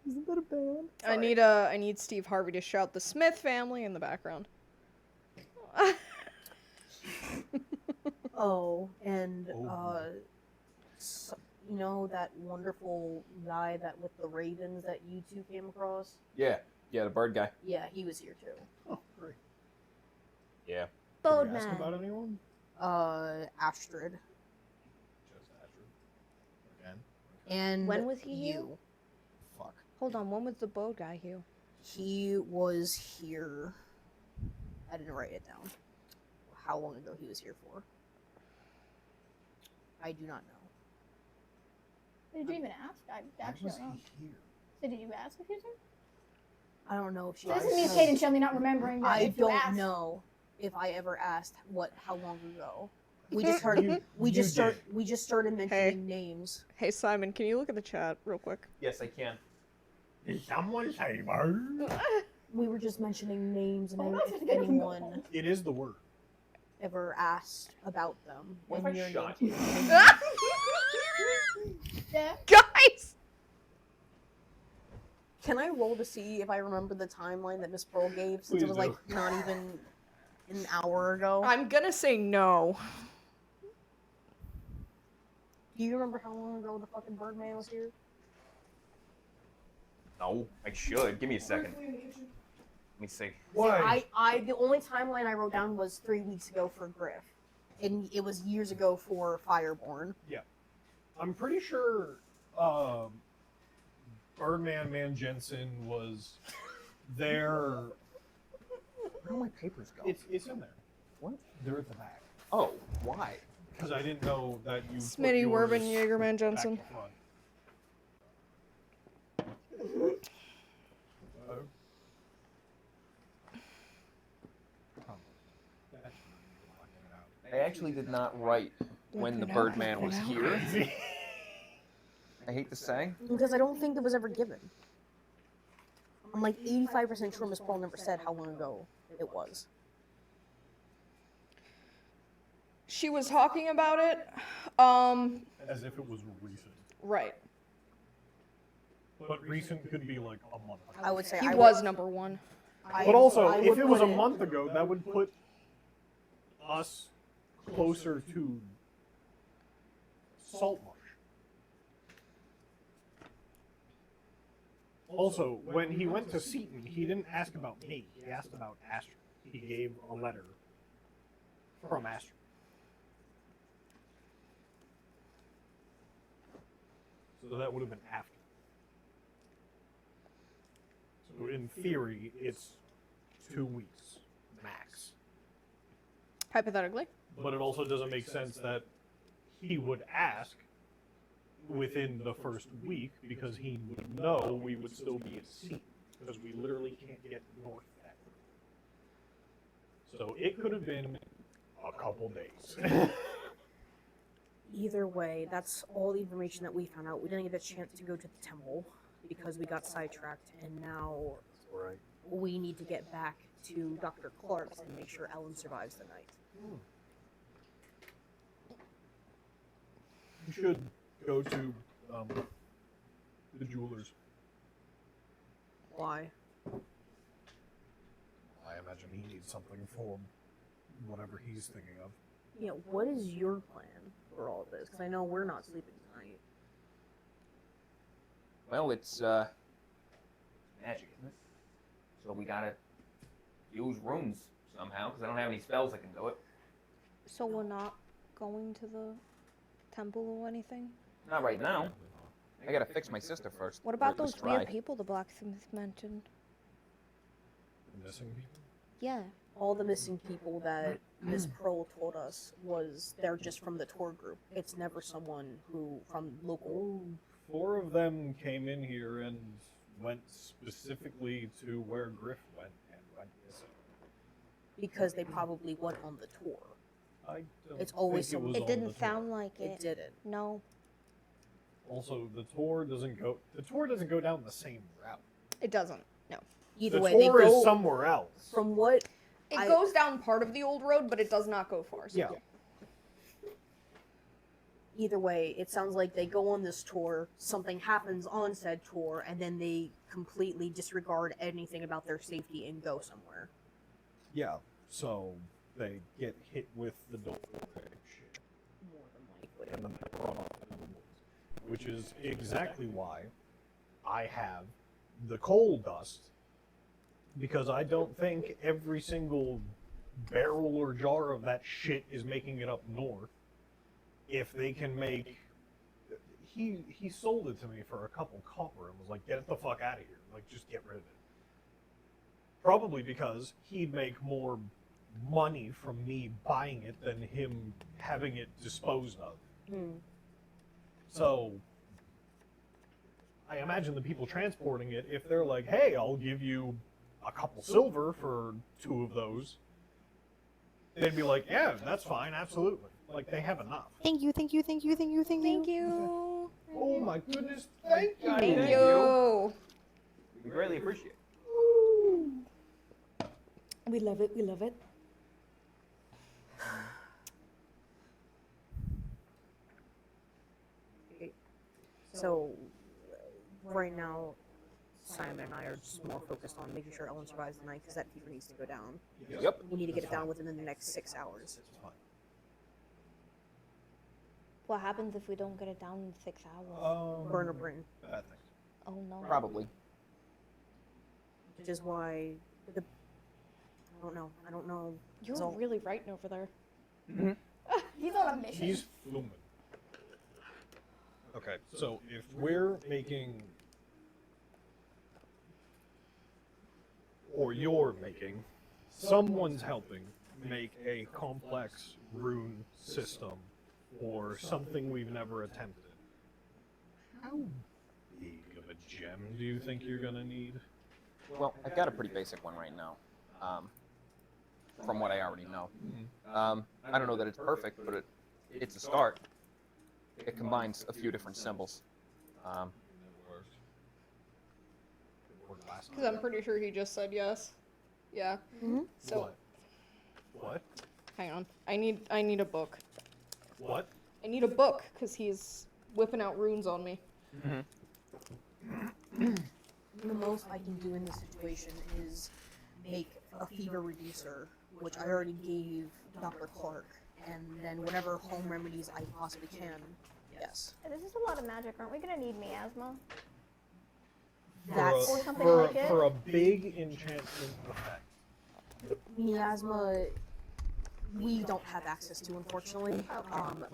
Isn't that a band? I need Steve Harvey to shout the Smith family in the background. Oh, and Oh. you know that wonderful guy that with the ravens that you two came across? Yeah, the bird guy. Yeah, he was here too. Oh, great. Yeah. Bold Did you ask man. about anyone? Astrid. Just Astrid. Again? And When was he here? you. Fuck. Hold on, when was the bold guy here? He was here. I didn't write it down. How long ago he was here for? I do not know. Did you even ask? I actually was don't know. he here? So did you ask if he was here? I don't know if she. So this is me potentially not remembering. That I if you don't asked. know if I ever asked how long ago. We just heard. You- we you just did. we just started mentioning names. Hey Simon, can you look at the chat real quick? Yes, I can. Did someone say bird? We were just mentioning names, and Well, if that's a anyone It is the word. ever asked about them, What if when I your shot name- Yeah. Guys! Can I roll to see if I remember the timeline that Miss Pearl gave, since Please it was do. like not even an hour ago? I'm gonna say no. Do you remember how long ago the fucking Birdman was here? No, I should. Give me a second. Let me see. Why? The only timeline I wrote down was 3 weeks ago for Griff, and it was years ago for Fireborn. I'm pretty sure Birdman Man Jensen was there. Where do my papers go? It's in there. What? They're at the back. Oh, why? Because I didn't know that you. put Smitty, yours Werben, Jaegerman, back Jensen. to front. I actually did not write when the Birdman was here. I hate to say. Because I don't think it was ever given. I'm like 85% sure Miss Pearl never said how long ago it was. She was talking about it. As if it was recent. Right. But recent could be like a month ago. I would say He I was number one. But also, I if would it was a put month ago, that would put us closer to Saltmarsh. Also, when he went to Seaton, he didn't ask about me. He asked about Astrid. He gave a letter from Astrid. So that would have been after. So in theory, it's 2 weeks max. Hypothetically. But it also doesn't make sense that he would ask within the first week because he would know we would still be at sea because we literally can't get north that way. So it could have been a couple days. Either way, that's all the information that we found out. We didn't get a chance to go to the temple because we got sidetracked, and now Right. we need to get back to Dr. Clark's and make sure Ellen survives the night. You should go to the jeweler's. Why? I imagine he needs something for whatever he's thinking of. Yeah, what is your plan for all this? Because I know we're not sleeping tonight. Well, it's magic, isn't it? So we gotta use runes somehow, because I don't have any spells that can do it. So we're not going to the temple or anything? Not right now. I gotta fix my sister first. What or about at least those weird try. people the blacksmith mentioned? Missing people? Yeah. All the missing people that Miss Pearl told us was they're just from the tour group. It's never someone who from local. Oh, 4 of them came in here and went specifically to where Griff went and went missing. Because they probably went on the tour. I don't It's always think it was It on didn't the tour. sound like It it. didn't. No. Also, the tour doesn't go down the same route. It doesn't. No. Either The way, they tour go is somewhere else. from what. It I- goes down part of the old road, but it does not go far. So. Yeah. Either way, it sounds like they go on this tour, something happens on said tour, and then they completely disregard anything about their safety and go somewhere. Yeah. So they get hit with the Dolgore shit, More than likely. and then they're run off into the woods, which is exactly why I have the coal dust, because I don't think every single barrel or jar of that shit is making it up north. If they can make, he sold it to me for a couple copper and was like, "Get it the fuck out of here! Like, just get rid of it." Probably because he'd make more money from me buying it than him having it disposed of. So I imagine the people transporting it, if they're like, "Hey, I'll give you a couple silver for 2 of those," they'd be like, "Yeah, that's fine, absolutely." Like, they have enough. Thank you, thank you, thank you, thank you, thank you. Thank you. Oh my goodness, thank you! Thank Thank you. We greatly appreciate it. We love it, we love it. So, right now, Simon and I are just more focused on making sure Ellen survives the night because that fever needs to go down. Yep. We need to get it down within the next 6 hours. It's fine. What happens if we don't get it down in 6 hours? Burn her brain. Bad thing. Oh no. Probably. Which is why the. I don't know. You're So- really right over there. He's on a mission. He's fuming. Okay, so if we're making, or you're making, someone's helping make a complex rune system for something we've never attempted, how big of a gem do you think you're gonna need? Well, I've got a pretty basic one right now, from what I already know. I don't know that it's perfect, but it's a start. It combines a few different symbols. Because I'm pretty sure he just said yes. Yeah. So What? hang on. I need a book. What? I need a book because he's whipping out runes on me. The most I can do in this situation is make a fever reducer, which I already gave Dr. Clark, and then whatever home remedies I possibly can. Yes. This is a lot of magic. Aren't we gonna need miasma? That's Or something for, like it? for a big enchantment effect. miasma. We don't have access to, unfortunately.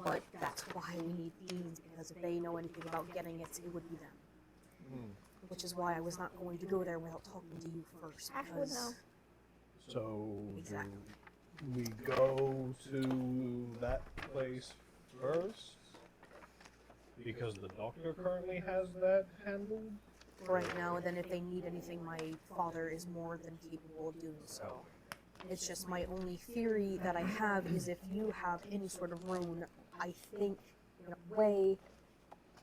But that's why we need these, because if they know anything about getting it, it would be them. Which is why I was not going to go there without talking to you first. Ash would because- know. So Exactly. do we go to that place first? Because the doctor currently has that handled? right now, and then if they need anything, my father is more than capable of doing so. It's just my only theory that I have is if you have any sort of rune, I think, in a way,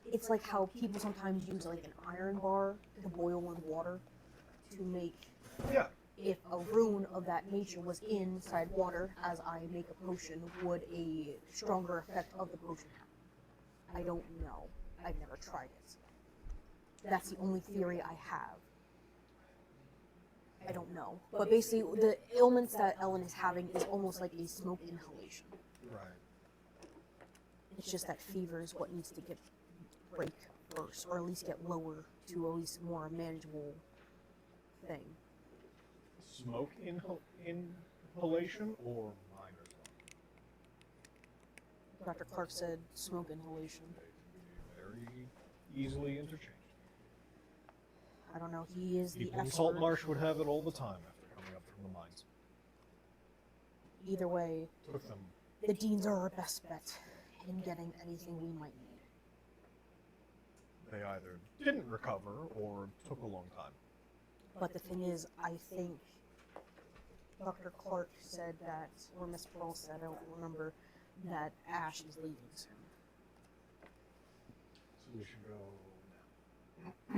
it's like how people sometimes use like an iron bar to boil in water to make. Yeah. If a rune of that nature was inside water, as I make a potion, would a stronger effect of the potion have? I don't know. I've never tried it. That's the only theory I have. I don't know. But basically, the ailments that Ellen is having is almost like a smoke inhalation. Right. It's just that fever is what needs to break first, or at least get lower to at least a more manageable thing. Smoke inhalation or minor one? Dr. Clark said smoke inhalation. Very easily interchanged. I don't know. He is the People in expert. Salt Marsh would have it all the time after coming up from the mines. Either way, Took them. the Deans are our best bet in getting anything we might need. They either didn't recover or took a long time. But the thing is, I think Dr. Clark said that, or Miss Pearl said, I don't remember, that Ash is leaving soon. So we should go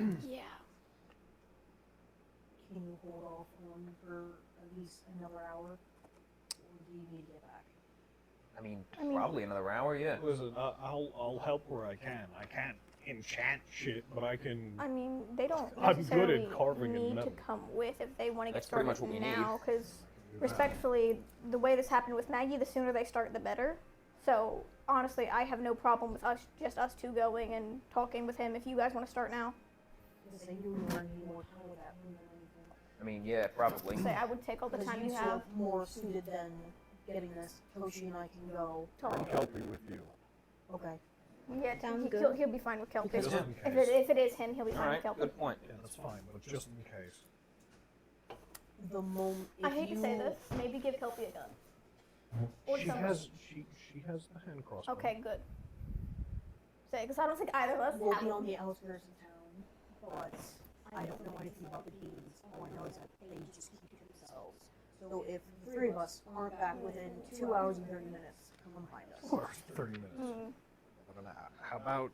now. Yeah. Can you hold off on for at least another hour? Or do you need to get back? I mean, I mean- probably another hour, yeah. Listen, I'll help where I can. I can't enchant shit, but I can. I mean, they don't I'm good at necessarily carving and need to metal. come with if they want to get That's pretty started much what we now, because respectfully, the way this happened with Maggie, the sooner they start, the better. So honestly, I have no problem with us two going and talking with him if you guys want to start now. Because they do more and more time with that room than anything. I mean, yeah, probably. Say I would take all the Because time you you two have. are more suited than getting this. Toshi and I can go. I'll Talk. help you with you. Okay. Yeah, Sounds he'll good. be fine with Kelpie. Just in If case. if it is him, he'll be All fine right, with Kelpie. good point. Yeah, that's fine, but just in case. The moment I hate to say this, maybe give Kelpie a gun. Or She something. has the hand crossbow. Okay, good. Say, because I don't think either of us we'll have be one. on the outskirts of town, but I don't know anything about the Deans. All I know is that they just keep to themselves. So if the three of us aren't back within 2 hours and 30 minutes, come find us. Or 30 minutes. Mm. I don't know. How about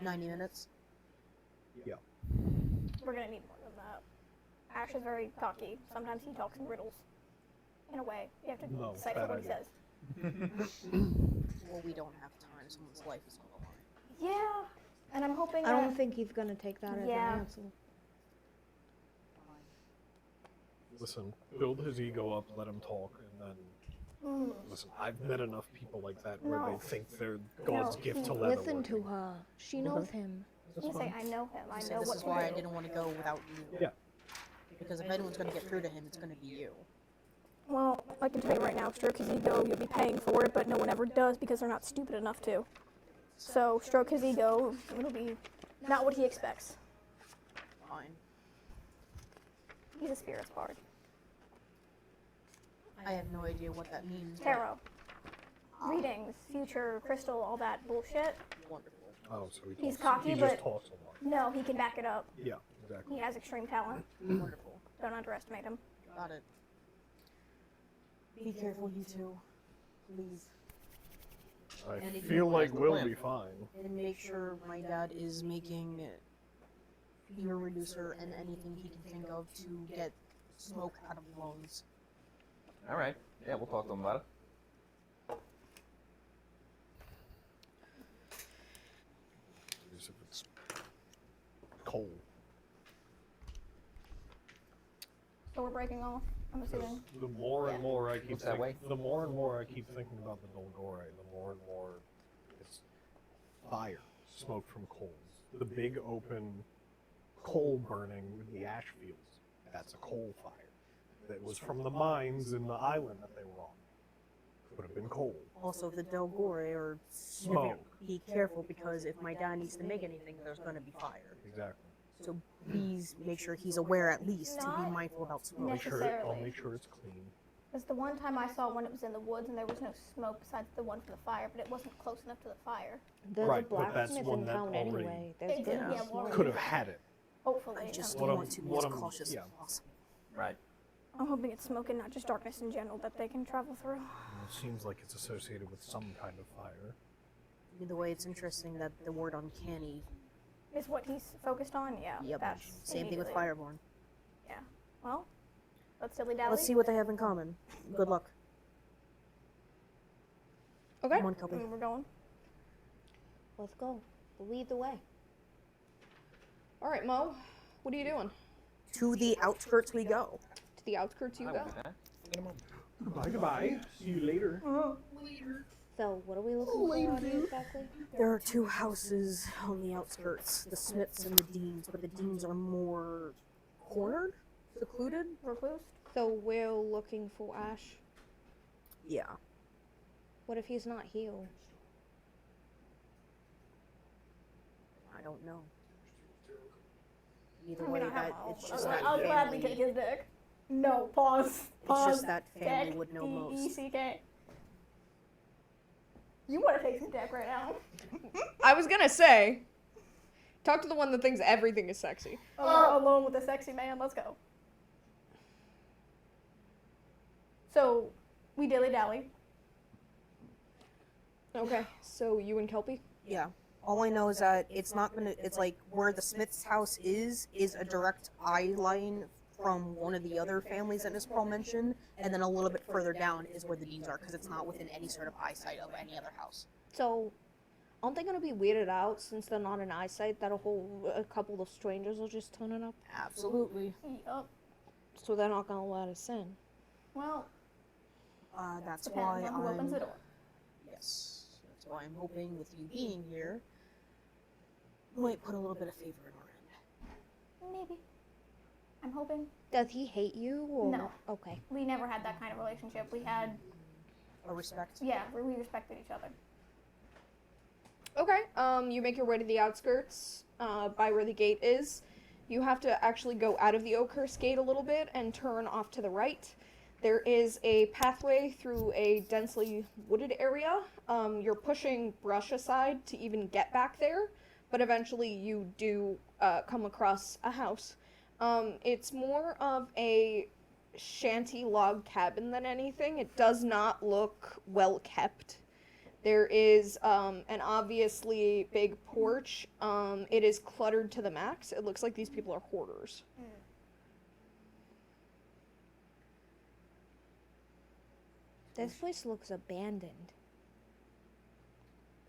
90 minutes? We're gonna need more than that. Ash is very cocky. Sometimes he talks in riddles. In a way, you have to No, decipher bad what he idea. says. Well, we don't have time. Someone's life is on the line. Yeah, and I'm hoping I that. don't think he's gonna take that as Yeah. an answer. listen, build his ego up, let him talk, and then listen. I've met enough people like that where No. they think they're God's No, gift to he- leather. Listen to her. She knows him. That's You say, fine. I know him. I So know this what is to why I do. didn't want to go without you. Yeah. Because if anyone's going to get through to him, it's going to be you. Well, I can tell you right now, stroke his ego, you'll be paying for it, but no one ever does because they're not stupid enough to. So, stroke his ego, it'll be not what he expects. Fine. He's a spirits bard. I have no idea what that means. but Tarot. Readings, future, crystal, all that bullshit. Wonderful. Oh, so He's talks, cocky, he just but- talks a lot. No, he can back it up. Yeah, exactly. He has extreme talent. Wonderful. Don't underestimate him. Got it. Be careful, you two. Please. I And if feel you- like That's the we'll plan. be fine. And make sure my dad is making fear reducer and anything he can think of to get smoke out of lungs. All right. Yeah, we'll talk to him about it. If it's cold. So we're breaking off, I'm assuming. The more and more I keep Looks that way. the more and more I keep thinking about the Dolgore, the more and more it's fire, smoke from coals. The big open coal burning with the ash fields. That's a coal fire. That was from the mines in the island that they were on. Could have been coal. Also, the Dolgore are Smoke. Be careful because if my dad needs to make anything, there's going to be fire. Exactly. So please make sure he's aware at least to be Not mindful about smoke. I'll make sure I'll Necessarily. make sure it's clean. Because the one time I saw one, it was in the woods and there was no smoke besides the one from the fire, but it wasn't close enough to the fire. There's Right, a but that's blacksmith one in that town already- anyway. There's Exactly, gonna be yeah, smoke. Could have had it. Hopefully. I just What want to be what as I'm- cautious yeah. as possible. Right. I'm hoping it's smoke and not just darkness in general that they can travel through. It seems like it's associated with some kind of fire. Either way, it's interesting that the word uncanny. Is what he's focused on? Yeah. Yep. That's Same thing with immediately. Fireborn. Yeah. Well, let's dilly dally. Let's see what they have in common. Good luck. Okay. Come on, I Kelpie. mean, we're going. Let's go. Lead the way. All right, Mo. What are you doing? To the outskirts we go. To the outskirts you I go. will do that. Goodbye, goodbye. See you later. So, what are we looking for out here exactly? There are two houses on the outskirts, the Smiths and the Deans, but the Deans are more cornered, secluded. Recluse? So, we're looking for Ash. Yeah. What if he's not healed? I don't know. Either I mean, way, I have that all, it's but just I'll, that I'll gladly family. kick his dick. No, pause. It's Pause. just that family Deck, would know most. D-E-C-K. You want to take some deck right now? I was gonna say, talk to the one that thinks everything is sexy. Alone with a sexy man. Let's go. So, we dilly dally. Okay, so you and Kelpie? Yeah. All I know is that it's not gonna. It's like where the Smith's house is a direct eye line from one of the other families that Miss Pearl mentioned, and then a little bit further down is where the Deans are, because it's not within any sort of eyesight of any other house. So, aren't they gonna be weirded out since they're not in eyesight that a couple of strangers will just turn it up? Absolutely. Yup. So they're not gonna let us in. Well, That's depends why on who opens the I'm. door. Yes. That's why I'm hoping with you being here, might put a little bit of favor in our end. Maybe. I'm hoping. Does he hate you? Or? No. Okay. We never had that kind of relationship. We had, A respect. yeah, we respected each other. Okay, you make your way to the outskirts, by where the gate is. You have to actually go out of the Oakhurst gate a little bit and turn off to the right. There is a pathway through a densely wooded area. You're pushing brush aside to even get back there, but eventually you do come across a house. It's more of a shanty log cabin than anything. It does not look well kept. There is an obviously big porch. It is cluttered to the max. It looks like these people are hoarders. This place looks abandoned.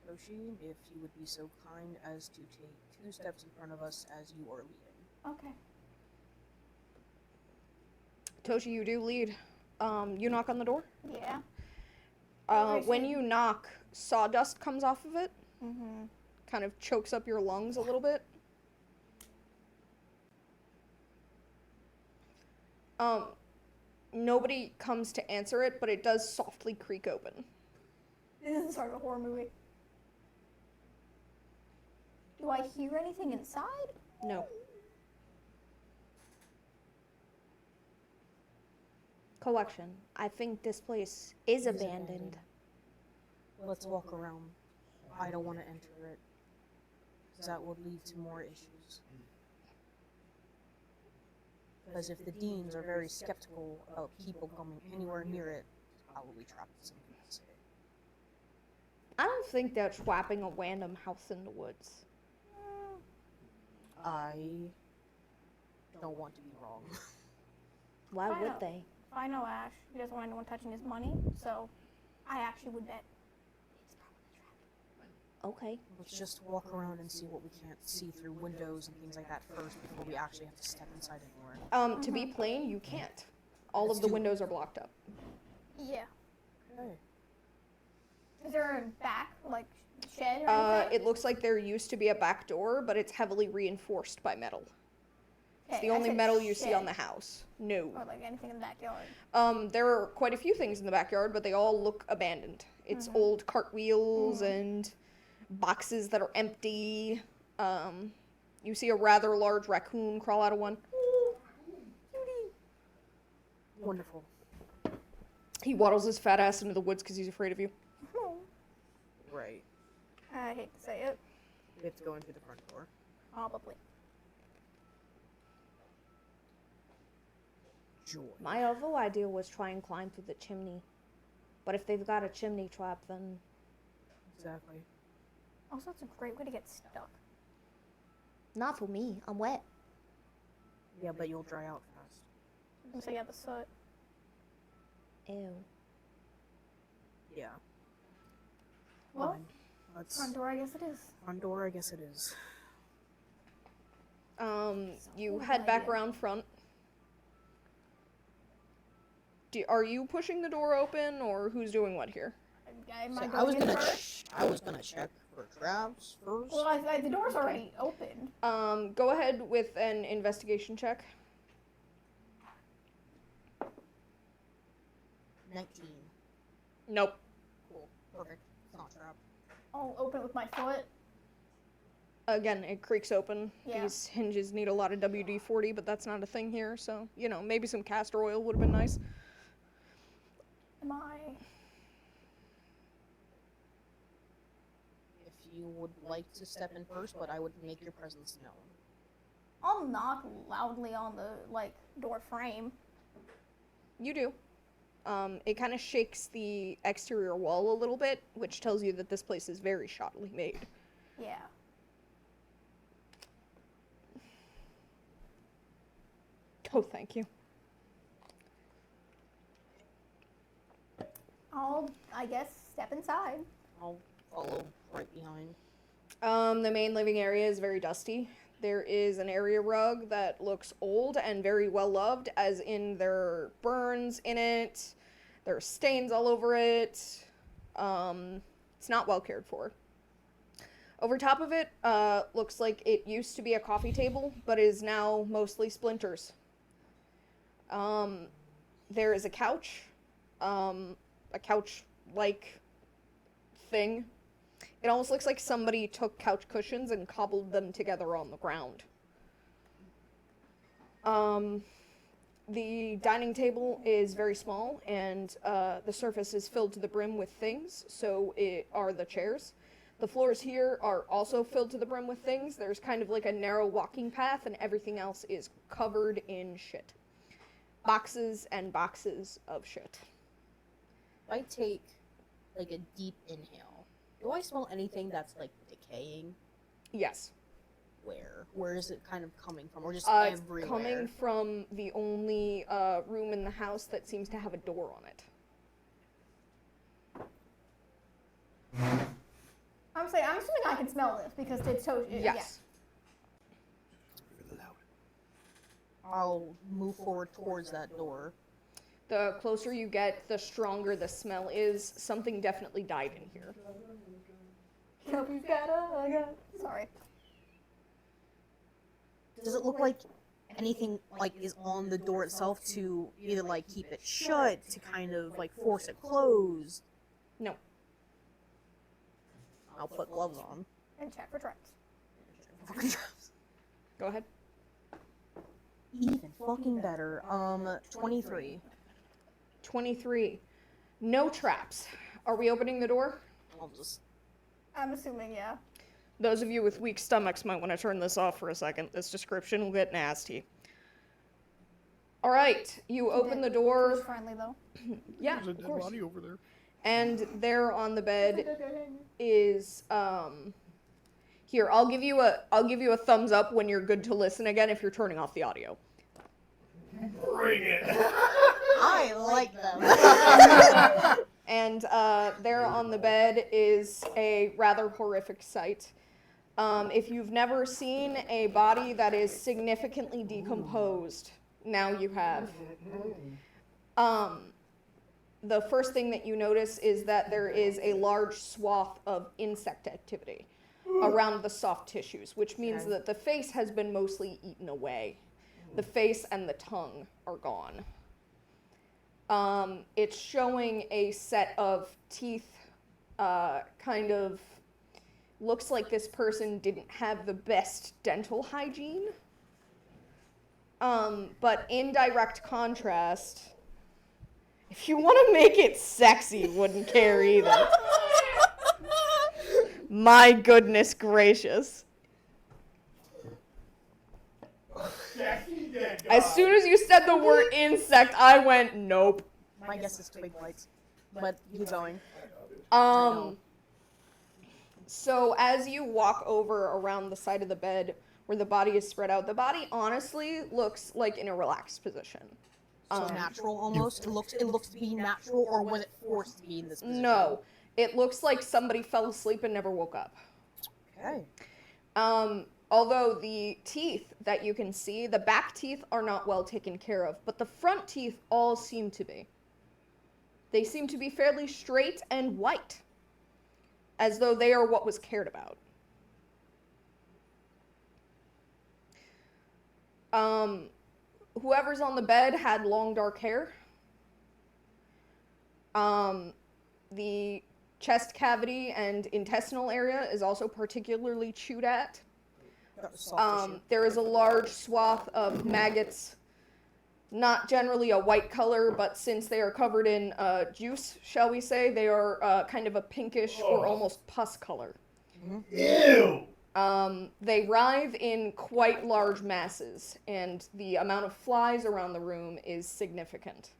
Toshi, if you would be so kind as to take 2 steps in front of us as you are leading. Okay. Toshi, you do lead. You knock on the door. Yeah. When you knock, sawdust comes off of it. Mm-hmm. Kind of chokes up your lungs a little bit. Nobody comes to answer it, but it does softly creak open. This is sort of a horror movie. Do I hear anything inside? No. Collection. I think this place is abandoned. Let's walk around. I don't want to enter it, because that would lead to more issues. Because if the Deans are very skeptical about people coming anywhere near it, it's probably trapped in some capacity. I don't think they're trapping a random house in the woods. I don't want to be wrong. Why I would know. they? I know Ash. He doesn't want anyone touching his money, so I actually would bet it's probably trapped. Okay. Let's just walk around and see what we can't see through windows and things like that first before we actually have to step inside anywhere. To be plain, you can't. All of the windows are blocked up. Yeah. Okay. Is there a back, like, shed or anything? It looks like there used to be a back door, but it's heavily reinforced by metal. It's Okay, the I only said metal you see shed. on the house. No. Or, like, anything in the backyard. There are quite a few things in the backyard, but they all look abandoned. It's old cartwheels and boxes that are empty. You see a rather large raccoon crawl out of one. Wonderful. He waddles his fat ass into the woods because he's afraid of you. Right. I hate to say it. We have to go into the front door. Probably. Joy. My other idea was try and climb through the chimney. But if they've got a chimney trap, then Exactly. Also, it's a great way to get stuck. not for me. I'm wet. Yeah, but you'll dry out fast. So, yeah, the soot. Ew. Yeah. Well, Fine. Let's front door, I guess it is. front door. I guess it is. You head back around front. Are you pushing the door open, or who's doing what here? Am So I I was going in gonna. first? I was gonna check for traps first. Well, the door's already open. Go ahead with an investigation check. 19. Nope. Cool. Perfect. It's not trapped. I'll open it with my foot. Again, it creaks open. Yeah. These hinges need a lot of WD-40, but that's not a thing here, so, you know, maybe some castor oil would have been nice. Am I? If you would like to step in first, but I would make your presence known. I'll knock loudly on the door frame. You do. It kind of shakes the exterior wall a little bit, which tells you that this place is very shoddily made. Yeah. Oh, thank you. I'll, I guess, step inside. I'll follow right behind. The main living area is very dusty. There is an area rug that looks old and very well loved, as in there are burns in it, there are stains all over it. It's not well cared for. Over top of it, looks like it used to be a coffee table, but is now mostly splinters. There is a couch, a couch-like thing. It almost looks like somebody took couch cushions and cobbled them together on the ground. The dining table is very small, and the surface is filled to the brim with things, so it are the chairs. The floors here are also filled to the brim with things. There's kind of like a narrow walking path, and everything else is covered in shit. Boxes and boxes of shit. If I take like a deep inhale, do I smell anything that's like decaying? Yes. Where? Where is it kind of coming from? Or just It's everywhere? coming from the only room in the house that seems to have a door on it. I'm assuming I can smell this because it's so. Yes. I'll move forward towards that door. The closer you get, the stronger the smell is. Something definitely died in here. Sorry. Does it look like anything like is on the door itself to either like keep it shut, to kind of like force it closed? No. I'll put gloves on. And check for traps. Go ahead. Even fucking better. 23. 23. No traps. Are we opening the door? I'll just. I'm assuming, yeah. Those of you with weak stomachs might want to turn this off for a second. This description will get nasty. All right, you open the Who's door. friendly though? Yeah, There's a of dead course. body over there. And there on the bed is here. I'll give you a thumbs up when you're good to listen again if you're turning off the audio. Bring it! I like them. And there on the bed is a rather horrific sight. If you've never seen a body that is significantly decomposed, now you have. The first thing that you notice is that there is a large swath of insect activity around the soft tissues, which means that the face has been mostly eaten away. The face and the tongue are gone. It's showing a set of teeth, kind of looks like this person didn't have the best dental hygiene. But in direct contrast, if you want to make it sexy, wouldn't care either. My goodness gracious. As soon as you said the word insect, I went, nope. My guess is twig bites, but keep going. So as you walk over around the side of the bed where the body is spread out, the body honestly looks like in a relaxed position. So natural almost. It looks to be natural, or was it forced to be in this position? No, it looks like somebody fell asleep and never woke up. Okay. Although the teeth that you can see, the back teeth are not well taken care of, but the front teeth all seem to be. They seem to be fairly straight and white, as though they are what was cared about. Whoever's on the bed had long dark hair. The chest cavity and intestinal area is also particularly chewed at. Soft tissue. There is a large swath of maggots, not generally a white color, but since they are covered in juice, shall we say, they are kind of a pinkish or almost pus color. Ew! They writhe in quite large masses, and the amount of flies around the room is significant.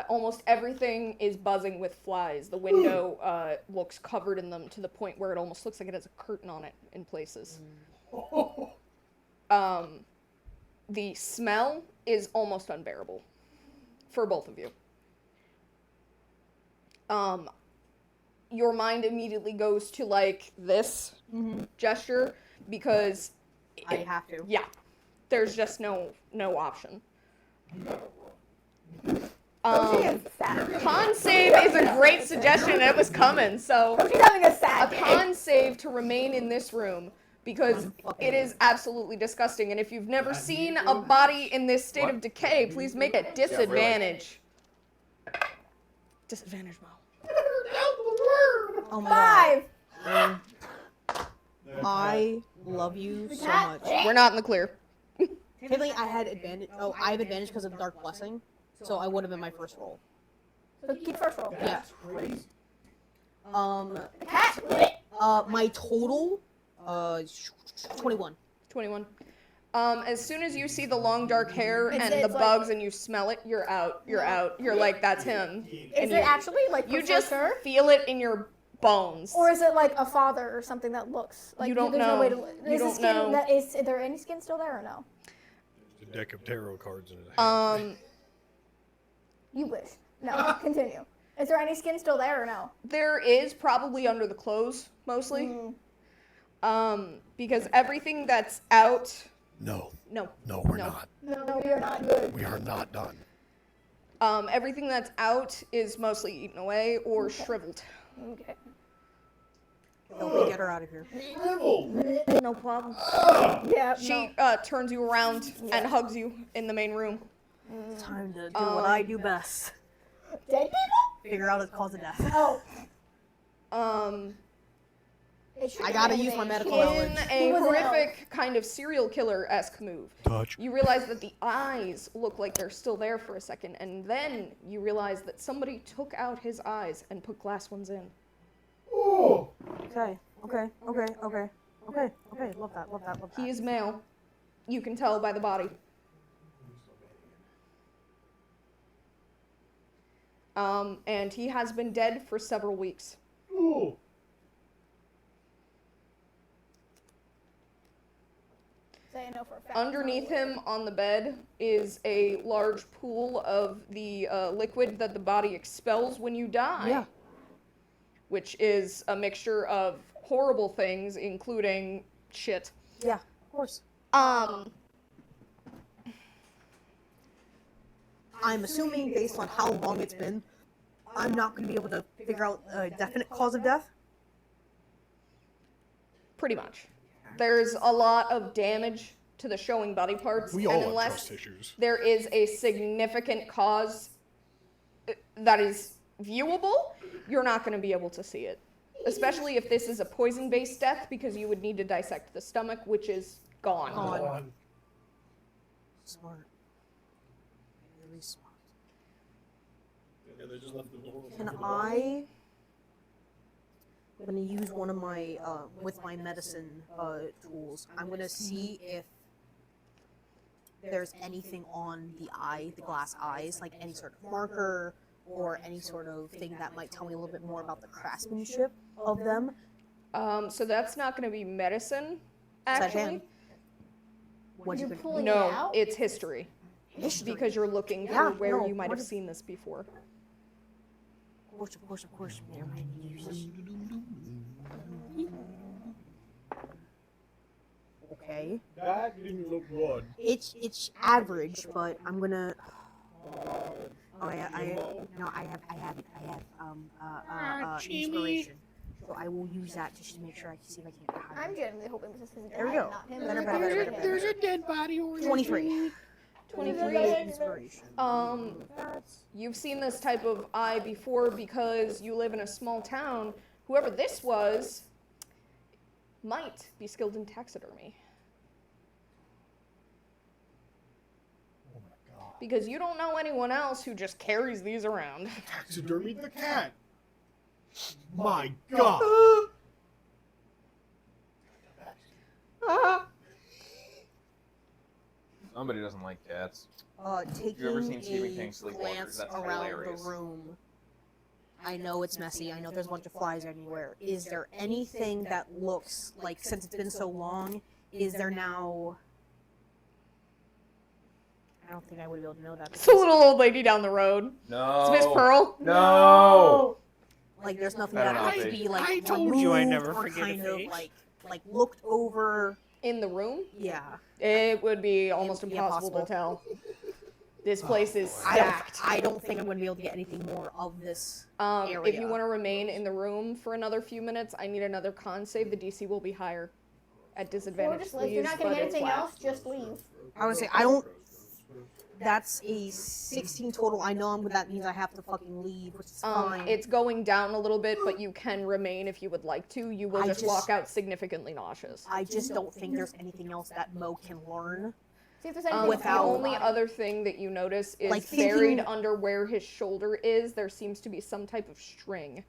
Almost everything is buzzing with flies. The window looks covered in them to the point where it almost looks like it has a curtain on it in places. The smell is almost unbearable for both of you. Your mind immediately goes to like this gesture because I have to. yeah, there's just no option. Con save is a great suggestion. It was coming. So She's having a a sad day. con save to remain in this room because it is absolutely disgusting. And if you've never seen a body in this state of decay, please make it disadvantage. Disadvantage, Mo. Oh my 5. god. I love you so cat? much. We're not in the clear. Technically, I had advantage. Oh, I have advantage because of Dark Blessing, so I would have been my first roll. So keep first roll. Yeah. Cat. My total, 21. 21. As soon as you see the long dark hair and the it's like- bugs and you smell it, you're out. You're out. You're like, that's him. Is And it you, actually like you for just sure? feel it in your bones. Or is it like a father or something that looks like You don't there's know. no way to You is the don't skin know. that is there any skin still there or no? There's a deck of tarot cards in his hand. You wish. No, continue. Is there any skin still there or no? There is probably under the clothes mostly. Because everything that's out. No, No. we're No. not. No, we are not good. We are not done. Everything that's out is mostly eaten away or shriveled. Okay. Help me get her out of here. No problem. Yeah. She turns you around and hugs you in the main room. Time to do what I do best. Dead people? Figure out the cause of death. Oh. I gotta use my medical In knowledge. a Who was it? horrific kind of serial killer-esque move, Touch. you realize that the eyes look like they're still there for a second, and then you realize that somebody took out his eyes and put glass ones in. Okay. Love that. He is male. You can tell by the body. And he has been dead for several weeks. Say no for a fact. Underneath him on the bed is a large pool of the liquid that the body expels when you die. Yeah. Which is a mixture of horrible things, including shit. Yeah, of course. Um, I'm assuming based on how long it's been, I'm not going to be able to figure out a definite cause of death. Pretty much. There's a lot of damage to the showing body parts, We and all have unless trust issues. there is a significant cause that is viewable, you're not going to be able to see it. Especially if this is a poison-based death, because you would need to dissect the stomach, which is gone. Gone. Smart. Really smart. Yeah, they just left the door Can I'm gonna use one of my, with my medicine tools, I'm gonna see if there's anything on the eye, the glass eyes, like any sort of marker or any sort of thing that might tell me a little bit more about the craftsmanship of them. So that's not going to be medicine, that actually. hand? What You're you can pulling it No, out? it's history. history. Because you're looking Yeah, for where no, you might what have is- seen this before. Of course. Okay. That didn't look good. It's average, but I'm gonna. Oh, I have inspiration. So I will use that just to make sure I can see if I can get higher. I'm genuinely hoping this is There we go. not him. There's a dead body over 23. 23. Inspiration. You've seen this type of eye before because you live in a small town. Whoever this was might be skilled in taxidermy. Because you don't know anyone else who just carries these around. Taxidermied the cat. My God. Somebody doesn't like cats. Taking You ever seen Stephen a King Sleepwalkers? glance That's around hilarious. the room. I know it's messy. I know there's a bunch of flies everywhere. Is there anything that looks like, since it's been so long, is there now? I don't think I would be able to know that. It's a little old lady down the road. No. It's Miss Pearl. No. Like there's nothing Better that not has to be. be like I told you I removed never or forget a kind of face. like looked over. In the room? Yeah. It would be almost It would be impossible to impossible. tell. This place is I don't, stacked. I don't think I'm going to be able to get anything more of this If you area. want to remain in the room for another few minutes, I need another con save. The DC will be higher at Or disadvantage. just if you're not gonna but get it's anything flat. else, just leave. I would say I don't. That's a 16 total. I know that means I have to fucking leave, which is fine. It's going down a little bit, but you can remain if you would like to. You will I just just- walk out significantly nauseous. I just don't think there's anything else that Mo can learn. See if there's anything Without- the else only on. other thing that you notice is Like buried thinking- under where his shoulder is, there seems to be some type of string.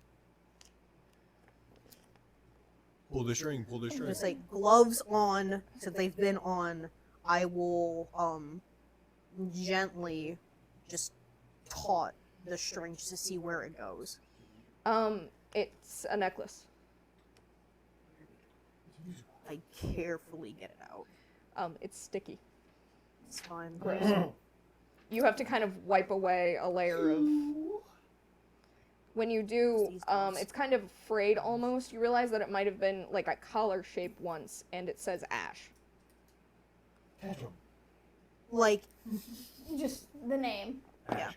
Pull the string, pull the string. Just like gloves on, since they've been on. I will gently just taut the string just to see where it goes. It's a necklace. I carefully get it out. It's sticky. It's fine. You have to kind of wipe away a layer of. When you do, it's kind of frayed almost. You realize that it might have been like a collar shape once, and it says ash. Like, Just the name. yeah.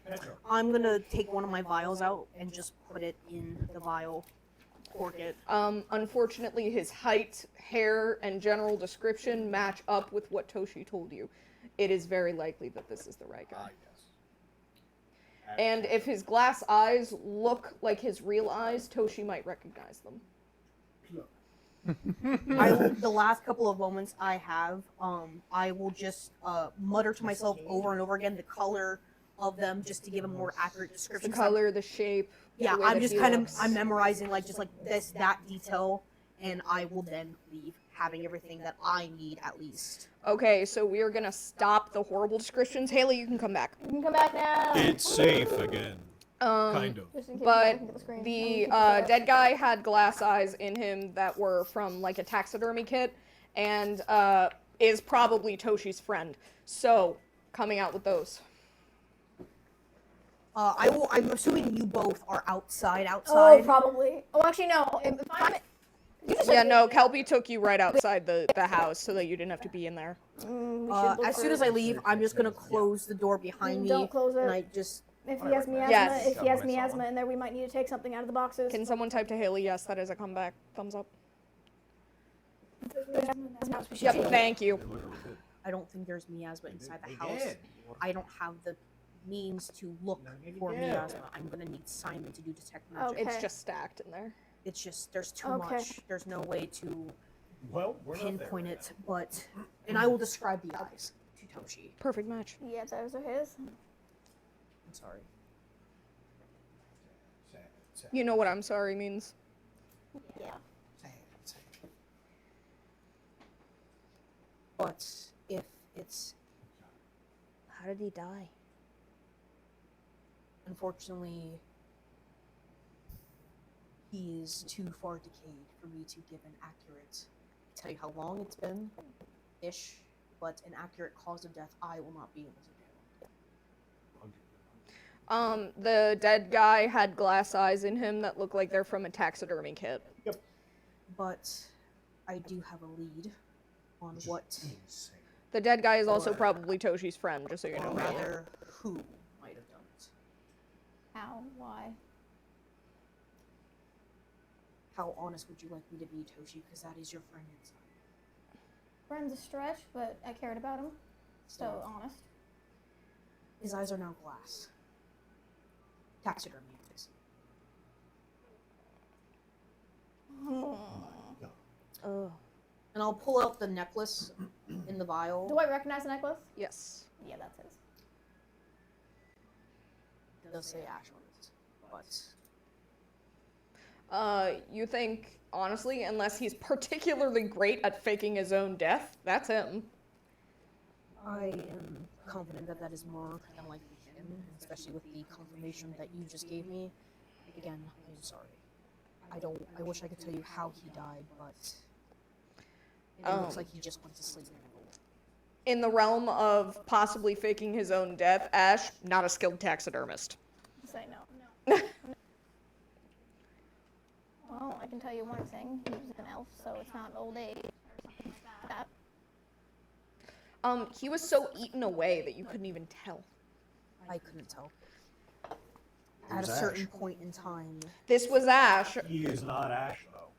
I'm gonna take one of my vials out and just put it in the vial. Cork it. Unfortunately, his height, hair, and general description match up with what Toshi told you. It is very likely that this is the right guy. And if his glass eyes look like his real eyes, Toshi might recognize them. The last couple of moments I have, I will just mutter to myself over and over again the color of them, just to give a more accurate The description. color, the shape. Yeah, the way I'm that just he kind looks. of memorizing like that detail, and I will then leave, having everything that I need at least. Okay, so we are gonna stop the horrible descriptions. Haley, you can come back. You can come back now. It's safe again. Kind of. Just in case But you look at the screen. the I'm gonna keep this dead guy had glass eyes in him that were from like a taxidermy kit, and is probably Toshi's friend. So, coming out with those. I'm assuming you both are outside. Oh, probably. Oh, actually, no. If I'm. You just Yeah, said- no, Kelpie took you right outside the house so that you didn't have to be in there. We should look As soon for- as I leave, I'm just gonna close the door behind me, Don't close and it. I just. If he has miasma, Yes. if he has miasma in there, we might need to take something out of the boxes. Can someone type to Haley? Yes, that is a comeback. Thumbs up. Yep, thank you. I don't think there's miasma inside the house. I don't have the means to look for miasma. I'm gonna need Simon to do detect magic. Okay. It's just stacked in there. It's just there's too Okay. much. There's no way to Well, we're not there. pinpoint it, but and I will describe the eyes to Toshi. Perfect match. Yeah, those are his. I'm sorry. You know what I'm sorry means. Yeah. But if it's How did he die? unfortunately he is too far decayed for me to give an accurate tell you how long it's been ish, but an accurate cause of death I will not be able to do. The dead guy had glass eyes in him that look like they're from a taxidermy kit. But I do have a lead on what The dead guy is also probably Toshi's friend, just so you or know. rather who might have done it. How? Why? How honest would you like me to be, Toshi? Because that is your friend inside. Friend's a stretch, but I cared about him. So honest. His eyes are now glass. Taxidermy, please. Oh. And I'll pull out the necklace in the vial. Do I recognize the necklace? Yes. Yeah, that's his. does say Ash on it, but You think, honestly, unless he's particularly great at faking his own death, that's him. I am confident that that is more than likely him, especially with the confirmation that you just gave me. Again, I'm sorry. I wish I could tell you how he died, but it looks like he just went to sleep. In the realm of possibly faking his own death, Ash, not a skilled taxidermist. Say no. Well, I can tell you one thing. He was an elf, so it's not old age or something like that. He was so eaten away that you couldn't even tell. I couldn't tell. It At a was certain Ash. point in time, This was Ash. He is not Ash, though.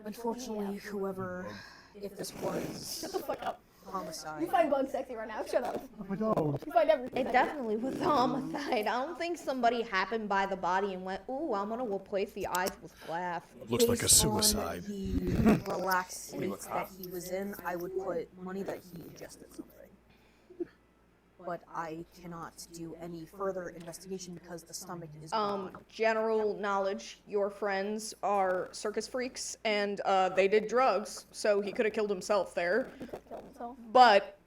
unfortunately, whoever, if this was Shut the fuck up. homicide, You find bugs sexy right now. Shut up. I don't. You find everything. It sexy. definitely was homicide. I don't think somebody happened by the body and went, "Ooh, I'm gonna replace the eyes with glass." Looks like a based on suicide. the relaxed state that he was in, I would put money that he ingested something. But I cannot do any further investigation because the stomach is gone. General knowledge, your friends are circus freaks, and they did drugs, so he could have killed himself there. Killed himself. But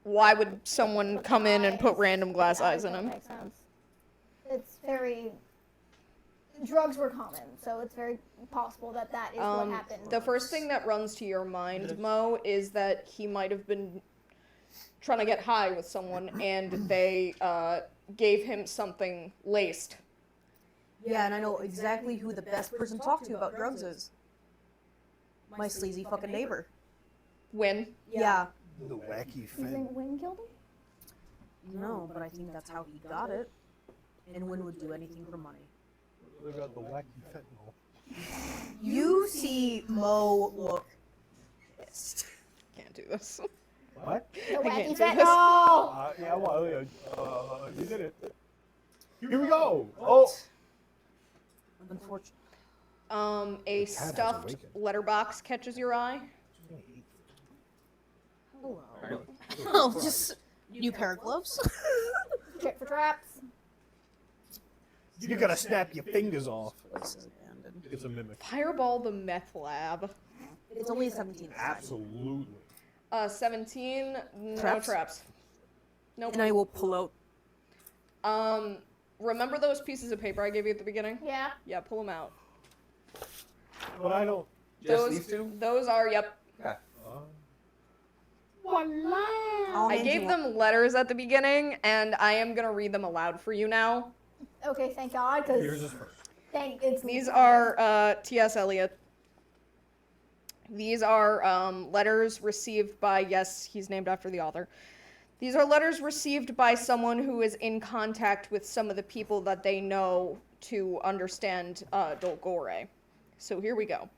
why would someone come in and put random glass eyes in That him? makes sense. It's very. Drugs were common, so it's very possible that that is what happened. The first thing that runs to your mind, Mo, is that he might have been trying to get high with someone, and they gave him something laced. Yeah, and I know exactly who the best person to talk to about drugs is. My sleazy fucking neighbor. When? Yeah. The wacky You fin. think Wynn killed him? No, but I think that's how he got it. And Wynn would do anything for money. They got the wacky fentanyl. You see Mo look pissed. Can't do this. What? The can't wacky do fat. this. No! Yeah, well, you did it. Here we go. Oh. Unfortunately. A cat has stuffed awakened. letterbox catches your eye. Hello. Oh, just new pair of gloves. Check for traps. You gotta snap your fingers off. Place is abandoned. It's a mimic. Fireball the meth lab. It's only a 17. Absolutely. 17, no Traps? traps. Nope. And I will pull out. Remember those pieces of paper I gave you at the beginning? Yeah. Yeah, pull them out. But I don't. Just these two? Those are, yep. Yeah. I'll I hand gave you them letters at the beginning, and I am gonna read them aloud for you now. Okay, thank God, Yours because is first. it's These are T.S. Eliot. These are letters received by, yes, he's named after the author. These are letters received by someone who is in contact with some of the people that they know to understand Dolgore. So here we go.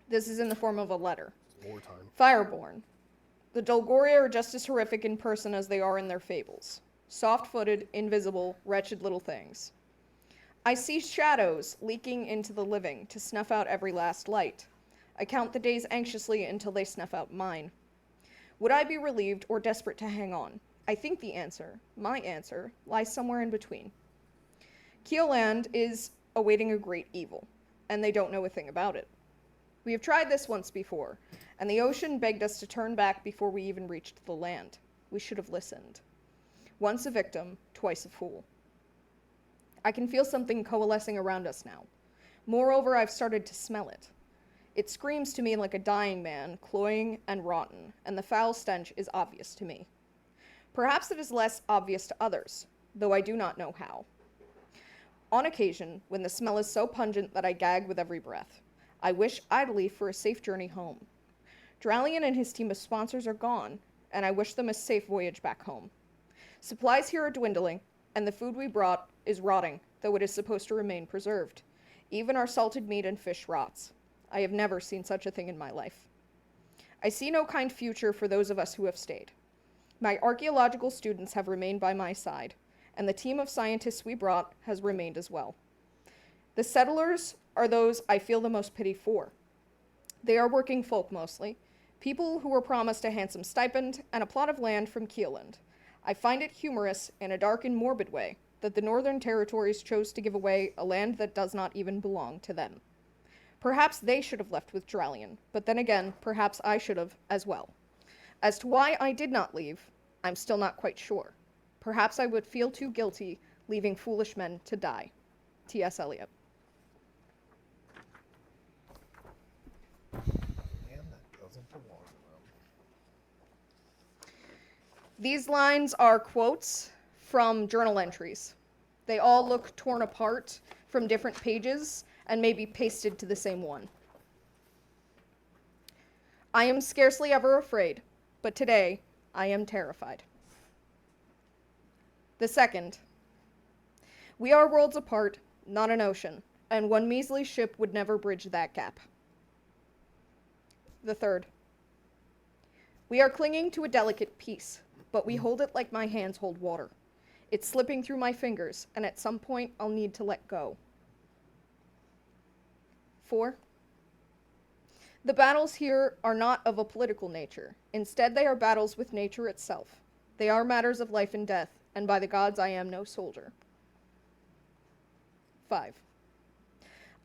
This is in the form of a letter. Wartime. Fireborn. The Dolgore are just as horrific in person as they are in their fables. Soft-footed, invisible, wretched little things. I see shadows leaking into the living to snuff out every last light. I count the days anxiously until they snuff out mine. Would I be relieved or desperate to hang on? I think the answer, my answer, lies somewhere in between. Keoland is awaiting a great evil, and they don't know a thing about it. We have tried this once before, and the ocean begged us to turn back before we even reached the land. We should have listened. Once a victim, twice a fool. I can feel something coalescing around us now. Moreover, I've started to smell it. It screams to me like a dying man, cloying and rotten, and the foul stench is obvious to me. Perhaps it is less obvious to others, though I do not know how. On occasion, when the smell is so pungent that I gag with every breath, I wish idly for a safe journey home. Dralian and his team of sponsors are gone, and I wish them a safe voyage back home. Supplies here are dwindling, and the food we brought is rotting, though it is supposed to remain preserved. Even our salted meat and fish rots. I have never seen such a thing in my life. I see no kind future for those of us who have stayed. My archaeological students have remained by my side, and the team of scientists we brought has remained as well. The settlers are those I feel the most pity for. They are working folk mostly, people who were promised a handsome stipend and a plot of land from Keeland. I find it humorous, in a dark and morbid way, that the Northern Territories chose to give away a land that does not even belong to them. Perhaps they should have left with Dralion, but then again, perhaps I should have as well. As to why I did not leave, I'm still not quite sure. Perhaps I would feel too guilty leaving foolish men to die. T.S. Eliot. Man, that doesn't belong to them. These lines are quotes from journal entries. They all look torn apart from different pages and maybe pasted to the same one. I am scarcely ever afraid, but today I am terrified. The second, we are worlds apart, not an ocean, and one measly ship would never bridge that gap. The third, we are clinging to a delicate peace, but we hold it like my hands hold water. It's slipping through my fingers, and at some point I'll need to let go. 4. The battles here are not of a political nature. Instead, they are battles with nature itself. They are matters of life and death, and by the gods I am no soldier. 5.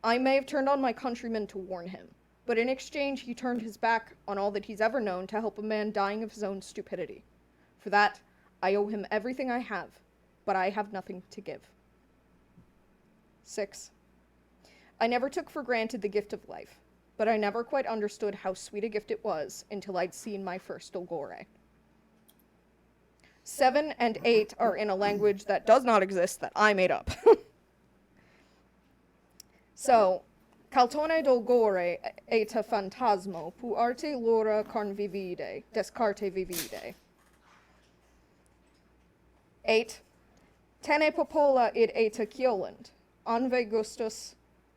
I may have turned on my countryman to warn him, but in exchange he turned his back on all that he's ever known to help a man dying of his own stupidity. For that, I owe him everything I have, but I have nothing to give. 6. I never took for granted the gift of life, but I never quite understood how sweet a gift it was until I'd seen my first Dolgore. 7 and 8 are in a language that does not exist that I made up. So, Caltone Dolgore eta fantasmo pu arte lora convivide, descarte vivide. 8. Tene popola id eta cioland, anve gustus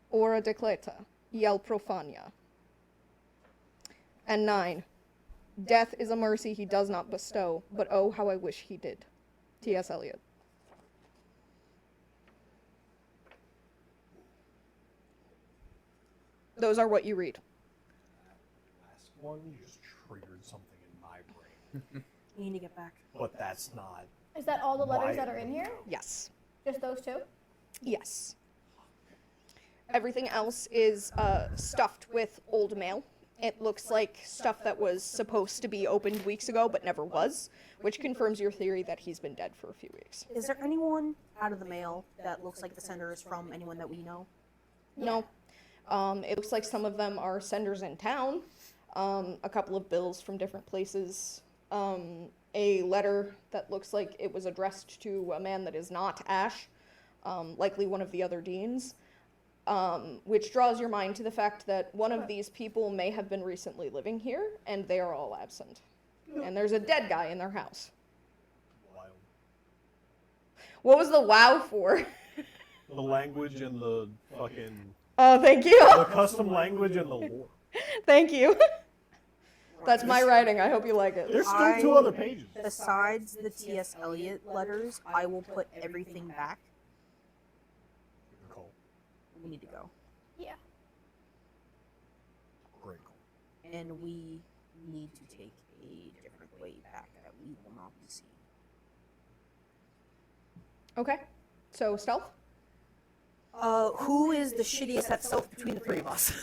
ora decleta, iel profania. And 9. Death is a mercy he does not bestow, but oh, how I wish he did. T.S. Eliot. Those are what you read. Last one just triggered something in my brain. We need to get back. But that's not. Is that all the letters Why? that are in here? Yes. Just those two? Yes. Everything else is stuffed with old mail. It looks like stuff that was supposed to be opened weeks ago but never was, which confirms your theory that he's been dead for a few weeks. Is there anyone out of the mail that looks like the sender is from anyone that we know? No. It looks like some of them are senders in town, a couple of bills from different places, a letter that looks like it was addressed to a man that is not Ash, likely one of the other deans, which draws your mind to the fact that one of these people may have been recently living here, and they are all absent. And there's a dead guy in their house. Wild. What was the wow for? The language and the fucking. Oh, thank you. The custom language and the lore. Thank you. That's my writing. I hope you like it. There's still 2 other pages. Besides the T.S. Eliot letters, I will put everything back. Cool. We need to go. Yeah. Great call. And we need to take a different way back that we will not be seen. Okay. So, stealth? Who is the shittiest at stealth between the 3 of us?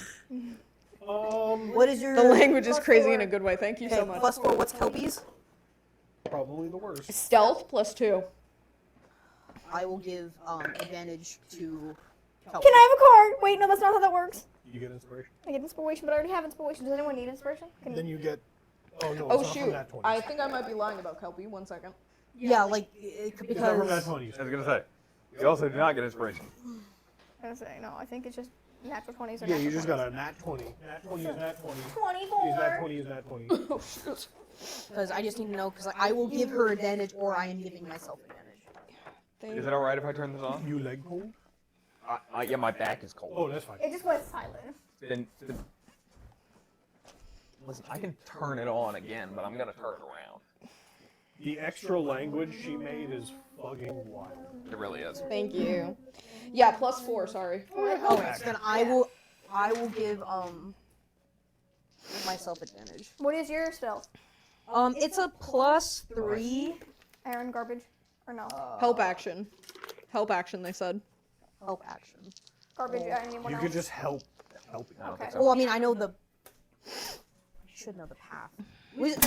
Um, What is your... The language is crazy +4. in a good way. Thank you so much. +4, what's Kelpie's? probably the worst. Stealth +2. I will give advantage to Kelpie. Can I have a card? Wait, no, that's not how that works. You get inspiration. I get inspiration, but I already have inspiration. Does anyone need inspiration? Can Then you get. Oh no. Oh it's not from shoot! that 20. I think I might be lying about Kelpie. 1 second. Yeah, like, It's not from that because... 20. I was gonna say, you also do not get inspiration. I was gonna say, no, I think it's just natural 20s or Yeah, natural you just 20s. got a nat 20. Nat 20 is nat 20. 24! Is nat 20 is nat 20. Oh shoot! Because I just need to know, because I will give her advantage, or I am giving myself advantage. Is it all right if I turn this on? You leg cold? Yeah, my back is cold. Oh, that's fine. It just went silent. Then, listen, I can turn it on again, but I'm gonna turn it around. The extra language she made is fucking wild. It really is. Thank you. Yeah, +4. Sorry. Okay, so then I will give myself advantage. What is your stealth? It's a +3, Aaron, garbage? Or no? Help action. Help action, they said. Help action. Garbage, anyone You else? could just help. I don't Okay. think so. Well, I mean, I know the. I should know the path.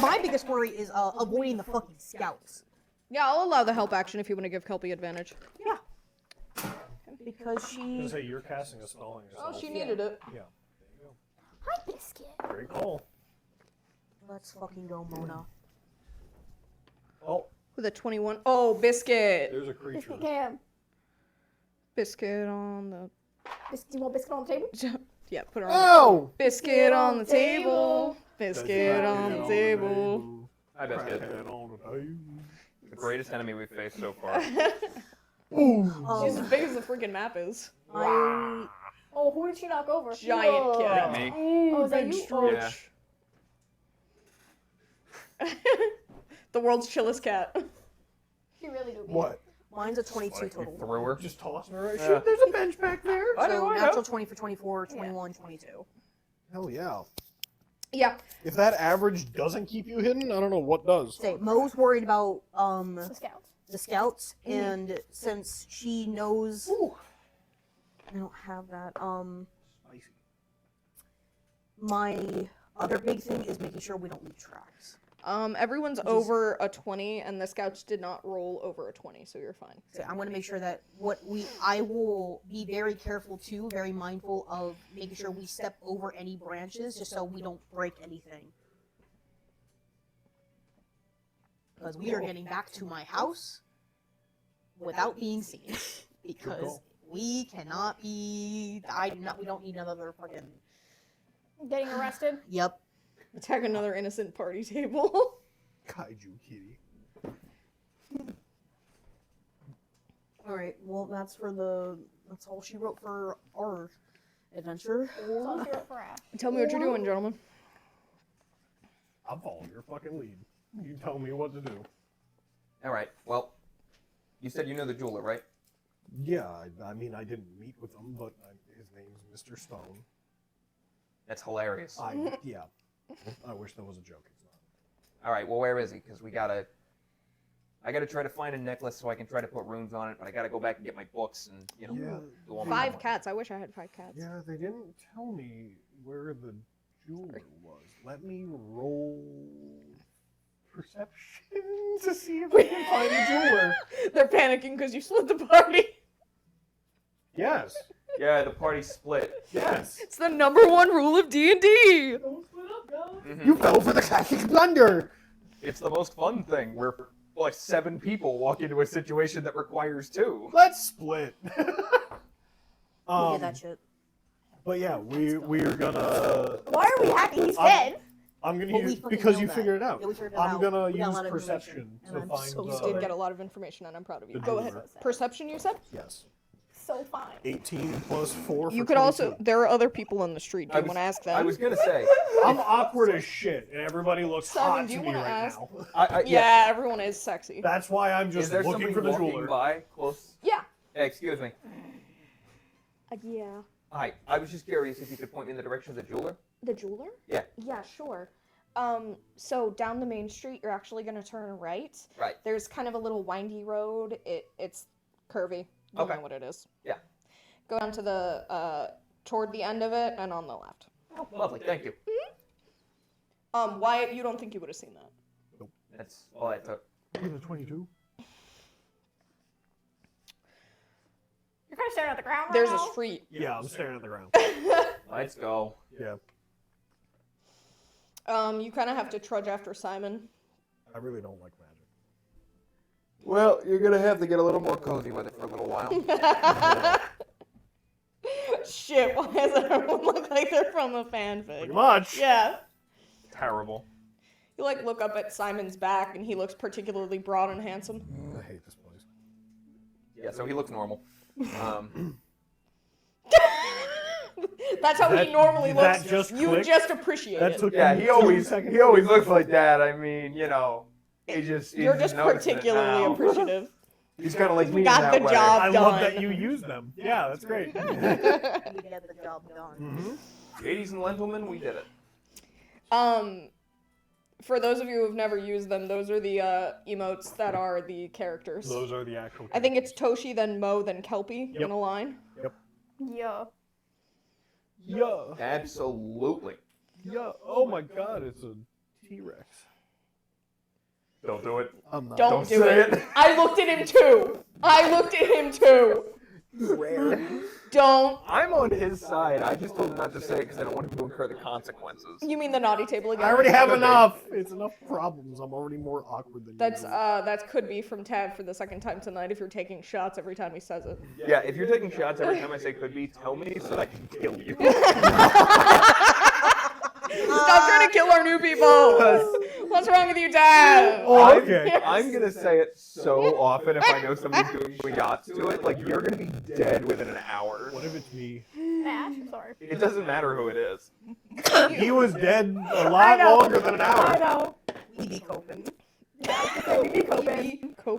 My biggest worry is avoiding the fucking scouts. Yeah, I'll allow the help action if you want to give Kelpie advantage. Yeah. Because she. Say you're casting a spell on yourself. Oh, she needed it. Yeah. Hi, Biscuit. Great call. Let's fucking go, Mona. Oh, With a 21. Oh, Biscuit. there's a creature. Biscuit Cam. Biscuit on the. You want biscuit on the table? Yeah, put her on. Oh! Biscuit on the table. Biscuit on the table. Hi, Biscuit. The greatest enemy we've faced so far. She's as big as the freaking map is. I. Oh, who did she knock over? Giant cat. Me. Oh, is that you? Oh, Yeah. The world's chillest cat. she really do. Be. What? Mine's a 22 total. Threw her. Just tossing her right. Yeah. There's a bench back there. I know, So I know. natural 20 for 24, 21, 22. Hell yeah. Yeah. If that average doesn't keep you hidden, I don't know what does. Say, Mo's worried about The scouts. the scouts, and since she knows, I don't have that. Spicy. My other big thing is making sure we don't leave tracks. Everyone's over a 20, and the scouts did not roll over a 20, so you're fine. So I'm going to make sure that I will be very careful too, very mindful of making sure we step over any branches just so we don't break anything. Because we are getting back to my house without being seen. Because we cannot be, we don't need another fucking, Getting arrested. yep. Attack another innocent party table. Kaiju kitty. Alright, well that's all she wrote for our adventure. So here for Ash. Tell me what you're doing, gentlemen. I'm following your fucking lead. You tell me what to do. All right. Well, you said you know the jeweler, right? Yeah, I mean, I didn't meet with him, but his name's Mr. Stone. That's hilarious. Yeah. I wish there was a joke. It's not. All right. Well, where is he? Because I gotta try to find a necklace so I can try to put runes on it, but I gotta go back and get my books and Yeah. do all my 5 homework. cats. I wish I had 5 cats. Yeah, they didn't tell me where the jeweler was. Let me roll perception to see if I can find the jeweler. They're panicking because you split the party. Yes. Yeah, the party split. Yes. It's the #1 rule of D&D. Mhm. You fell for the classic blunder. It's the most fun thing where like 7 people walk into a situation that requires 2. Let's split. We'll get that shit. But yeah, we're gonna. Why are we hacking? He's I'm- dead. I'm gonna Well, we use fucking because know you that. figured it out. Yeah, we figured it I'm out. gonna We got a use lot of perception information, to and I'm find. so You scared. did get a lot of information, and I'm proud of you. The Go jeweler. ahead. Perception, you said? Yes. So fine. 18 plus 4. For You could also. 22. There are other people in the street. Do you want to ask them? I was gonna say. I'm awkward as shit, and everybody looks Simon, hot do to you me wanna right ask? now. Yeah, everyone is sexy. That's why I'm Is just there looking somebody for the walking jeweler. by close? Yeah. Hey, excuse me. Yeah. Hi. I was just curious if you could point me in the direction of the jeweler. The jeweler? Yeah. Yeah, sure. So down the main street, you're actually gonna turn right. Right. There's kind of a little windy road. It's curvy. You Okay. know what it is. Yeah. Go down to the toward the end of it and on the left. Oh, lovely. Thank you. Why you don't think you would have seen that? That's all I took. Look at the 22. You're kind of staring at the ground right There's now. a street. Yeah, I'm staring at the ground. Let's go. Yeah, You kind of have to trudge after Simon. I really don't like magic. Well, you're gonna have to get a little more cozy with it for a little while. Shit, why does everyone look like they're from a fanfic? Pretty much. Yeah. Terrible. You like look up at Simon's back and he looks particularly broad and handsome. I hate this place. Yeah, so he looks normal. That's how That- he normally that looks. just You clicked? just appreciate That it. took Yeah, me he 2 always seconds. looks like that. I mean, you know, he just You're he's just noticing it particularly now. appreciative. He's kind of like me in Got that the way. job. I love done. that you use them. Yeah, that's great. You get the job done. Mhm. Ladies and gentlemen, we did it. For those of you who have never used them, those are the emotes that are the characters. Those are the actual characters. I think it's Toshi, then Mo, then Kelpie in a line. Yeah. Yeah. Absolutely. Yeah. Oh my god, it's a T-Rex. Don't do it. I'm not. Don't do say it. I looked at him too. Rare. Don't. I'm on his side. I just told him not to say it because I don't want him to incur the consequences. You mean the naughty table again? I already have enough. It's enough problems. I'm already more awkward than That's you. that could be from Tab for the second time tonight if you're taking shots every time he says it. Yeah, if you're taking shots every time I say could be, tell me so that I can kill you. Stop trying to kill our new people! What's wrong with you, Dad? Oh, okay. I'm gonna say it so often if I know somebody's doing shots to it, like you're gonna be dead within an hour. What if it's me? Ash, I'm sorry. It doesn't matter who it is. He was dead a lot longer than an I hour. know. We be coping.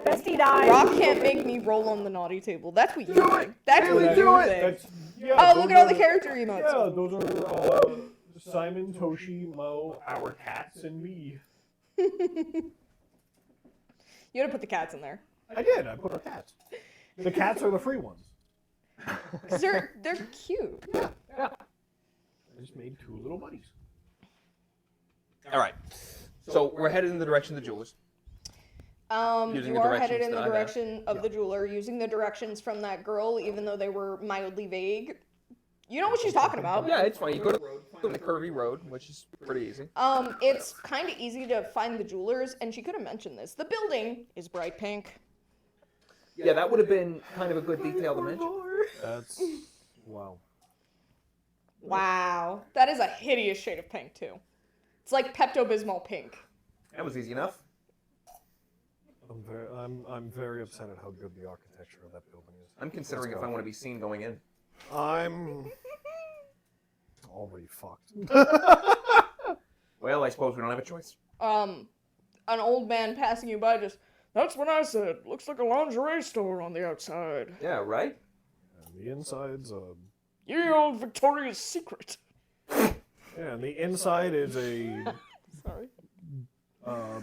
Best he died. Rock can't make me roll on the naughty table. That's what you think. That's what That- you think. that's- yeah, Oh, those look at all are the character emotes. Yeah, those are Simon, Toshi, Mo, our cats, and me. You gotta put the cats in there. I did. I put our cats. The cats are the free ones. 'Cause they're cute. I just made 2 little buddies. All right. So we're headed in the direction of the jewelers. Using You the are headed directions in that the I have. direction of the jeweler, using the directions from that girl, even though they were mildly vague. You know what she's talking about. Yeah, it's fine. You go to the curvy road, which is pretty easy. It's kind of easy to find the jewelers, and she could have mentioned this. The building is bright pink. Yeah, that would have been kind of a good detail to mention. That's wow. Wow. That is a hideous shade of pink, too. It's like Pepto-Bismol pink. That was easy enough. I'm very upset at how good the architecture of that building is. I'm considering if I want to be seen going in. I'm already fucked. Well, I suppose we don't have a choice. An old man passing you by just, that's what I said. Looks like a lingerie store on the outside. Yeah, right? And the inside's Ye old Victoria's Secret. yeah, and the inside is a Sorry.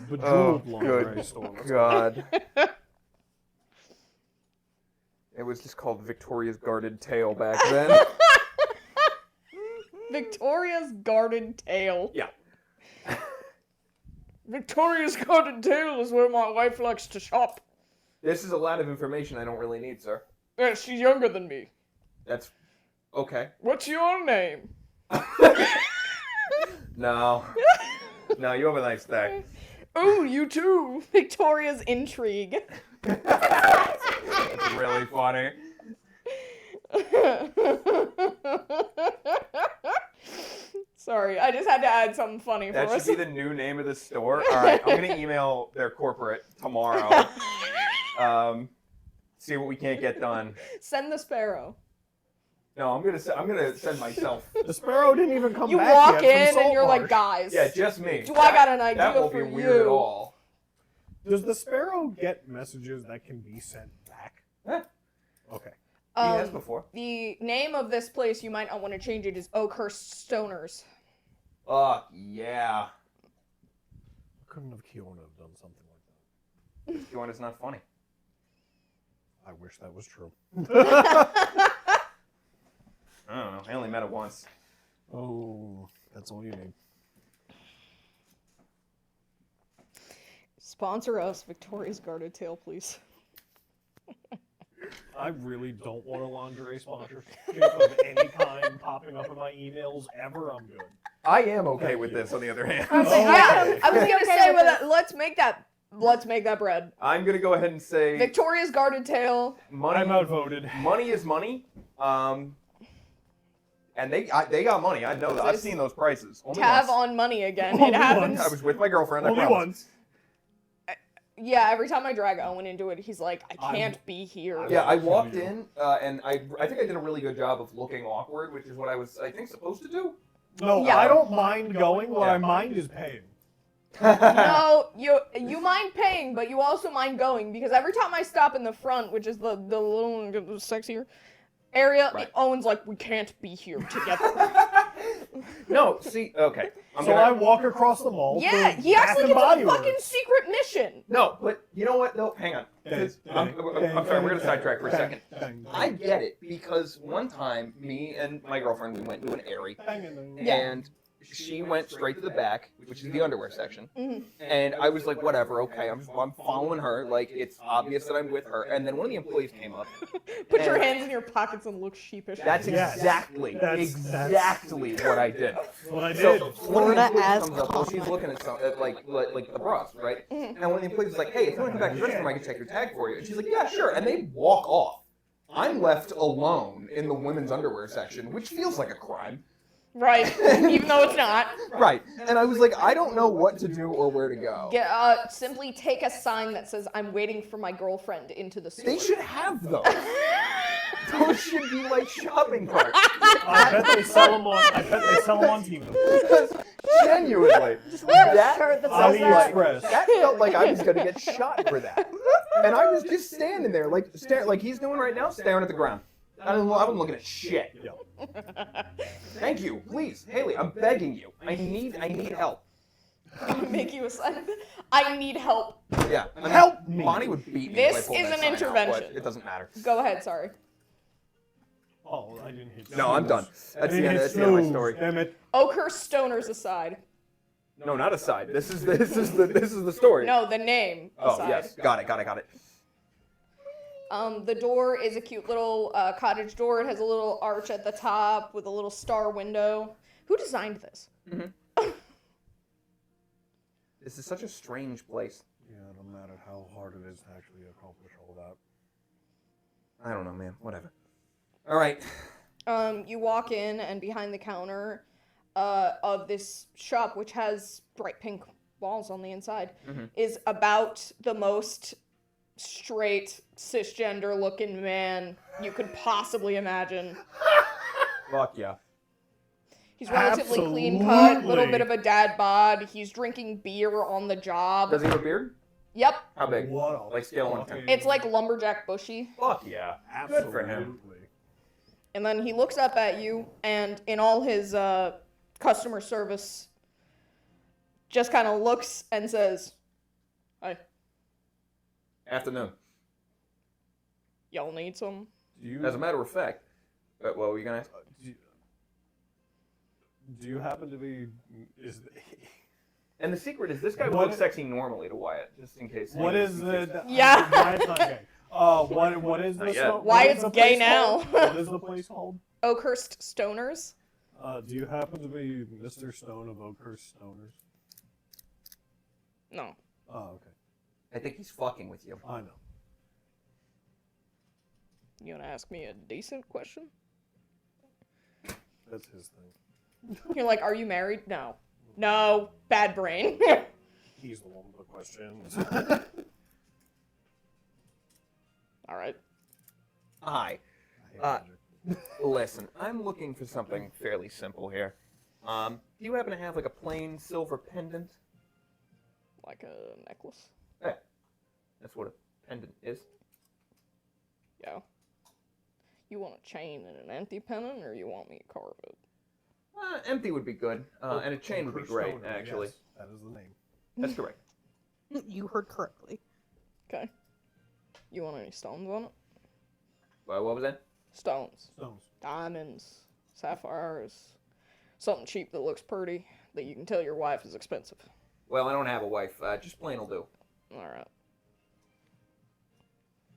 bejeweled lingerie store. God. It was just called Victoria's Guarded Tail back then. Victoria's Garden Tail. Yeah. Victoria's Garden Tail is where my wife likes to shop. This is a lot of information I don't really need, sir. Yeah, she's younger than me. That's okay. What's your name? No. No, you have a nice day. Oh, you too. Victoria's Intrigue. It's really funny. Sorry, I just had to add something funny for That us. should be the new name of the store. All right, I'm gonna email their corporate tomorrow. See what we can't get done. Send the sparrow. No, I'm gonna send myself. The sparrow didn't even come You back walk yet from in and you're like, Saltmarsh. guys. Yeah, just me. Do I got an idea That won't for be weird you? at all. Does the sparrow get messages that can be sent back? Huh? Okay. He has before. The name of this place, you might not want to change it, is Oakhurst Stoners. Yeah. Couldn't have Kiona have done something like that? Kiwanu's not funny. I wish that was true. I don't know. I only met it once. Oh, that's all you need. Sponsor us, Victoria's Guarded Tail, please. I really don't want a lingerie sponsorship of any kind popping up in my emails ever. I'm good. I am okay with this, on the other hand. Yeah, I was gonna say, let's make that bread. I'm gonna go ahead and say Victoria's Guarded Tail. money. I'm outvoted. Money is money. And they got money. I know that. I've seen those prices. Only Tab once. on money again. Only It happens. I was with my girlfriend. I Only promise. once. Yeah, every time I drag Owen into it, he's like, I can't be here. Yeah, I walked in, and I think I did a really good job of looking awkward, which is what I was, I think, supposed to do. No, Yeah. I don't mind going. What Yeah. I mind is paying. No, you mind paying, but you also mind going, because every time I stop in the front, which is the little sexier area, Right. Owen's like, we can't be here together. No, see, okay. So I walk across the mall. Yeah, for he Bath actually and gets Body a fucking Works. secret mission. No, but you know what, though? Hang on. Because I'm sorry, we're going to sidetrack for a second. I get it, because one time, me and my girlfriend, we went to an airy, and she went straight to the back, which is the underwear section, and I was like, whatever, okay, I'm following her, like, it's obvious that I'm with her, and then one of the employees came up. Put your hands in your pockets and look sheepish. That's exactly what I did. What I So did. Florida as comes up while she's looking at like the bras, right? And one of the employees is like, "Hey, if you want to come back to the restroom, I can check your tag for you." And she's like, "Yeah, sure." And they walk off. I'm left alone in the women's underwear section, which feels like a crime. Right, even though it's not. Right. And I was like, I don't know what to do or where to go. Simply take a sign that says, "I'm waiting for my girlfriend" into the store. They should have those. Those should be like shopping carts. I bet they sell them on TV. Genuinely. That, shirt that says that. AliExpress. that felt like I was gonna get shot for that. And I was just standing there, like he's doing right now, staring at the ground. I wasn't looking at shit. Thank you, please, Haley. I'm begging you. I need help. Make you a sign. I need help. Yeah, I mean, Help me. Bonnie would beat me. This if I pulled is that an sign out, intervention. but it doesn't matter. Go ahead, sorry. Oh, I didn't hit. No, I'm done. That's the end of my story. Damn it. Oakhurst Stoners aside. No, not aside. This is the story. No, the name Oh aside. yes, got it. The door is a cute little cottage door. It has a little arch at the top with a little star window. Who designed this? This is such a strange place. Yeah, no matter how hard it is to actually accomplish all that. I don't know, man. Whatever. All right. You walk in, and behind the counter of this shop, which has bright pink walls on the inside, is about the most straight, cisgender-looking man you could possibly imagine. Fuck yeah. He's relatively clean cut, little Absolutely. bit of a dad bod. He's drinking beer on the job. Does he have a beard? Yep. How big? What a Like scale 1 to 10. fucking- It's like lumberjack bushy. Fuck yeah. Absolutely. Good for him. And then he looks up at you, and in all his customer service, just kind of looks and says, "Hi, Afternoon. y'all need some?" Do you, As a matter of fact, what were you gonna ask? do you happen to be? And the secret is this guy would What- look sexy normally to Wyatt, just in case. What is the? Yeah. Why it's not gay? What is Not this? yet. What Why is it's the gay place now. called? What is the place called? Oakhurst Stoners? Do you happen to be Mr. Stone of Oakhurst Stoners? No. Oh, okay. I think he's fucking with you. I know. You want to ask me a decent question? That's his thing. You're like, "Are you married?" No. No. Bad brain. He's the one with the questions. All right. Hi. Listen, I'm looking for something fairly simple here. Do you happen to have like a plain silver pendant? Like a necklace. Yeah. That's what a pendant is. Yeah. You want a chain and an empty pendant, or you want me to carve it? Empty would be good, and a chain would be Oakhurst great, Stoner, actually. yes, that is the name. That's correct. You heard correctly. Okay. You want any stones on it? Well, what was that? Stones. Stones. Diamonds. Sapphires. Something cheap that looks pretty, that you can tell your wife is expensive. Well, I don't have a wife. Just plain will do. Alright.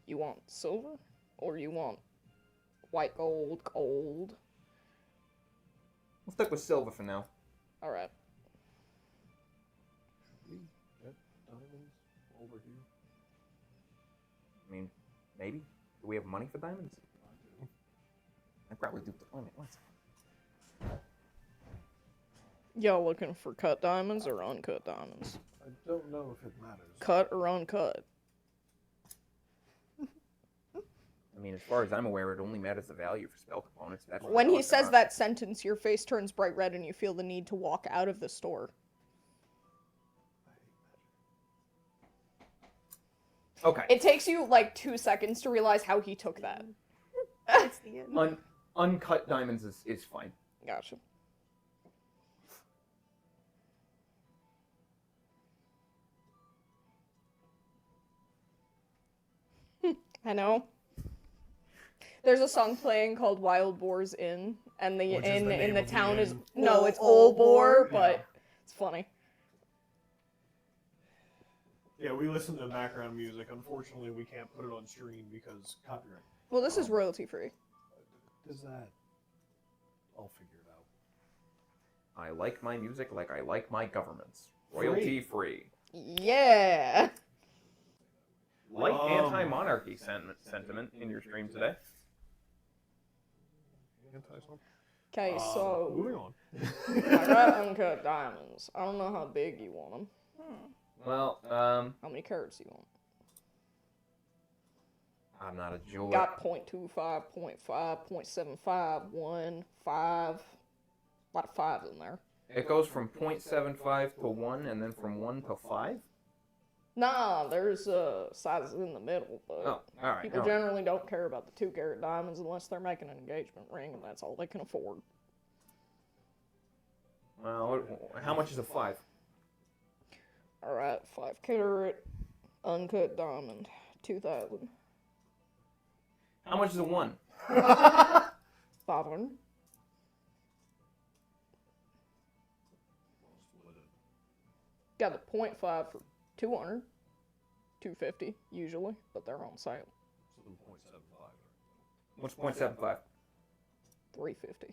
You want silver? Or you want white gold, gold? We'll stick with silver for now. Alright. Diamonds over here. I mean, maybe. Do we have money for diamonds? I probably do. Wait a minute. What? Y'all looking for cut diamonds or uncut diamonds? I don't know if it matters. Cut or uncut? I mean, as far as I'm aware, it only matters the value for spell components. That's what When we're he talking says about. that sentence, your face turns bright red and you feel the need to walk out of the store. Okay. It takes you like 2 seconds to realize how he took that. It's the end. Uncut diamonds is fine. Gotcha. I know. There's a song playing called Wild Boar's Inn, and the Which is inn the in name the of the town is inn. no, it's Old Old Boar, Boar. but it's funny. Yeah, we listen to background music. Unfortunately, we can't put it on stream because copyright. Well, this is royalty free. Does that? I'll figure it out. I like my music like I like my governments. Royalty free. Yeah. Light anti-monarchy sentiment in your stream today. Okay, so Moving on. I got uncut diamonds. I don't know how big you want them. Well, How many carats do you want? I'm not a jeweler. Got 0.25, 0.5, 0.75, 1, 5. A lot of fives in there. It goes from 0.75 to 1, and then from 1 to 5? Nah, there's sizes in the middle, but Oh, alright. people generally don't care about the 2-carat diamonds unless they're making an engagement ring, and that's all they can afford. Well, how much is a 5? Alright, 5-carat uncut diamond, 2,000. How much is a 1? 500. Got the 0.5 for 200. 250 usually, but they're on sale. What's 0.75? 350.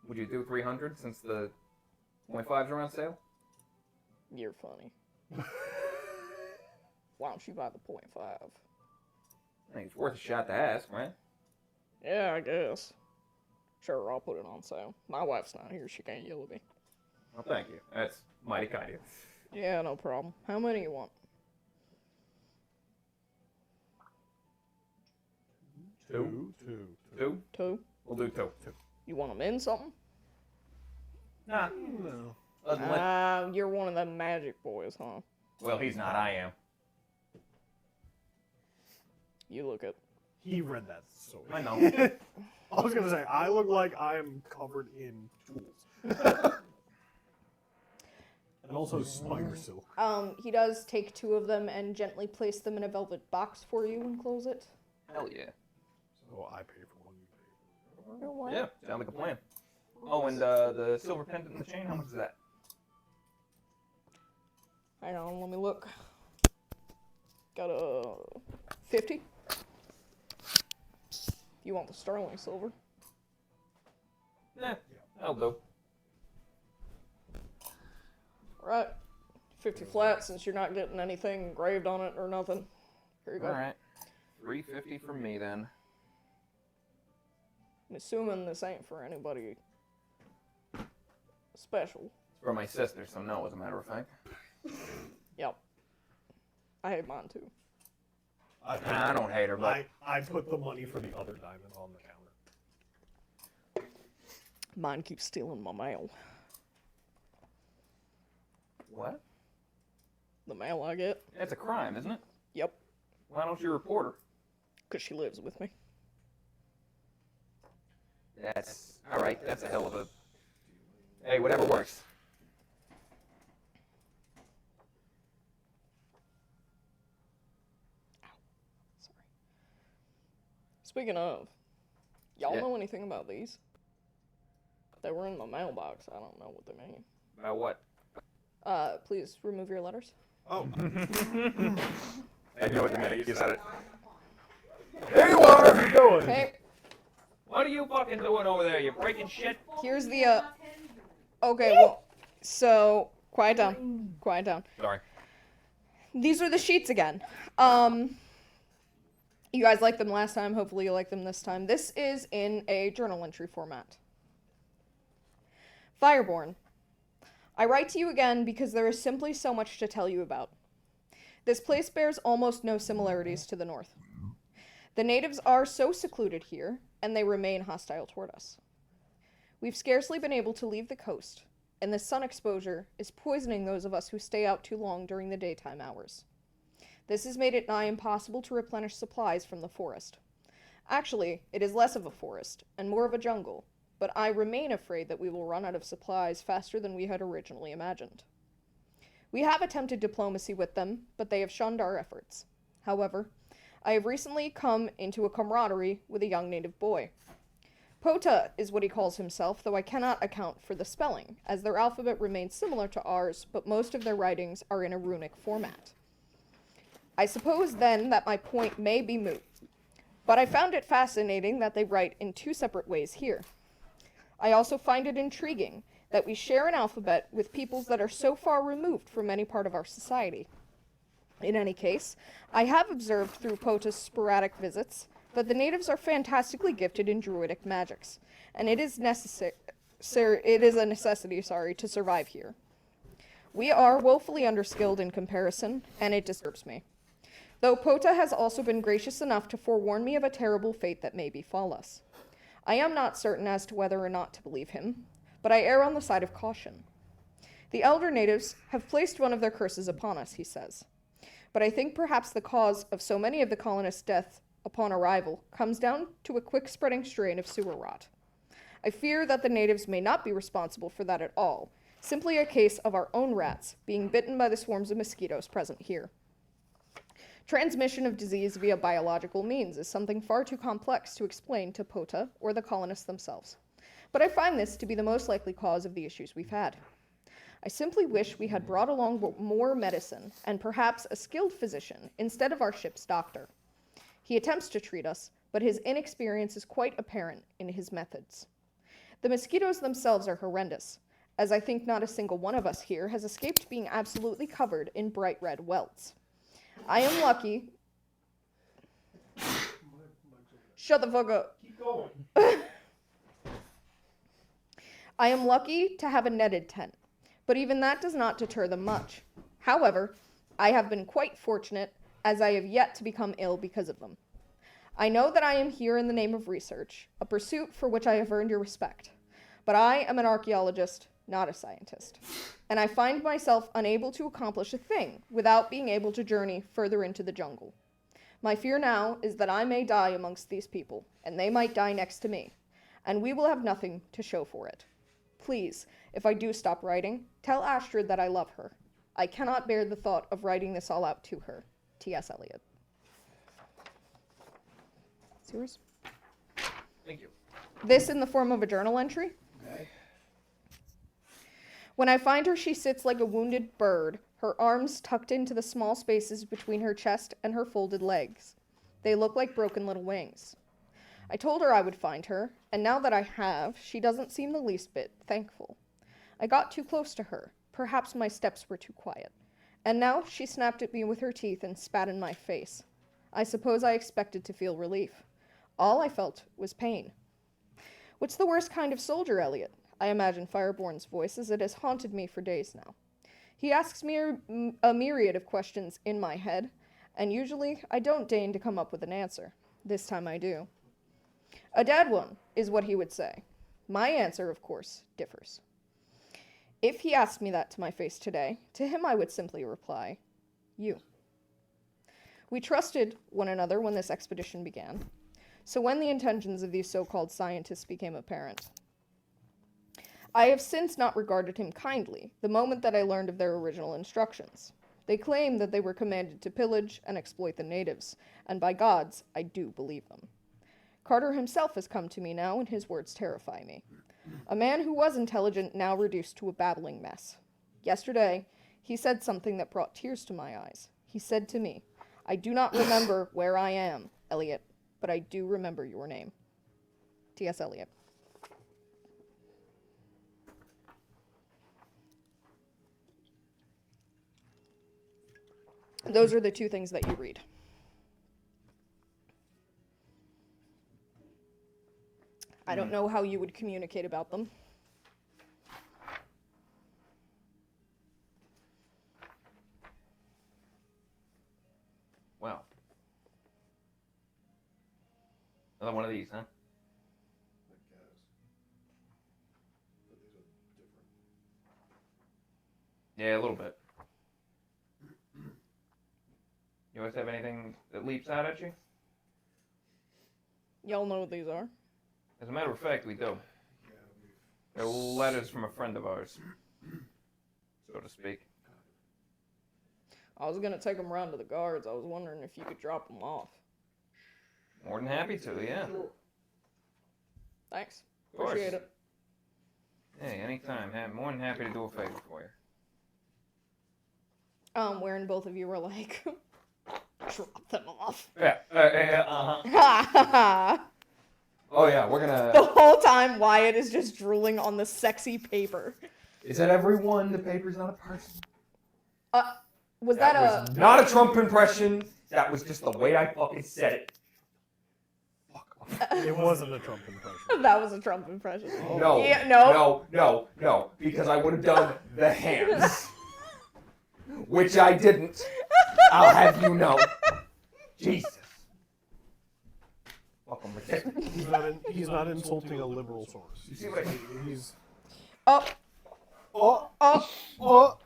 Would you do 300 since the 0.5s are on sale? You're funny. Why don't you buy the 0.5? I think it's worth a shot to ask, right? Yeah, I guess. Sure, I'll put it on sale. My wife's not here, she can't yell at me. Well, thank you. That's mighty kind of you. Yeah, no problem. How many you want? Two? Two. Two? 2? We'll do 2. You want them in something? Nah. No. You're one of them magic boys, huh? Well, he's not. I am. You look it. He read that so. I know. I was gonna say I look like I am covered in tools. And also spider silk. He does take 2 of them and gently place them in a velvet box for you and close it. Hell yeah. So I pay for one, you pay for one. You know what? Yeah, sounds like a plan. Oh, and the silver pendant and the chain, how much is that? Hang on, let me look. Got a 50. You want the sterling silver? Eh, that'll do. Right. 50 flat since you're not getting anything engraved on it or nothing. Here you go. Alright. 350 from me then. I'm assuming this ain't for anybody special. It's for my sister, so no, as a matter of fact. Yep. I hate mine too. I don't hate her, but I put the money for the other diamond on the counter. Mine keeps stealing my mail. what? The mail I get. It's a crime, isn't it? Yep. Why don't you report her? Because she lives with me. That's alright, that's a hell of a... Hey, whatever works. Sorry. Speaking of, y'all Yeah. know anything about these? They were in my mailbox. I don't know what they mean. About what? Please remove your letters. Oh. I know what the minute you said it. There you are! How's it going? Okay, What are you fucking doing over there? You breaking shit? here's the, okay, well, so, quiet down. Quiet down. Sorry. These are the sheets again. You guys liked them last time. Hopefully you like them this time. This is in a journal entry format. Fireborn. I write to you again because there is simply so much to tell you about. This place bears almost no similarities to the north. The natives are so secluded here, and they remain hostile toward us. We've scarcely been able to leave the coast, and the sun exposure is poisoning those of us who stay out too long during the daytime hours. This has made it nigh impossible to replenish supplies from the forest. Actually, it is less of a forest, and more of a jungle, but I remain afraid that we will run out of supplies faster than we had originally imagined. We have attempted diplomacy with them, but they have shunned our efforts. However, I have recently come into a camaraderie with a young native boy. Pota is what he calls himself, though I cannot account for the spelling, as their alphabet remains similar to ours, but most of their writings are in a runic format. I suppose, then, that my point may be moot, but I found it fascinating that they write in two separate ways here. I also find it intriguing that we share an alphabet with peoples that are so far removed from any part of our society. In any case, I have observed through Pota's sporadic visits that the natives are fantastically gifted in druidic magics, and it is a necessity, to survive here. We are woefully underskilled in comparison, and it disturbs me. Though Pota has also been gracious enough to forewarn me of a terrible fate that may befall us. I am not certain as to whether or not to believe him, but I err on the side of caution. The elder natives have placed one of their curses upon us, he says. But I think perhaps the cause of so many of the colonists' deaths upon arrival comes down to a quick-spreading strain of sewer rot. I fear that the natives may not be responsible for that at all, simply a case of our own rats being bitten by the swarms of mosquitoes present here. Transmission of disease via biological means is something far too complex to explain to Pota or the colonists themselves, but I find this to be the most likely cause of the issues we've had. I simply wish we had brought along more medicine and perhaps a skilled physician instead of our ship's doctor. He attempts to treat us, but his inexperience is quite apparent in his methods. The mosquitoes themselves are horrendous, as I think not a single one of us here has escaped being absolutely covered in bright red welts. I am lucky. Shut the fuck up. Keep going. I am lucky to have a netted tent, but even that does not deter them much. However, I have been quite fortunate, as I have yet to become ill because of them. I know that I am here in the name of research, a pursuit for which I have earned your respect, but I am an archaeologist, not a scientist, and I find myself unable to accomplish a thing without being able to journey further into the jungle. My fear now is that I may die amongst these people, and they might die next to me, and we will have nothing to show for it. Please, if I do stop writing, tell Astrid that I love her. I cannot bear the thought of writing this all out to her. T.S. Eliot. It's yours? Thank you. This in the form of a journal entry. Okay. When I find her, she sits like a wounded bird, her arms tucked into the small spaces between her chest and her folded legs. They look like broken little wings. I told her I would find her, and now that I have, she doesn't seem the least bit thankful. I got too close to her. Perhaps my steps were too quiet. And now she snapped at me with her teeth and spat in my face. I suppose I expected to feel relief. All I felt was pain. What's the worst kind of soldier, Eliot? I imagine Fireborn's voice, as it has haunted me for days now. He asks me a myriad of questions in my head, and usually I don't deign to come up with an answer. This time I do. A dead one, is what he would say. My answer, of course, differs. If he asked me that to my face today, to him I would simply reply, you. We trusted one another when this expedition began, so when the intentions of these so-called scientists became apparent, I have since not regarded him kindly the moment that I learned of their original instructions. They claim that they were commanded to pillage and exploit the natives, and by gods, I do believe them. Carter himself has come to me now, and his words terrify me. A man who was intelligent now reduced to a babbling mess. Yesterday, he said something that brought tears to my eyes. He said to me, I do not remember where I am, Eliot, but I do remember your name. T.S. Eliot. Those are the two things that you read. I don't know how you would communicate about them. Wow. Another one of these, huh? I guess. But these are different. Yeah, a little bit. You guys have anything that leaps out at you? Y'all know what these are. As a matter of fact, we do. Yeah, They're letters from a friend of ours, so to speak. I was gonna take them around to the guards. I was wondering if you could drop them off. More than happy to, yeah. Thanks. Of course. Appreciate it. Hey, anytime. More than happy to do a favor for you. Wherein both of you were like, drop them off. Yeah. Oh yeah, we're The gonna. whole time, Wyatt is just drooling on the sexy paper. Is that everyone? The paper's not a person. Was that was not a Trump impression. That was just the way I fucking said it. Fuck off. It wasn't a Trump impression. That was a Trump impression. No, Yeah, no. no, because I would have done the hands, which I didn't. I'll have you know. Jesus. Fucking ridiculous. He's not insulting a liberal source. You see what I mean? He's. Oh, Oh!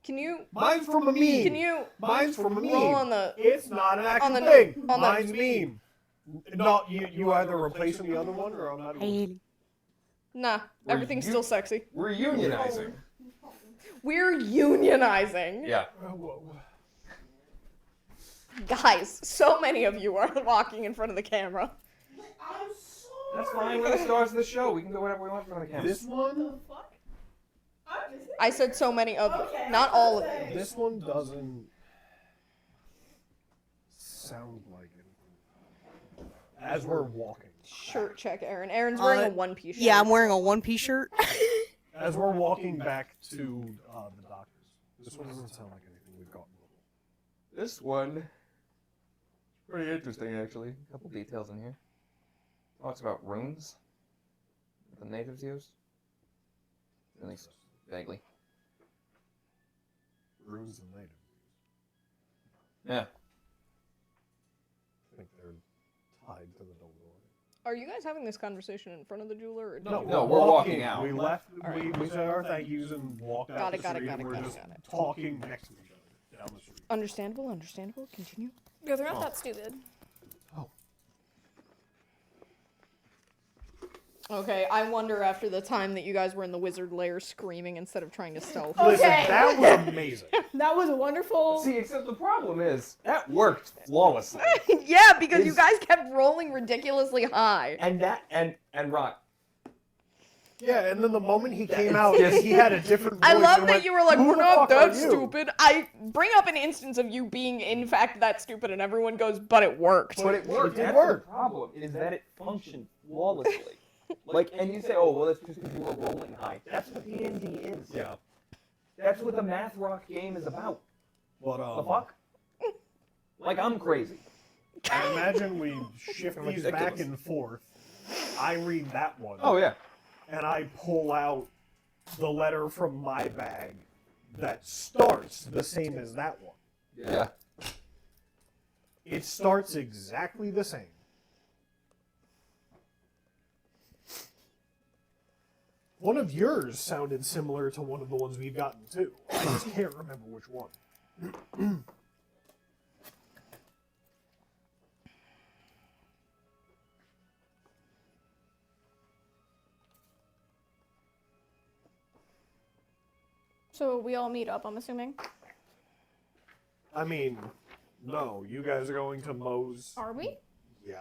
can you Mine's from a meme. can you Mine's from a meme. roll on the? It's not an actual on the- thing. on the- Mine's meme. No, you either replacing the other one or I'm not. Nah, We're everything's u- still sexy. We're unionizing. We're unionizing. Yeah. Guys, so many of you are walking in front of the camera. That's fine. We're the stars of the show. We can do whatever we want in front of the camera. This one. I said so many of you, not all of you. This one doesn't sound like it. As we're walking. Shirt check, Aaron. Aaron's wearing a one-piece shirt. Yeah, I'm wearing a one-piece shirt. As we're walking back to the doctors. This one doesn't sound like anything we've gotten before. This one, pretty interesting actually. A couple details in here. Talks about runes that the natives use. At least vaguely. Runes and native. Yeah. I think they're tied to the Dolgore. Are you guys having this conversation in front of the jeweler? Or No, we're walking out. We left. Alright. We said our thank yous and walked out. Got it, the street, and we're just got it. talking next to each other down the street. Understandable. Continue. Yeah, they're not that stupid. Okay, I wonder after the time that you guys were in the wizard lair screaming instead of trying to stealth. Listen, Okay. that was amazing. That was wonderful. See, except the problem is that worked flawlessly. Yeah, because you Is- guys kept rolling ridiculously high. And that and Rock. Yeah, and then the moment he came out, he had a different voice. I love and that went, you were like, "Who we're the not fuck that are you?" stupid. I bring up an instance of you being in fact that stupid and everyone goes, but it worked. But it worked. It That's worked. the problem is that it functioned flawlessly. Like, and you say, oh, well, that's just because you were rolling high. That's what D&D is. Yeah. That's what the Math Rock game is about. But The fuck? Like, I'm crazy. I imagine we shift these Ridiculous. back and forth. I read that one. Oh, yeah. And I pull out the letter from my bag that starts the same as that one. Yeah. It starts exactly the same. One of yours sounded similar to one of the ones we've gotten too. I just can't remember which one. So we all meet up, I'm assuming. I mean, no, you guys are going to Moe's. Are we? Yeah.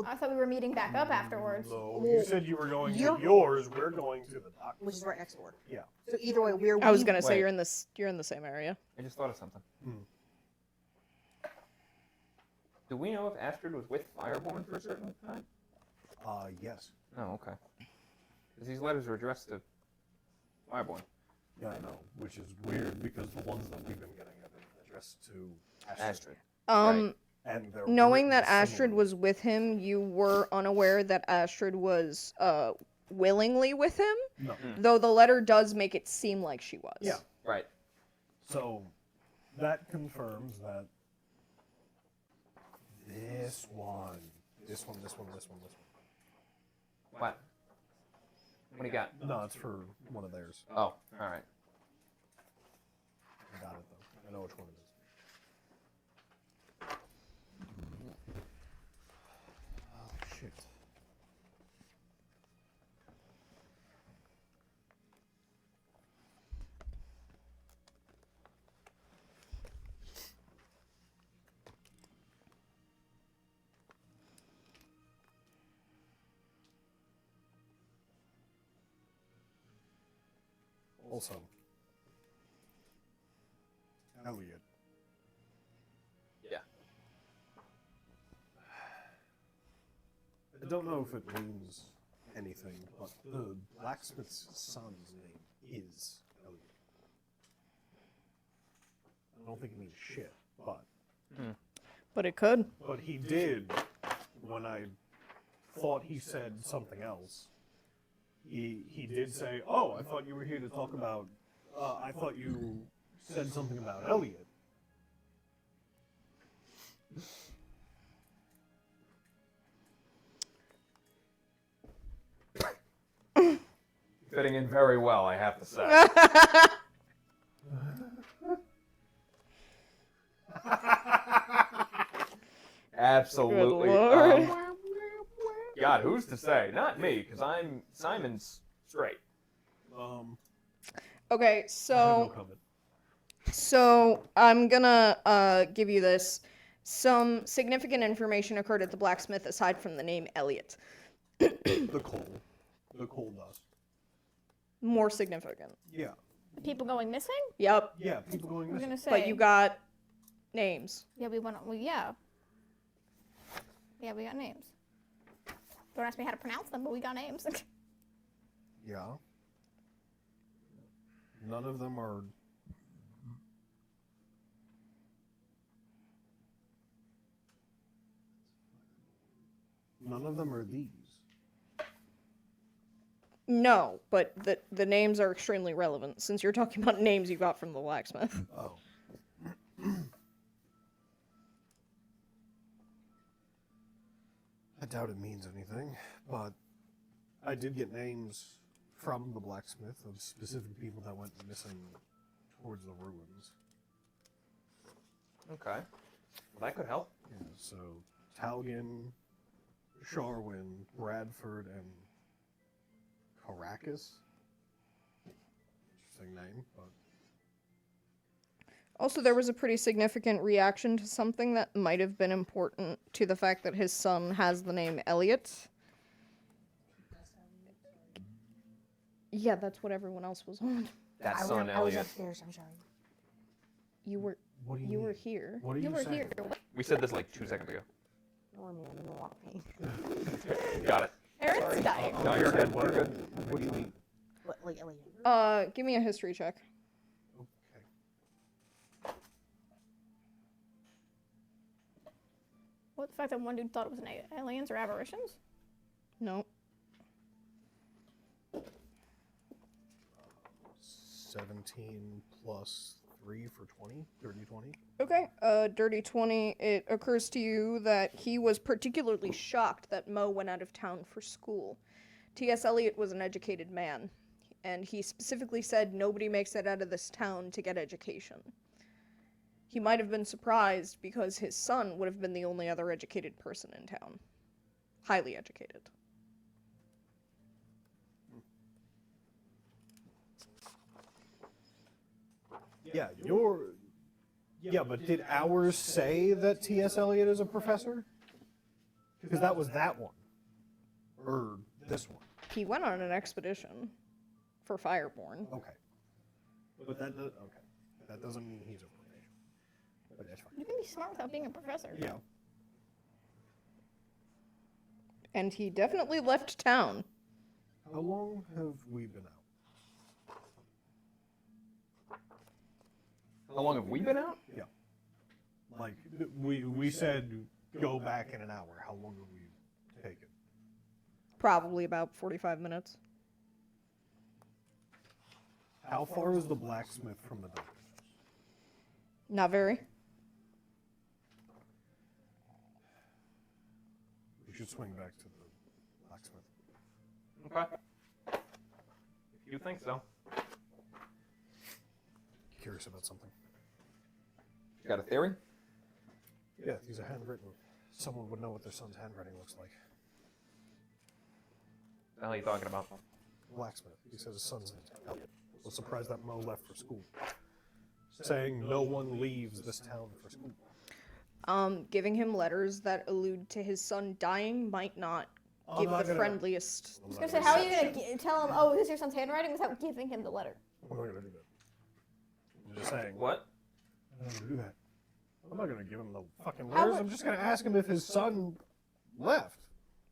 I thought we were meeting back up afterwards. No, you said you were going to You're- yours. We're going to the doctor. Which is right next door. Yeah. So either way, we're. I was gonna say Wait. you're in the same area. I just thought of something. Hmm. Do we know if Astrid was with Fireborn for a certain time? Yes. Oh, okay. Because these letters were addressed to Fireborn. Yeah, I know, which is weird because the ones that we've been getting have been addressed to Astrid. And they're Knowing that written Astrid similarly. was with him, you were unaware that Astrid was willingly with him, No. though the letter does make it seem like she was. Yeah. Right. So that confirms that this one. What? What do you got? No, it's for one of theirs. Oh, all right. I got it though. I know which one it is. Oh shit. Also, Elliot. Yeah. I don't know if it means anything, but the blacksmith's son's name is Elliot. I don't think it means shit, But it could. but he did when I thought he said something else. He did say, "Oh, I thought you were here to talk about. I thought you said something about Elliot." Fitting in very well, I have to say. Absolutely. Good Lord. God, who's to say? Not me, because Simon's straight. Okay, I have no so comment. I'm gonna give you this. Some significant information occurred at the blacksmith aside from the name Elliot. The coal dust. More significant. Yeah, People going missing? Yep. yeah. People going I was missing. gonna say. But you got names. Yeah, we went. Well, yeah. Yeah, we got names. Don't ask me how to pronounce them, but we got names. Yeah. None of them are. None of them are these. No, but the names are extremely relevant since you're talking about names you got from the blacksmith. Oh. I doubt it means anything, but I did get names from the blacksmith of specific people that went missing towards the ruins. Okay. Well, that could help. Yeah, so Talgan, Sharwin, Bradford, and Caracas. Interesting name, but Also, there was a pretty significant reaction to something that might have been important to the fact that his son has the name Elliot. Yeah, that's what everyone else was on. That's son I was Elliot. upstairs. I'm sorry. You were what do you you mean? were here. What are You you were saying? here. We said this like 2 seconds ago. No, I'm in a lot of pain. Got it. Aaron's dying. No, you're good. We're good. What do you mean? What, like Elliot? Give me a history check. Okay. What, the fact that one dude thought it was aliens or aberrations? No. 17 plus 3 for 20? Dirty 20? Okay, dirty 20. It occurs to you that he was particularly shocked that Mo went out of town for school. T.S. Eliot was an educated man, and he specifically said nobody makes it out of this town to get education. He might have been surprised because his son would have been the only other educated person in town. Highly educated. Yeah, Yeah, but did ours say that T.S. Eliot is a professor? Because that was that one. Or this one. He went on an expedition for Fireborn. Okay. But that doesn't mean he's a professor. But that's fine. You can be smart without being a professor. Yeah. And he definitely left town. How long have we been out? How long have we been out? Yeah. Like, we said go back in an hour. How long have we taken? Probably about 45 minutes. How far is the blacksmith from the doctor's house? Not very. We should swing back to the blacksmith. Okay. If you think so. Curious about something. You got a theory? Yeah, these are handwritten. Someone would know what their son's handwriting looks like. What the hell are you talking about? Blacksmith. He says his son's name's Elliot. Was surprised that Mo left for school. Saying no one leaves this town for school. Giving him letters that allude to his son dying might not I'm give not the gonna- friendliest. I was gonna say, how are you gonna tell him, oh, this is your son's handwriting without giving him the letter? I'm not gonna do that. I'm just saying. What? I'm not gonna do that. I'm not gonna give him the fucking letters. I'm just gonna ask him if his son left.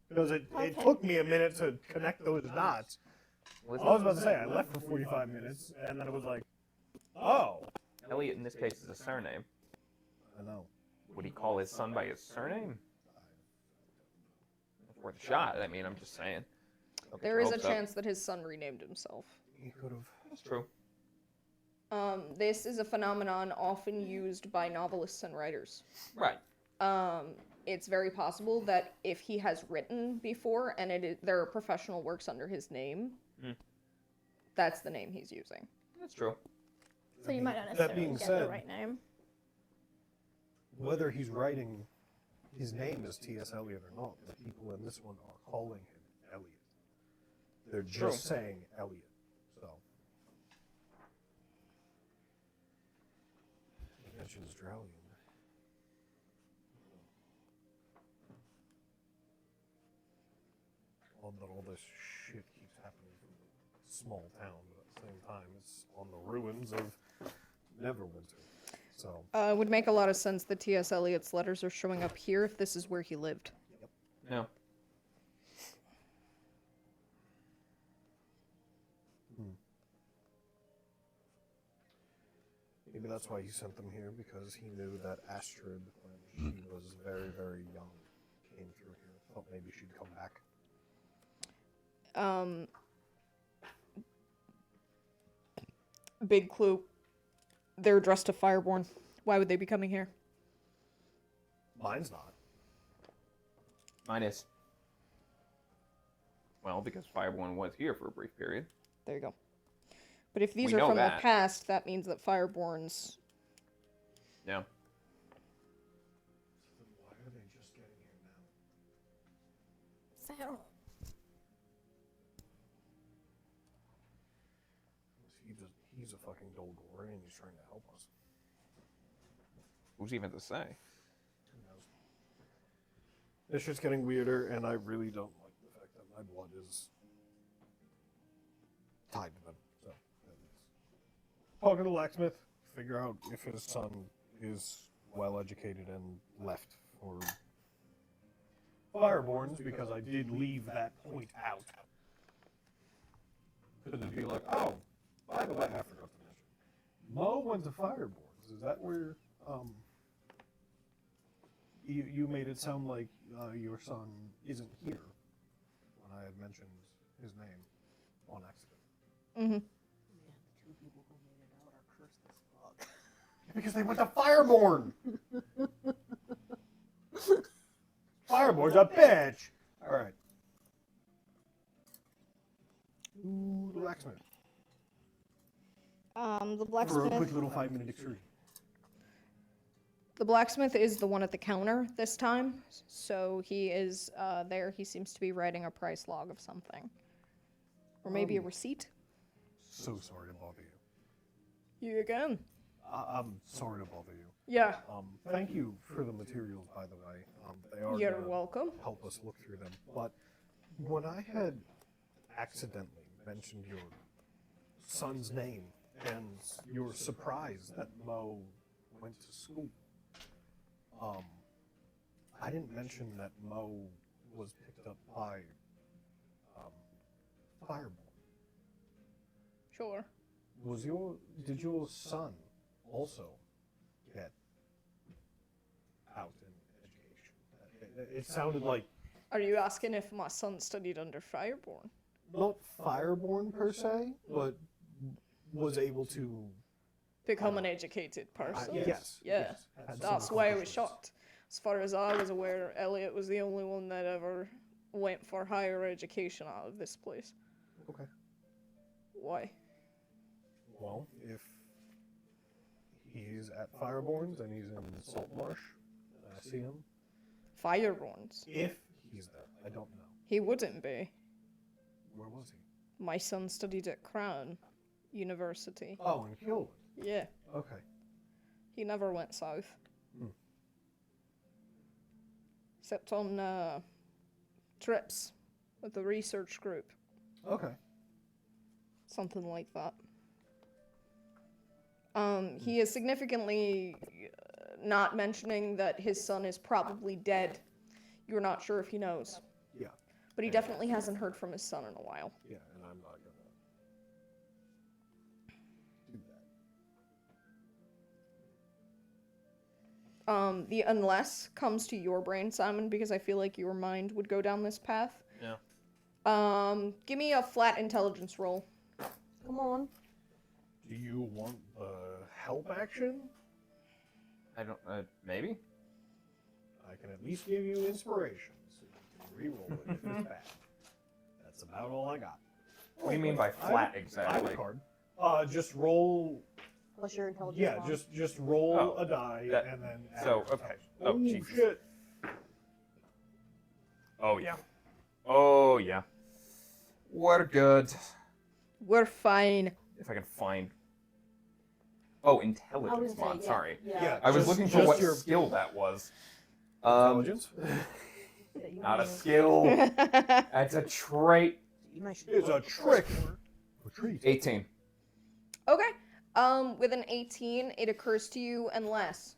Because it took me a minute to connect those dots. I was about to say, I left for 45 minutes, and then it was like, oh. Elliot, in this case, is a surname. I know. Would he call his son by his surname? It's worth a shot. I mean, I'm just saying. There is a chance that his son renamed himself. He could have. That's true. This is a phenomenon often used by novelists and writers. Right. It's very possible that if he has written before and there are professional works under his name, that's the name he's using. That's true. So you might not That necessarily being get said, the right name. whether he's writing his name is T.S. Eliot or not, the people in this one are calling him Eliot. They're just saying Eliot. So. He mentions Drowlian. That all this shit keeps happening from a small town, but at the same time, it's on the ruins of Neverwinter. So. It would make a lot of sense that T.S. Eliot's letters are showing up here if this is where he lived. No. Maybe that's why he sent them here, because he knew that Astrid, when she was very, very young, came through here. Thought maybe she'd come back. Big clue. They're addressed to Fireborn. Why would they be coming here? Mine's not. Mine is. Well, because Fireborn was here for a brief period. There you go. But if these We are know from that. the past, that means that Fireborns... Yeah. Why are they just getting here now? So, He's a fucking Dolgore, and he's trying to help us. Who's even to say? Who knows? This shit's getting weirder, and I really don't like the fact that my blood is tied to them. So, talking to the blacksmith, figure out if his son is well educated and left for Fireborns, because I did leave that point out. Because it'd be like, oh, by the way, I forgot to mention. Mo went to Fireborns. Is that where you made it sound like your son isn't here when I had mentioned his name on accident? Mm-hmm. Man, the two people who made it out are cursed as fuck. Because they went to Fireborn! Fireborn's a bitch! Alright. Ooh, the blacksmith. the For a blacksmith. quick little 5-minute excursion. The blacksmith is the one at the counter this time, so he is there. He seems to be writing a price log of something. Or maybe a receipt. So sorry to bother you. You again. I'm sorry to bother you. Yeah. Thank you for the materials, by the way. They are You're gonna welcome. help us look through them. But when I had accidentally mentioned your son's name and your surprise that Mo went to school, I didn't mention that Mo was picked up by Fireborn. Sure. Did your son also get out in education? It sounded like Are you asking if my son studied under Fireborn? not Fireborn per se, but was able to Become an educated person? yes. Yeah. yes, had some That's why I was accomplishments. shocked. As far as I was aware, Elliot was the only one that ever went for higher education out of this place. Okay. Why? Well, if he's at Fireborns and he's in Saltmarsh, and I see him. Fireborns. If he's there, I don't know. He wouldn't be. Where was he? My son studied at Crown University. Oh, in Kilwood. Yeah, Okay. he never went south. Hmm. Except on trips with the research group. Okay. Something like that. He is significantly not mentioning that his son is probably dead. You're not sure if he knows. Yeah. But he definitely hasn't heard from his son in a while. Yeah, and I'm not gonna do that. The unless comes to your brain, Simon, because I feel like your mind would go down this path. Yeah. Give me a flat intelligence roll. Come on. Do you want the help action? I don't. Maybe. I can at least give you inspiration, so you can re-roll it if it's bad. That's about all I got. What do you mean by flat I have exactly? a card. Just roll. Plus your intelligence. Yeah, mod. just roll Oh, a die that- and then. Add so, your okay. intelligence. Oh, Jesus. Shit! Oh yeah. Oh yeah. We're good. We're fine. If I can find. Oh, I intelligence was mod. gonna say, Sorry. Yeah. I was just- looking for just what your skill that was. intelligence. Yeah, you Not a know. skill. That's a trait. You might should It's a trick. Retreat. 18. Okay. With an 18, it occurs to you unless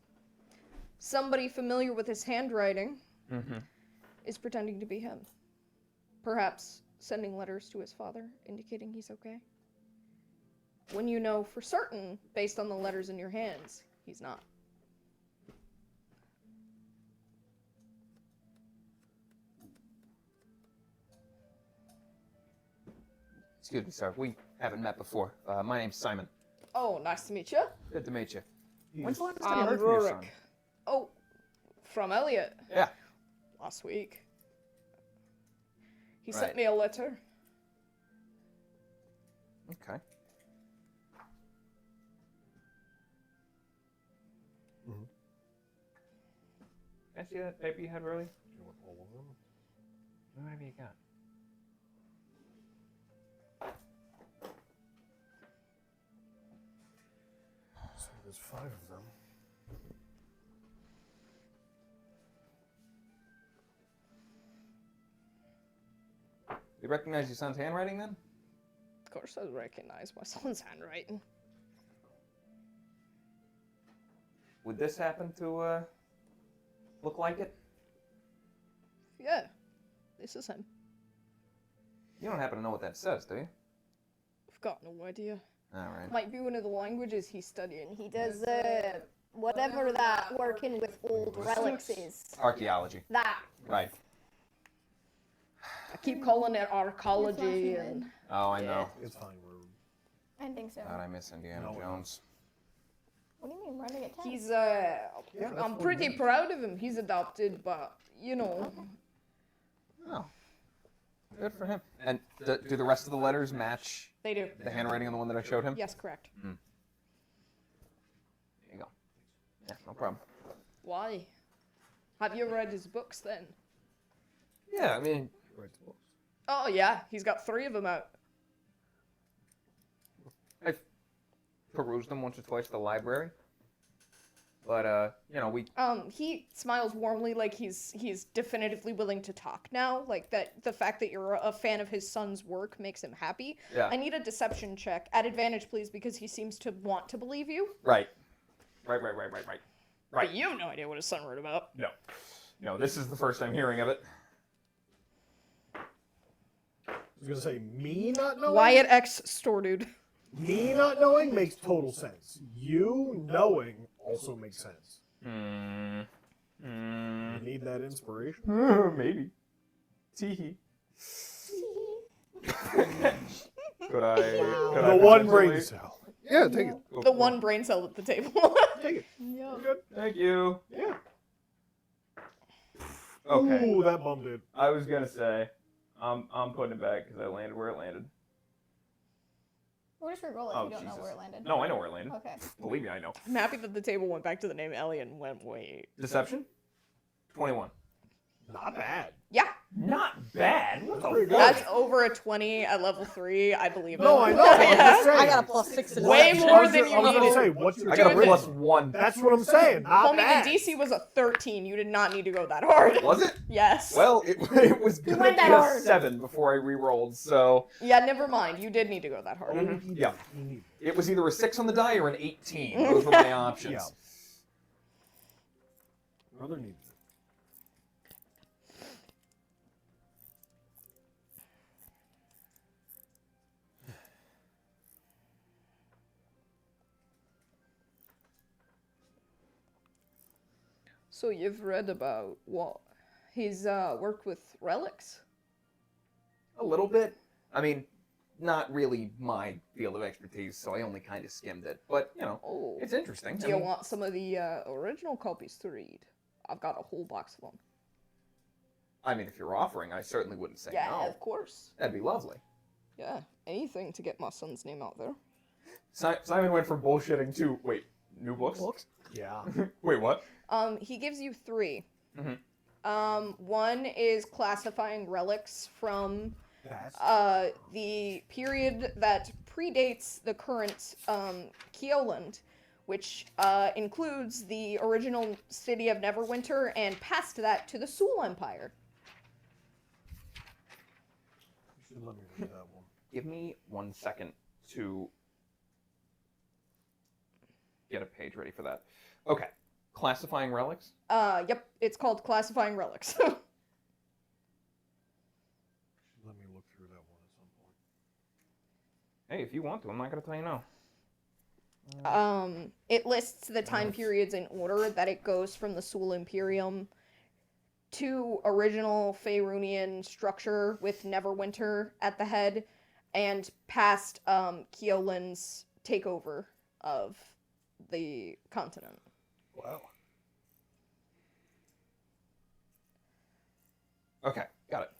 somebody familiar with his handwriting Mm-hmm. is pretending to be him. Perhaps sending letters to his father, indicating he's okay. When you know for certain, based on the letters in your hands, he's not. Excuse me, sir. We haven't met before. My name's Simon. Oh, nice to meet you. Good to meet you. When's the last time you I'm heard from your son? Rurik. Oh, from Elliot. Yeah. Last week. He Right. sent me a letter. Okay. Mhm. Can I see that paper you had, really? Do you want all of them? Whatever you got. So there's 5 of them. You recognize your son's handwriting then? Of course, I recognize my son's handwriting. Would this happen to look like it? Yeah, this is him. You don't happen to know what that says, do you? I've got no idea. All right. Might be one of the languages he's studying. He does whatever that working with old relics is. Archaeology. That. Right. I keep calling it archaeology It's not and Oh, I know. It's fine. I think so. God, I miss Indiana No. Jones. What do you mean running at 10? he's Yeah, that's I'm what pretty it is. proud of him. He's adopted, but you know, Oh. Good for him. And do the rest of the letters match they do. the handwriting on the one that I showed him? Yes, correct. There you go. Yeah, no problem. Why? Have you read his books then? Yeah, I mean, Right to books. Oh yeah, he's got 3 of them out. I've perused them once or twice at the library. But, you know, we... He smiles warmly, like he's definitively willing to talk now. Like that, the fact that you're a fan of his son's work makes him happy. Yeah. I need a deception check at advantage, please, because he seems to want to believe you. Right. Right. But you have no idea what his son wrote about. No. No, this is the first time hearing of it. I was gonna say me not knowing. Wyatt X store dude. Me not knowing makes total sense. You knowing also makes sense. You need that inspiration. Maybe. Teehee. Could I? Could I The one potentially- brain cell. Yeah, take it. The one brain cell at the table. Take it. Yeah. Good. Thank you. Yeah. Okay. Ooh, that bummed it. I was gonna say, I'm putting it back because I landed where it landed. We'll just re-roll it Oh, if you don't know Jesus. where it landed. No, I know where it landed. Okay. Believe me, I know. I'm happy that the table went back to the name Elliot and went, wait. Deception. 21. Not bad. Yeah, Not bad. What the Pretty fuck? That's over a 20 at level 3. I believe it. No, I know. I'm just saying. I got a +6 in Way it. more than you I was gonna needed. say, what's your I got a rating? +1. That's what I'm saying. Not Homie, bad. the DC was a 13. You did not need to go that hard. Was it? Yes. Well, it was gonna went be that a hard. 7 before I re-rolled, so Yeah, never mind. You did need to go that hard. yeah. It was either a 6 on the die or an 18. Those were my options. Yeah. Brother needs it. So you've read about what? His work with relics? A little bit. I mean, not really my field of expertise, so I only kind of skimmed it. But, you know, Oh. it's interesting. Do I you mean, want some of the original copies to read? I've got a whole box of them. I mean, if you're offering, I certainly wouldn't say Yeah, no. of course. That'd be lovely. Yeah, anything to get my son's name out there. Simon went from bullshitting to, wait, new books? Yeah. Wait, what? He gives you 3. Mhm. One is classifying relics from That's the period that predates the current Keoland, which includes the original city of Neverwinter and past that to the Sul Empire. you should let me read that one. Give me 1 second to get a page ready for that. Okay. Classifying relics? Yep, it's called Classifying Relics. You should let me look through that one at some point. Hey, if you want to, I'm not going to tell you no. It lists the time periods in order that it goes from the Sul Imperium to original Faerunian structure with Neverwinter at the head, and past Keolin's takeover of the continent. Wow. Okay, got it.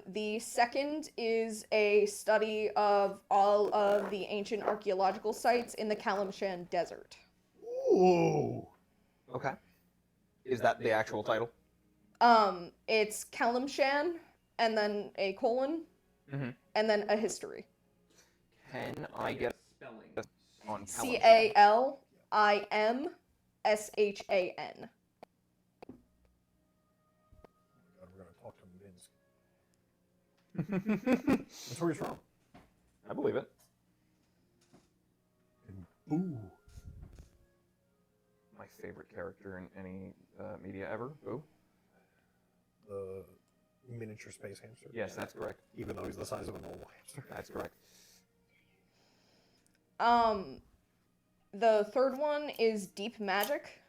The second is a study of all of the ancient archaeological sites in the Kalimshan Desert. Ooh. Okay. Is that the actual title? It's Kalimshan, and then a colon, Mhm. and then a history. Can I get spelling on Calimshan. God, we're gonna talk to Minsk. That's where he's from. I believe it. Ooh. My favorite character in any media ever. Boo. The miniature space hamster. Yes, that's correct. Even though he's the size of a normal hamster. That's correct. The third one is Deep Magic.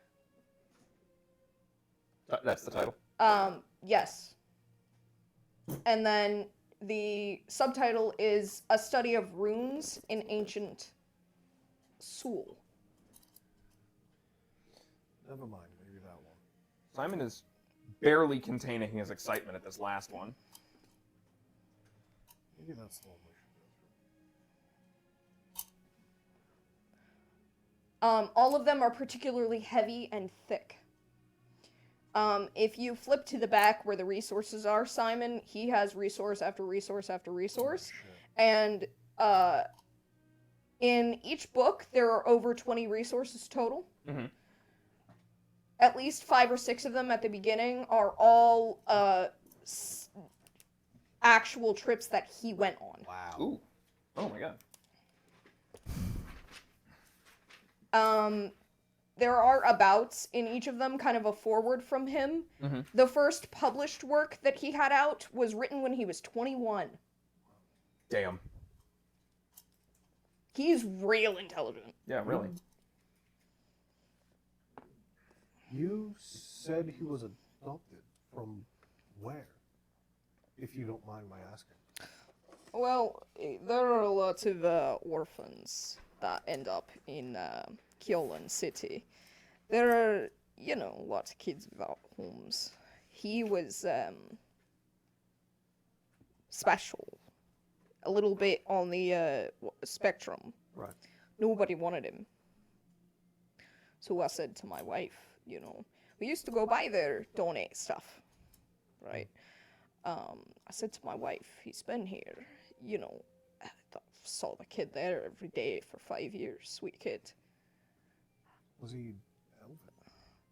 That's the title. Yes. And then the subtitle is A Study of Runes in Ancient Sul. Never mind, maybe that one. Simon is barely containing his excitement at this last one. Maybe that's the one we should go through. All of them are particularly heavy and thick. If you flip to the back where the resources are, Simon, he has resource after resource after resource. And in each book, there are over 20 resources total. Mm-hmm. At least 5 or 6 of them at the beginning are all actual trips that he went on. Wow. Ooh. Oh my god. There are abouts in each of them, kind of a forward from him. Mhm. The first published work that he had out was written when he was 21. Damn. He's real intelligent. Yeah, really. You said he was adopted from where? If you don't mind my asking. Well, there are a lot of orphans that end up in Keolan City. There are, you know, a lot of kids without homes. He was special. A little bit on the spectrum. Right. Nobody wanted him. So I said to my wife, you know, we used to go by there, donate stuff, right? I said to my wife, he's been here, I saw the kid there every day for 5 years, sweet kid. Was he elf?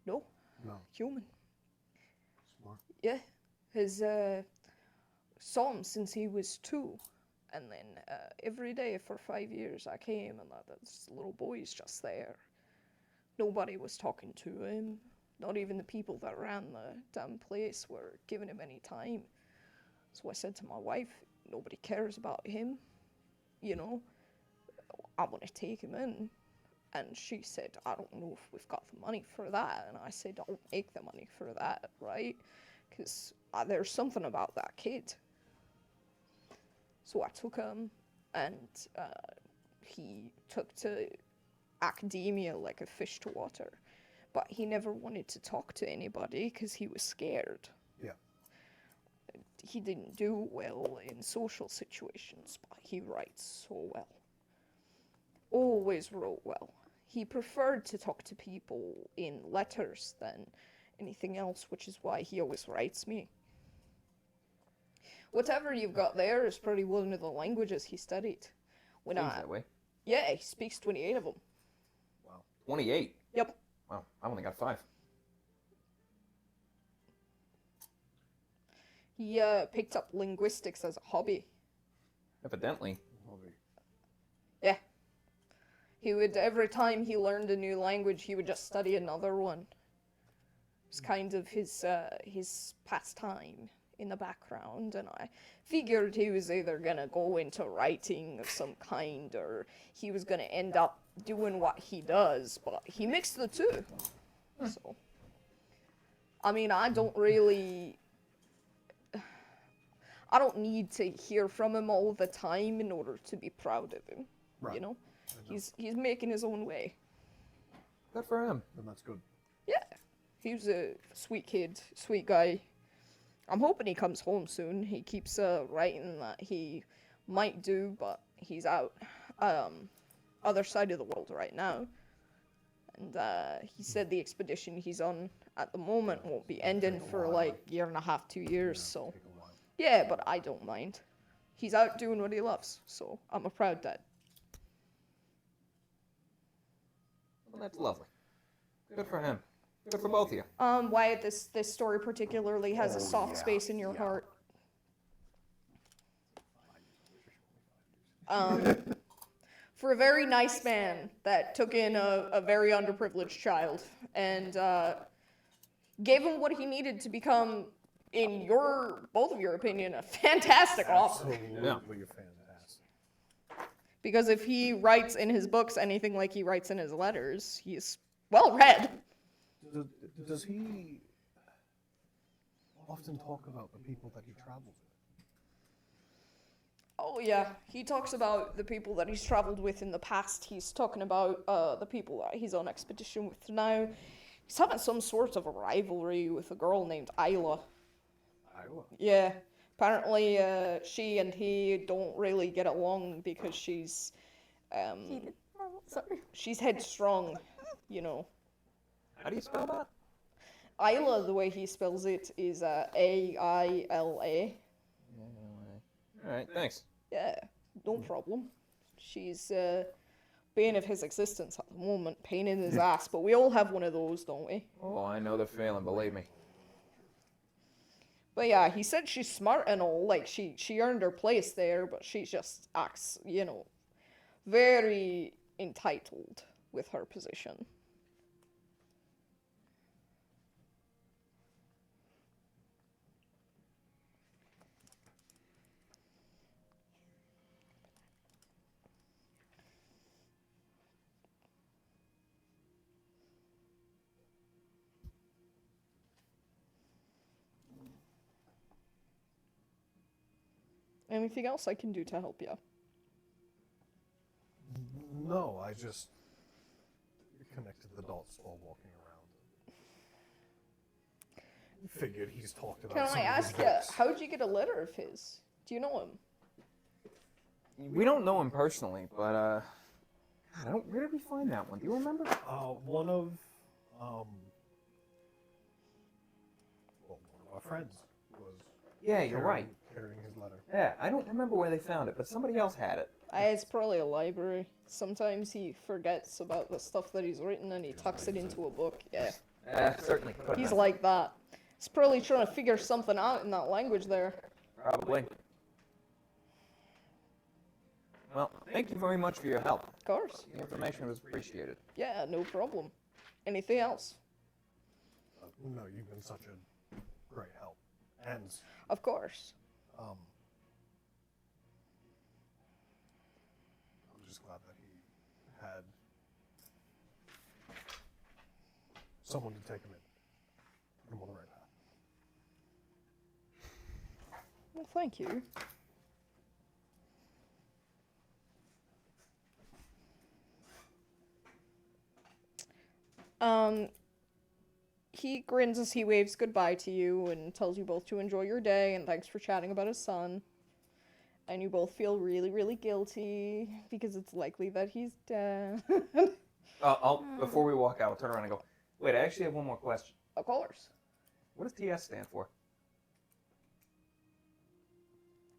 No, No. human. Smart. Yeah, saw him since he was 2, and then every day for 5 years I came, and this little boy's just there. Nobody was talking to him. Not even the people that ran the damn place were giving him any time. So I said to my wife, nobody cares about him. I want to take him in. And she said, I don't know if we've got the money for that. And I said, I'll make the money for that, right? Because there's something about that kid. So I took him, and he took to academia like a fish to water. But he never wanted to talk to anybody because he was scared. Yeah. He didn't do well in social situations, but he writes so well. Always wrote well. He preferred to talk to people in letters than anything else, which is why he always writes me. Whatever you've got there is probably one of the languages he studied. Seems that way. Yeah, he speaks 28 of them. Wow. 28. Yep. Wow, I only got 5. He picked up linguistics as a hobby. Evidently. Yeah. He would, every time he learned a new language, he would just study another one. It's kind of his pastime in the background, and I figured he was either gonna go into writing of some kind, or he was gonna end up doing what he does, but he mixed the two. So, I mean, I don't need to hear from him all the time in order to be proud of him. Right. He's making his own way. Good for him. And that's good. Yeah, he's a sweet kid, sweet guy. I'm hoping he comes home soon. He keeps writing that he might do, but he's out other side of the world right now. And he said the expedition he's on at the moment won't be ending for like 1.5 to 2 years, so yeah, but I don't mind. He's out doing what he loves, so I'm a proud dad. Well, that's lovely. Good for him. Good for both of you. Wyatt, this story particularly has a soft space in your heart. For a very nice man that took in a very underprivileged child and gave him what he needed to become, in both of your opinion, a fantastic author. Absolutely fantastic. Because if he writes in his books anything like he writes in his letters, he's well read. Does he often talk about the people that he travels with? Oh yeah, he talks about the people that he's traveled with in the past. He's talking about the people that he's on expedition with now. He's having some sort of a rivalry with a girl named Isla. Iowa. Yeah, apparently she and he don't really get along because she's Sorry. she's headstrong, How do you spell that? Isla, the way he spells it, is A-I-L-A. Alright, thanks. Yeah, no problem. She's bane of his existence at the moment, pain in his ass, but we all have one of those, don't we? Oh, I know the feeling, believe me. But yeah, he said she's smart and all, like she earned her place there, but she just acts, very entitled with her position. Anything else I can do to help you? No, I just connected the dots while walking around. Figured he's talked about Can some I of his ask you, books. how'd you get a letter of his? Do you know him? We don't know him personally, but where did we find that one? Do you remember? One of a friend's was. Yeah, you're right. Carrying his letter. Yeah, I don't remember where they found it, but somebody else had it. It's probably a library. Sometimes he forgets about the stuff that he's written and he tucks it into a book. Yeah. Certainly. could He's have. like that. He's probably trying to figure something out in that language there. Probably. Well, thank you very much for your help. Of course. The information was appreciated. Yeah, no problem. Anything else? No, you've been such a great help. And Of course. I'm just glad that he had someone to take him in. Put him on the right path. Well, thank you. He grins as he waves goodbye to you and tells you both to enjoy your day and thanks for chatting about his son. And you both feel really, really guilty because it's likely that he's dead. Before we walk out, I'll turn around and go, wait, I actually have one more question. Of course. What does TS stand for?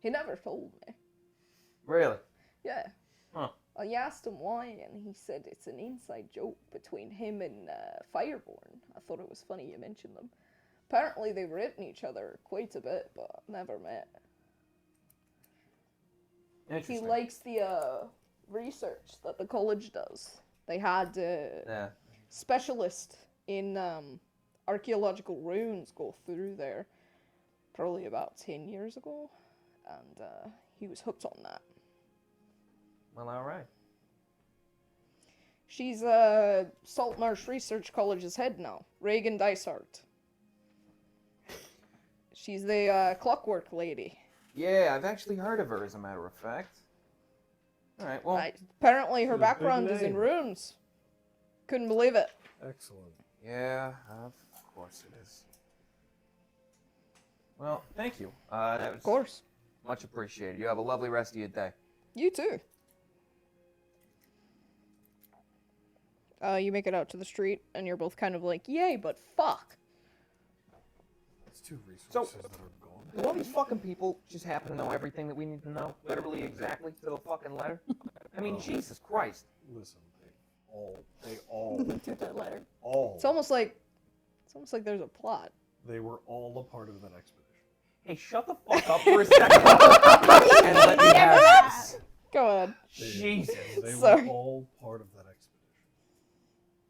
He never told me. Really? Yeah. Huh. I asked him why, and he said it's an inside joke between him and Fireborn. I thought it was funny you mentioned them. Apparently they've written each other quite a bit, but never met. He Interesting. likes the research that the college does. They had a specialist in archaeological ruins go through there probably about 10 years ago, and he was hooked on that. Well, all right. She's Saltmarsh Research College's head now, Reagan Dysart. She's the clockwork lady. Yeah, I've actually heard of her, as a matter of fact. All right, well... Apparently her Big background is in name. runes. Couldn't believe it. Excellent. Yeah, of course it is. Well, thank you. That was Of course. much appreciated. You have a lovely rest of your day. You too. You make it out to the street, and you're both kind of like, yay, but fuck. It's two resources So- that are gone. Do all these fucking people just happen to know everything that we need to know? Literally exactly to the fucking letter? I mean, Jesus Christ. Listen, they all, To the letter. all, It's almost like there's a plot. they were all a part of that expedition. Hey, shut the fuck up for a second and let me have this. Go ahead. Jesus. They Sorry. were all part of that expedition.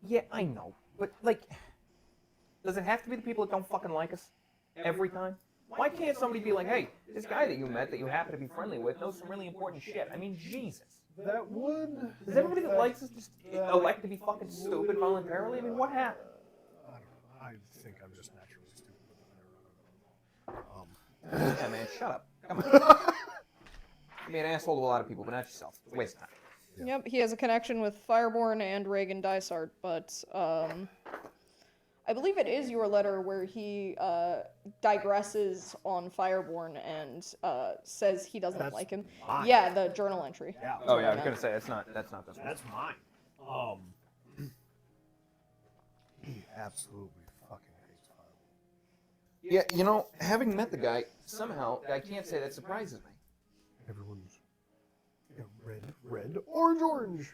Yeah, I know. But, like, does it have to be the people that don't fucking like us every time? Why can't somebody be like, hey, this guy that you met that you happen to be friendly with knows some really important shit? I mean, Jesus. That would. Does everybody that likes us just elect to be fucking stupid voluntarily? I mean, what happened? I don't know. I think I'm just naturally stupid. Yeah, man, shut up. Come on. You be an asshole to a lot of people, but not yourself. It's a waste of time. Yeah. Yep, he has a connection with Fireborn and Reagan Dysart, but I believe it is your letter where he digresses on Fireborn and says he doesn't That's like him. mine. Yeah, the journal entry. Yeah. Oh, yeah, I was going to say, that's not this one. That's mine. He absolutely fucking hates Fireball. Yeah, you know, having met the guy, somehow, I can't say that surprises me. Everyone's red, orange.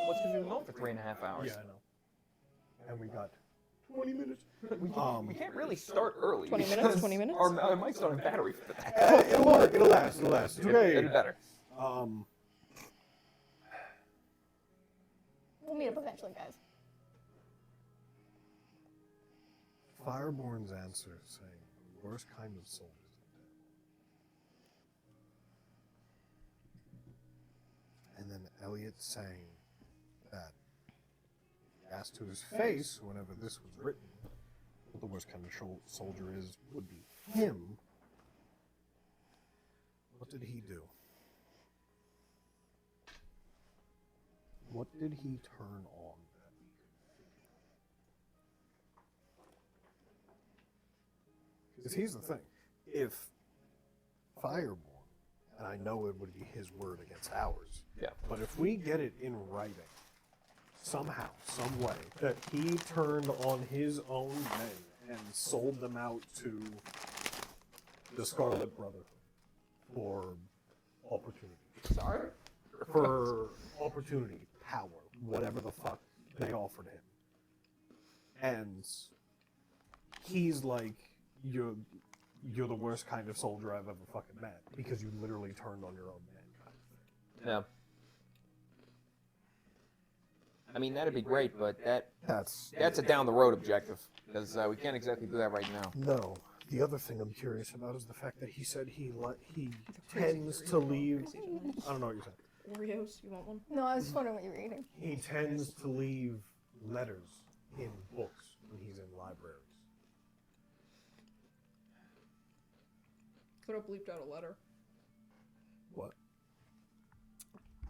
What's because we've been known for 3.5 hours? Yeah, I know. And we got 20 minutes. We can't really start early. 20 minutes, because 20 minutes? Our mic's not on battery for that. It'll work. It'll last. It's okay. It'll be better. We'll meet up eventually, guys. Fireborn's answer saying the worst kind of soul is the dead. And then Elliot saying that he asked to his face whenever this was written what the worst kind of soldier is would be him. What did he do? What did he turn on that we could feel? Because here's the thing. If Fireborn, and I know it would be his word against ours, Yeah. but if we get it in writing, somehow, some way, that he turned on his own men and sold them out to the Scarlet Brother for opportunity. Sorry. For opportunity, power, whatever the fuck they offered him. And he's like, you're the worst kind of soldier I've ever fucking met because you literally turned on your own men. Yeah. I mean, that'd be great, but that's a down the road objective because we can't exactly do that right now. No. The other thing I'm curious about is the fact that he said he tends to leave. I don't know what you said. Oreos, you want one? No, I was just wondering what you were eating. He tends to leave letters in books when he's in libraries. Could have bleeped out a letter. What?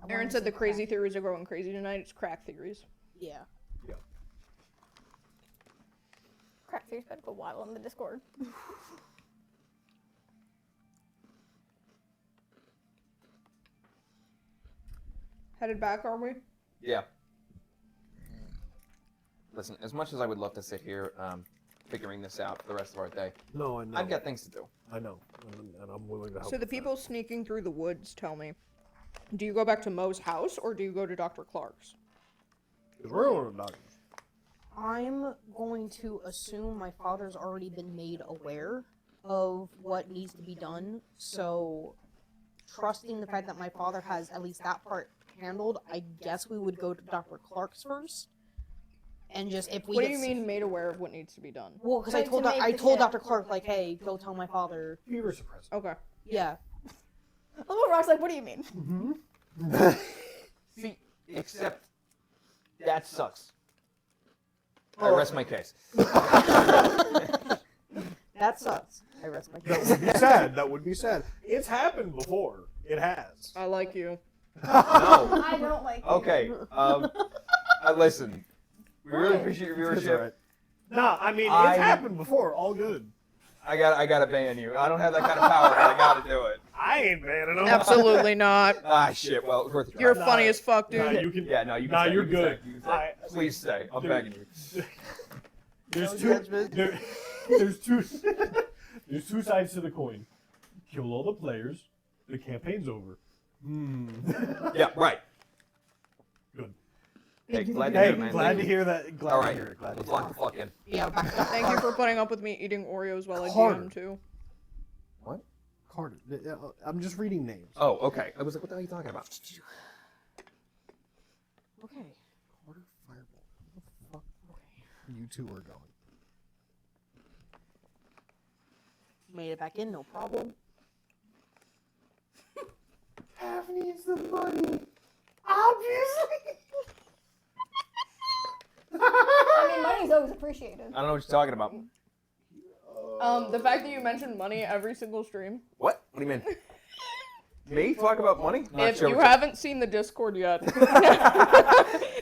Aaron said the crazy theories are going crazy tonight. It's crack theories. Yeah. Yeah. Crap, there's better go wild on the Discord. Headed back, are we? Yeah. Listen, as much as I would love to sit here figuring this out for the rest of our day, No, I know. I've got things to do. I know, and I'm willing to help. So the with that. people sneaking through the woods tell me, do you go back to Mo's house or do you go to Dr. Clark's? 'Cause we're going to the doctors. I'm going to assume my father's already been made aware of what needs to be done, so trusting the fact that my father has at least that part handled, I guess we would go to Dr. Clark's first. And just if we What do get you mean made aware of what needs to be done? Well, because I Like, told to make I the told shit. Dr. Clark, like, hey, go tell my father. Fever suppressant. Okay. Yeah. Little Rock's like, what do you mean? See, except that sucks. I Oh. rest my case. That sucks. I rest my That case. would be sad. That would be sad. It's happened before. It has. I like you. No. I don't like you. Okay. Listen. We really appreciate your It's viewership. alright. Nah, I mean, I- it's happened before. All good. I gotta ban you. I don't have that kind of power, but I gotta do it. I ain't banning them. Absolutely not. Ah, shit. Well, it's worth a try. You're Nah, funny as fuck, dude. Nah, you can. Yeah, no, you can Nah, stay, you're you can good. stay, you can stay. Please stay. I'm Dude. begging you. There's No two. judgment. There's two. There's two sides to the coin. Kill all the players. The campaign's over. Yeah, right. Good. Hey, glad to Hey, hear it, man. glad to hear that. Glad All to right. hear it. Glad to Let's hear lock the fuck in. Yeah, back to Thank you for putting up with me eating Oreos while I Carter. DM too. What? Carter. I'm just reading names. Oh, okay. I was like, what the hell are you talking about? Okay. Carter Fireball. Where the fuck? Okay. You two are going. Made it back in, no problem. Half needs the money. Obviously. I mean, money's always appreciated. I don't know what you're talking about. The fact that you mentioned money every single stream. What? What do you mean? Me? Talk about money? Not If sure you what haven't seen the Discord yet,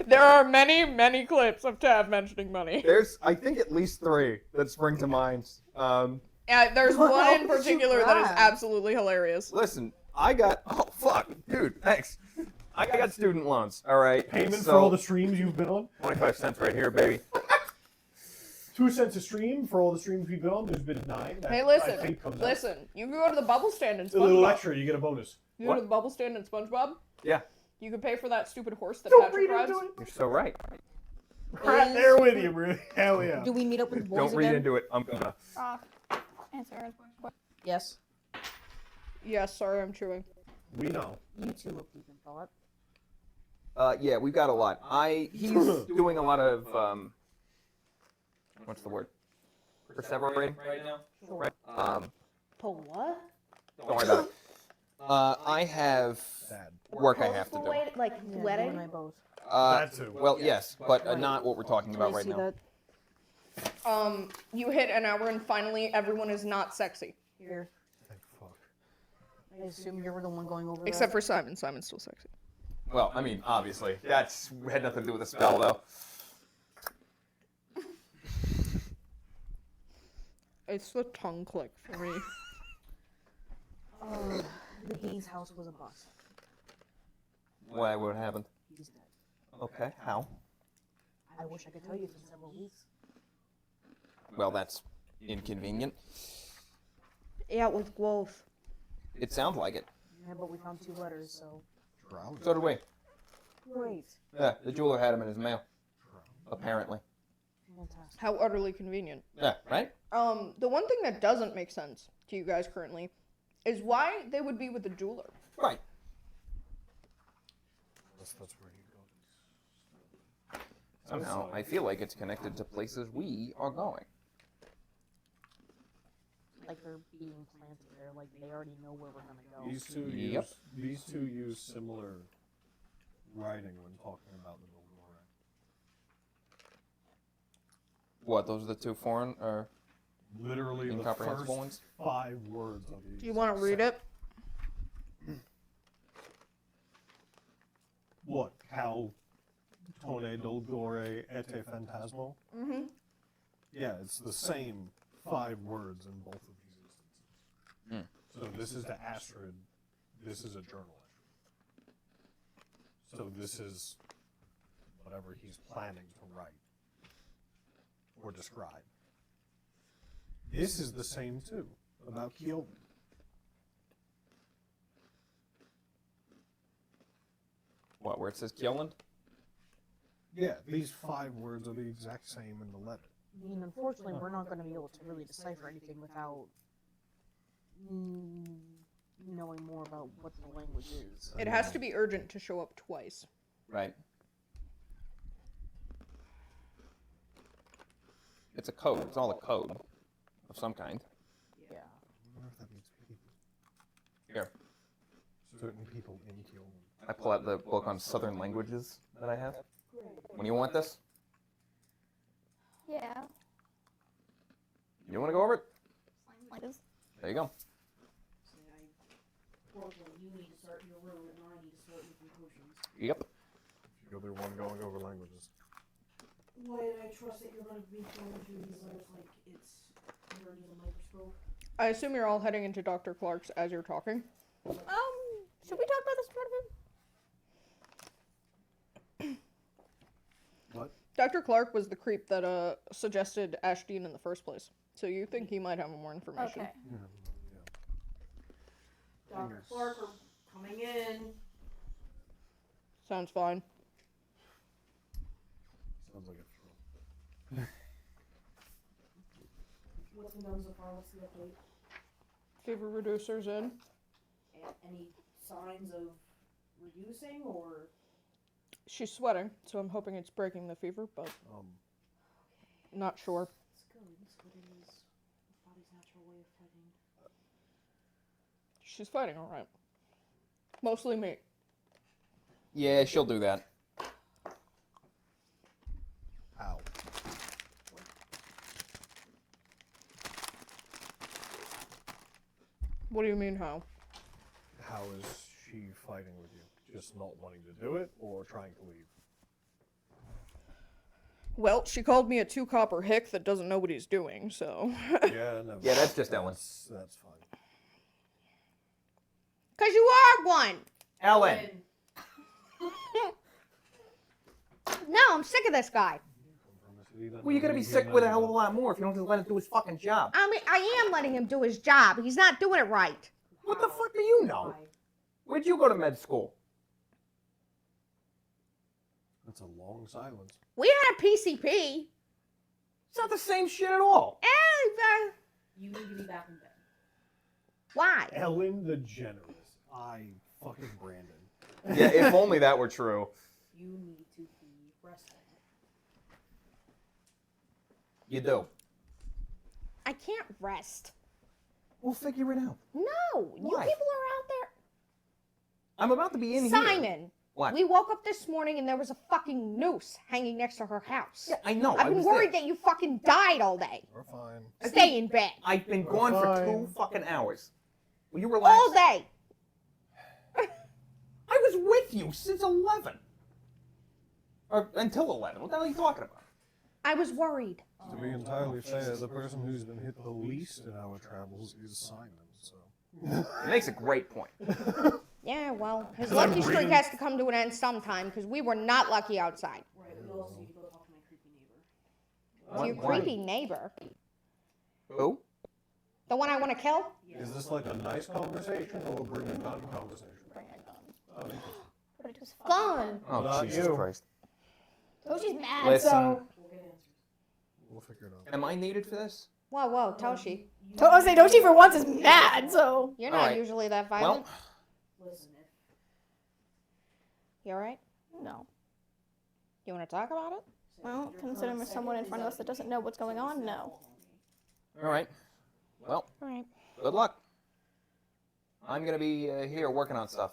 there are many, many clips of Tav mentioning money. There's, I think, at least 3 that spring to mind. There's What one in else did you particular that is grab? absolutely hilarious. Listen, I got. Oh fuck, dude, thanks. I got student loans. All right. Payment so, for all the streams you've been on. 25 cents right here, baby. 2 cents a stream for all the streams we've been on. There's been 9. That Hey, I listen, think comes out. listen. You can go to the bubble stand in A little SpongeBob. extra, you get a bonus. You go to What? the bubble stand in SpongeBob. Yeah, You can pay for that stupid horse that Don't Patrick read rides. into it. you're so right. Right there with you, bro. Hell yeah. Do we meet up with the boys Don't read again? into it. I'm gonna. Answer Aaron's question. Yes. Yes, sorry, I'm chewing. We know. You two look deep in thought. Yeah, we've got a lot. He's doing a lot of what's the word? Perseverating right now. Right. To what? Don't worry about it. I have Sad. work I have to do. Like Yeah, you and wedding? I both. That too. Well, yes, but not what we're talking Can about I right see now. that? You hit an hour and finally everyone is not sexy. Here. Thank fuck. I assume you were the one going over Except for Simon. Simon's still sexy. Well, I mean, obviously, that's had nothing to do with the spell, though. It's the tongue click for me. The Hayes house was a bust. Why? What happened? He's dead. Okay, how? I wish I could tell you. It's been several weeks. Well, that's inconvenient. Yeah, it was close. It sounds like it. Yeah, but we found 2 letters, so. So did we. Great. Yeah, the jeweler had him in his mail. Apparently. Fantastic. How utterly convenient. Yeah, right? The one thing that doesn't make sense to you guys currently is why they would be with the jeweler. Right. That's where he goes. Somehow, I feel like it's connected to places we are going. Like they're being planted there, like they already know where we're gonna go. Yep. These two use similar writing when talking about the Dolgore. What, those are the 2 foreign, or Literally the incomprehensible first ones? 5 words of the Do you want to read it? What? How Tone Dolgore ete phantasmo? Mm-hmm. Yeah, it's the same 5 words in both of these instances. So this is to Astrid. This is a journal entry. So this is whatever he's planning to write or describe. This is the same too, about Kyoto. What, where it says Kjolland? Yeah, these 5 words are the exact same in the letter. I mean, unfortunately, we're not going to be able to really decipher anything without knowing more about what the language is. It has to be urgent to show up twice. Right. It's a code. It's all a code of some kind. Yeah. I wonder if that means people. Here, Certain people in Kyoto. I pull out the book on southern languages that I have. When you want this? Yeah. You want to go over it? Like this. There you go. You need to start your room, and I need to start making potions. Yep. You're the one going over languages. Why did I trust that you're going to be going through these letters like it's under the microscope? I assume you're all heading into Dr. Clark's as you're talking. Should we talk about this in front of him? What? Dr. Clark was the creep that suggested Ashdean in the first place. So you think he might have more information. Okay. Dr. Clark, we're coming in. Sounds fine. Sounds like a thrill. What's been done so far? What's the update? Fever reducer's in. Any signs of reducing or? She's sweating, so I'm hoping it's breaking the fever, but not sure. It's good. It's good. It is the body's natural way of fighting. She's fighting all right. Mostly me. Yeah, she'll do that. Ow. What do you mean how? How is she fighting with you? Just not wanting to do it or trying to leave? Well, she called me a 2-copper hick that doesn't know what he's doing, so. Yeah, no. Yeah, that's just Ellen. That's fine. 'Cause you are one! Ellen! No, I'm sick of this guy. Well, you're gonna be sick with a hell of a lot more if you don't just let him do his fucking job. I mean, I am letting him do his job. He's not doing it right. What the fuck do you know? Where'd you go to med school? That's a long silence. We had a PCP. It's not the same shit at all. You need to be back in bed. Why? Ellen the Generous. I fucking Brandon. Yeah, if only that were true. You need to be resting. You do. I can't rest. We'll figure it out. No, you people Why? are out there. I'm about to be in here. Simon, What? we woke up this morning and there was a fucking noose hanging next to her house. Yeah, I know. I've been worried that you fucking died all day. We're fine. Stay in bed. I've been We're gone for fine. 2 fucking hours. Will you relax? All day. I was with you since 11. Or until 11. What the hell are you talking about? I was worried. To be entirely fair, the person who's been hit the least in our travels is Simon, so. It makes a great point. Yeah, well, his lucky streak has to come to an end sometime because we were not lucky outside. Right, we also need to go talk to my creepy neighbor. Your Why? creepy neighbor. Who? The one I want to kill? Is this like a nice conversation or a bring a gun conversation? Bring a gun. Oh, interesting. Put it to his face. Gun! Oh, Not Jesus you. Christ. Toshi's mad, Listen. so. We'll figure it out. Am I needed for this? Whoa, whoa, Toshi. I say Toshi for once is mad, so. You're All not right. usually that Well, violent. You alright? No. You want to talk about it? Well, considering there's someone in front of us that doesn't know what's going on, no. all right. Well, Alright. good luck. I'm gonna be here working on stuff.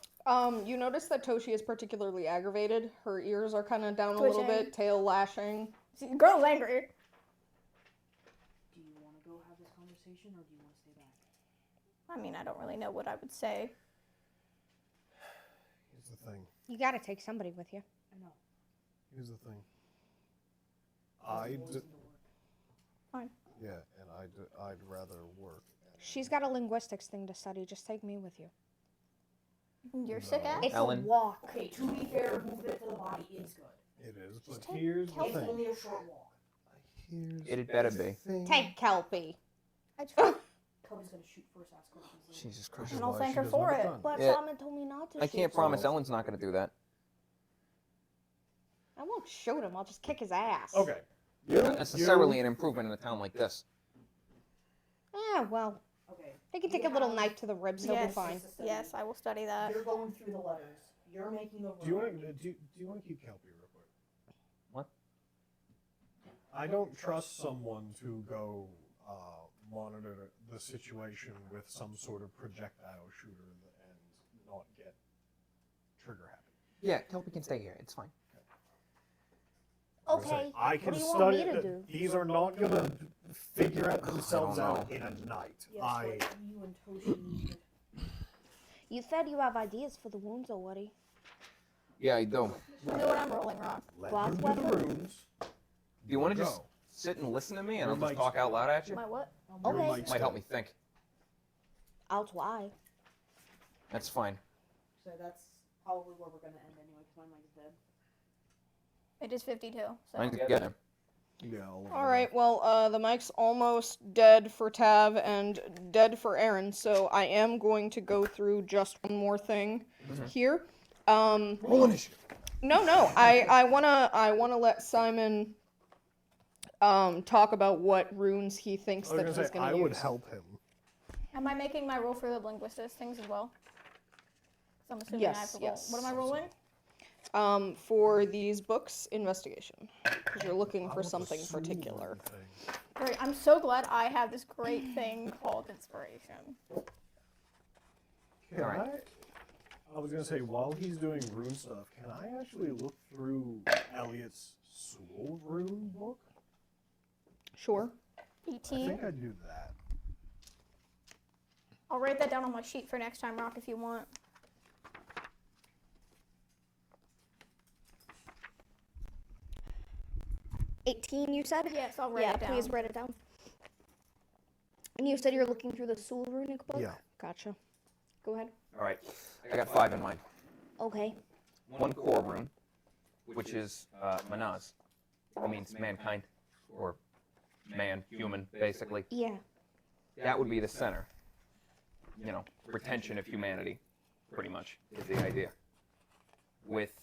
You notice that Toshi is particularly aggravated. Her ears are kind of down a little Twitching. bit, tail lashing. See, the girl's angry. Do you want to go have this conversation, or do you want to stay back? I mean, I don't really know what I would say. Here's the thing. You gotta take somebody with you. I know. Here's the thing. Fine. Yeah, and I'd rather work. She's got a linguistics thing to study. Just take me with you. You're sick ass. It's Ellen. a walk. Okay, to be fair, movement for the body is good. It is, but take here's the It's thing. only a short walk. Here's It better be. the thing. Take Kelpie. I tried. Cody's gonna shoot first, ask questions. Jesus Christ. Which is And I'll why thank she her doesn't for have a it. gun. But Yeah. Simon told me not to I shoot. can't promise Ellen's not gonna do that. I won't shoot him. I'll just kick his ass. Okay. Not necessarily an improvement in a town like this. Yeah, well, Okay. they can take a little knife to the ribs. He'll be Yes. fine. Yes, I will study that. You're going through the letters. You're making a Do you want to keep Kelpie real quick? What? I don't trust someone to go monitor the situation with some sort of projectile shooter and not get trigger happy. Yeah, Kelpie can stay here. It's fine. Okay. I can What do you want study. me to do? These are not gonna figure out themselves I don't out in a night. Yes, I but you and Toshi need You said you have ideas for the wounds already. Yeah, I do. You know what I'm rolling, Rock. let Glass them do the weapon? runes. Do you want to Go. just sit and listen to me and I'll Your just mic's- talk out loud at you? My what? Your Okay. mic's Might help dead. me think. I'll try. That's fine. So that's probably where we're gonna end anyway, because my mic is dead. It is 52. So. Mine's getting. Yeah. All right. Well, the mic's almost dead for Tav and dead for Aaron, so I am going to go through just one more thing here. Roll initiative. No. I wanna let Simon talk about what runes he thinks I was that gonna he's say gonna I use. would help him. Am I making my roll for the linguistics things as well? 'Cause I'm assuming I have Yes, to roll. yes. What am I rolling? For these books, investigation, because you're looking I for want the something Sulu particular. thing. Great. I'm so glad I have this great thing called inspiration. Can Alright. I was gonna say, while he's doing rune stuff, can I actually look through Elliot's Soul rune book? Sure. I 18. think I'd do that. I'll write that down on my sheet for next time, Rock, if you want. $18, you said? Yes, I'll write Yeah, it down. please write it down. And you said you're looking through the Soul Runic book? Yeah. Gotcha. Go ahead. All right. I got 5 in mind. Okay. One core rune, which is Manaz. It means mankind, or man, human, basically. Yeah. That would be the center. You know, retention of humanity, pretty much, is the idea. With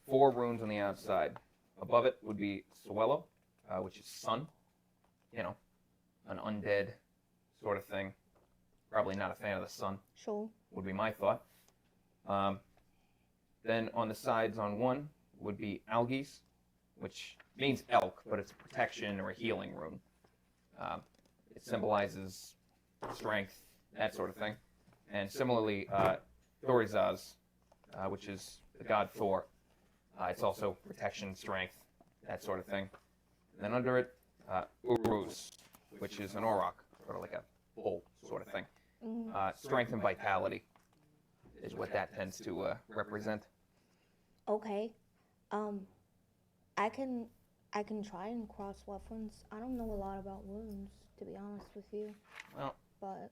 4 runes on the outside. Above it would be Suelo, which is sun. You know, an undead sort of thing. Probably not a fan of the sun, Sure. would be my thought. Then on the sides on one would be Algis, which means elk, but it's a protection or a healing rune. It symbolizes strength, that sort of thing. And similarly, Thorizaz, which is the god Thor. It's also protection, strength, that sort of thing. And then under it, Uruz, which is an auroch, sort of like a bull sort of thing. Strength and vitality is what that tends to represent. Okay. I can try and cross-reference. I don't know a lot about runes, to be honest with you. Well, But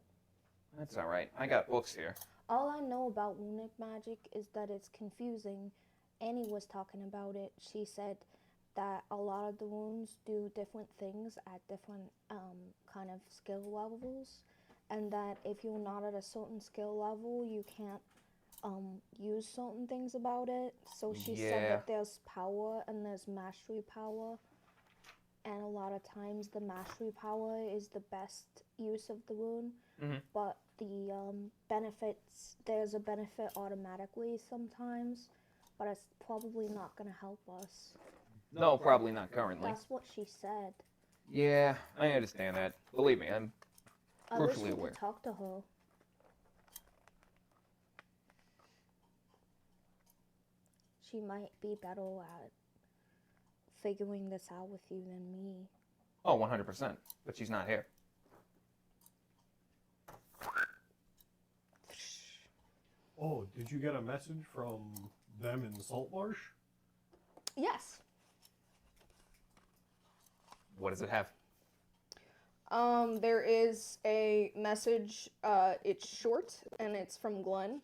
that's all right. I got books here. all I know about runic magic is that it's confusing. Annie was talking about it. She said that a lot of the runes do different things at different kind of skill levels. and that if you're not at a certain skill level, you can't use certain things about it. So she said Yeah. that there's power and there's mastery power, and a lot of times the mastery power is the best use of the rune, but the benefits, there's a benefit automatically sometimes, but it's probably not going to help us. No, probably not currently. That's what she said. Yeah, I understand that. Believe me, I'm I wish crucially we aware. could talk to her. She might be better at figuring this out with you than me. Oh, 100%. But she's not here. Oh, did you get a message from them in Saltmarsh? Yes. What does it have? There is a message. It's short and it's from Glenn.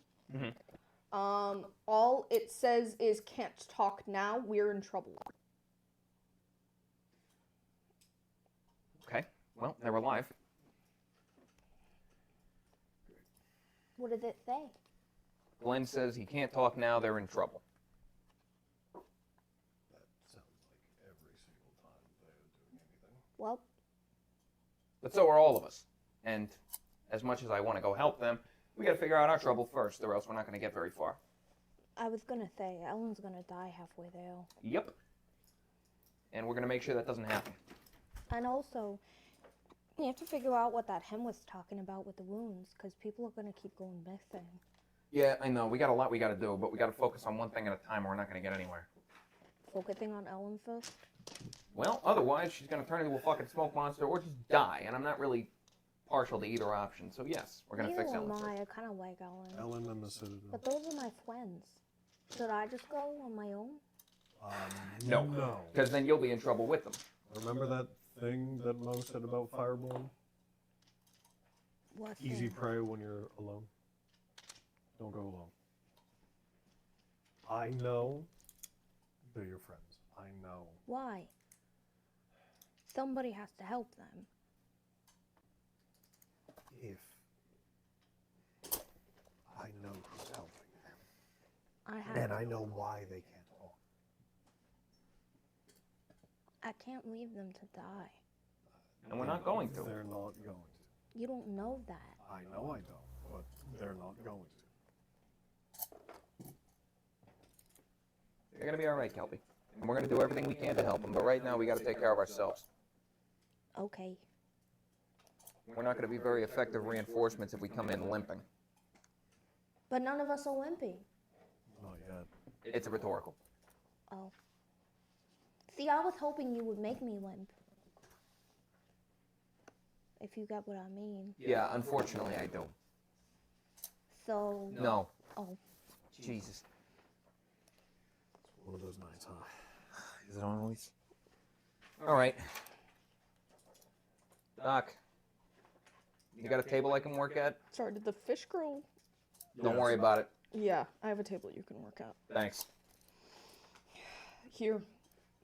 All it says is can't talk now. We're in trouble. Okay. Well, they're alive. What did it say? Glenn says he can't talk now. They're in trouble. That sounds like every single time they're doing anything. Well, But so are all of us. And as much as I want to go help them, we got to figure out our trouble first, or else we're not going to get very far. I was gonna say, Ellen's gonna die halfway there. Yep. And we're going to make sure that doesn't happen. And also, you have to figure out what that him was talking about with the wounds, because people are gonna keep going missing. Yeah, I know. We got a lot we got to do, but we got to focus on one thing at a time or we're not going to get anywhere. Focusing on Ellen first? Well, otherwise, she's going to turn into a fucking smoke monster or just die, and I'm not really partial to either option. So, yes, we're going to fix Neither Ellen am first. I. I kind of like Ellen. Ellen and the Citadel. But those are my friends. Should I just go on my own? No. No. Because then you'll be in trouble with them. Remember that thing that Mo said about Fireborn? What Easy thing? prey when you're alone. Don't go alone. I know they're your friends. I know. Why? Somebody has to help them. If I know who's helping them, I have. and I know why they can't talk. I can't leave them to die. And we're not going to. They're not going to. You don't know that. I know I don't, but they're not going to. They're going to be all right, Kelby. And we're going to do everything we can to help them. But right now, we got to take care of ourselves. Okay. We're not going to be very effective reinforcements if we come in limping. But none of us are limping. Not yet. It's a rhetorical. Oh. See, I was hoping you would make me limp. If you got what I mean. Yeah, unfortunately, I do. So. No. Oh. Jesus. It's one of those nights, huh? Is it always? All right. Doc, you got a table I can work at? Sorry, did the fish grow? Don't worry about it. Yeah, I have a table you can work at. Thanks. Here,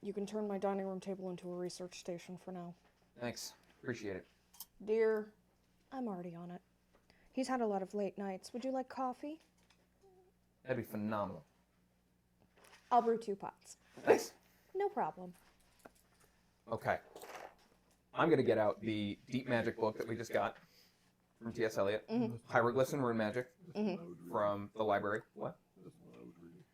you can turn my dining room table into a research station for now. Thanks. Appreciate it. Dear, I'm already on it. He's had a lot of late nights. Would you like coffee? That'd be phenomenal. I'll brew 2 pots. Thanks. No problem. Okay. I'm going to get out the Deep Magic book that we just got from T.S. Eliot. Hieroglyphs and Rune Magic from the library. What? That's what I was reading.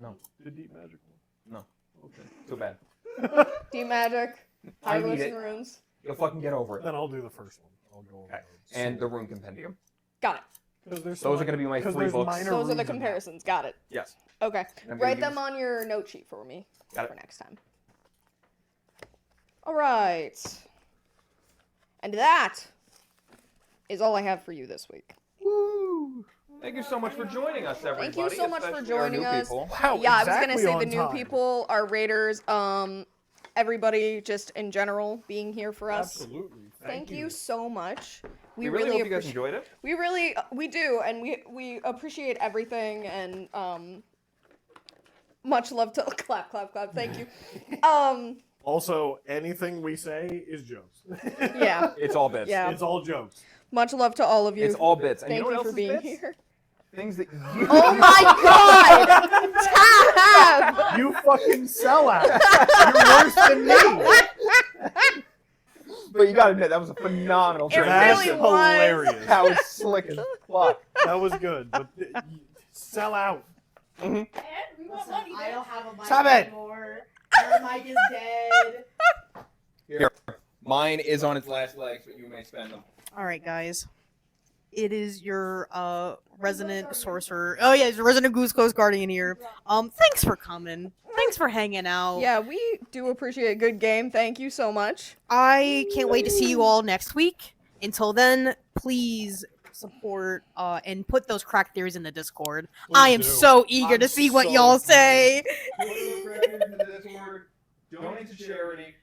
No. The Deep Magic one. No. Okay. Too bad. Deep magic, I need hieroglyphs it. and runes. You'll fucking get over it. Then I'll do the first one. I'll go over Okay. those. And the Rune Compendium. Got it. Those Those are going to be my 3 books. Those are the comparisons. Got it. Yes. Okay. I'm gonna Write use- them on your note sheet for me Got for it. next time. All right. And that is all I have for you this week. Woo! Thank you so much for joining us, everybody. Thank you so much for especially our joining new us. people. Wow, Yeah, exactly I was gonna say on the new time. people, our raiders, everybody just in general being here for us. Absolutely. Thank you so much. We really hope you guys appreciate. enjoyed it. We really, we do, and we appreciate everything, and much love to clap, clap, clap. Thank you. Also, anything we say is jokes. Yeah. It's all bits. Yeah. It's all jokes. Much love to all of you. It's all bits. And Thank you know what you else for is being bits? here. Things that you. Oh my god! Tab! You fucking sell out. You're worse than me. But you gotta admit, that was a phenomenal It transition. really That's was. hilarious. That was slick as fuck. That was good. But sell out. And we want money. I don't have a mic Stop it. anymore. Your mic is dead. Here. Mine is on its last legs, but you may spend them. All right, guys. It is your resident sorcerer. Oh yeah, it's your resident Goose Coast Guardian here. Thanks for coming. Thanks for hanging out. Yeah, we do appreciate a good game. Thank you so much. I can't wait to see you all next week. Until then, please support and put those crack theories in the Discord. I am do. so eager to see what y'all say. Donate to charity.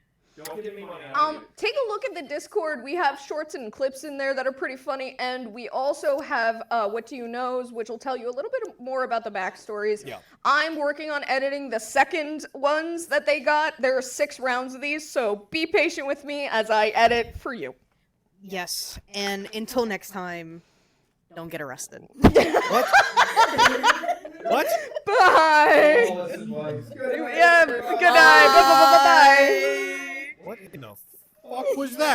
Don't give me money. Take a look at the Discord. We have shorts and clips in there that are pretty funny, and we also have What Do You Knows, which will tell you a little bit more about the backstories. Yeah. I'm working on editing the second ones that they got. There are 6 rounds of these, so be patient with me as I edit for you. Yes, and until next time, don't get arrested. What? What? Bye. Yeah, good night. Bye. What in the fuck was that?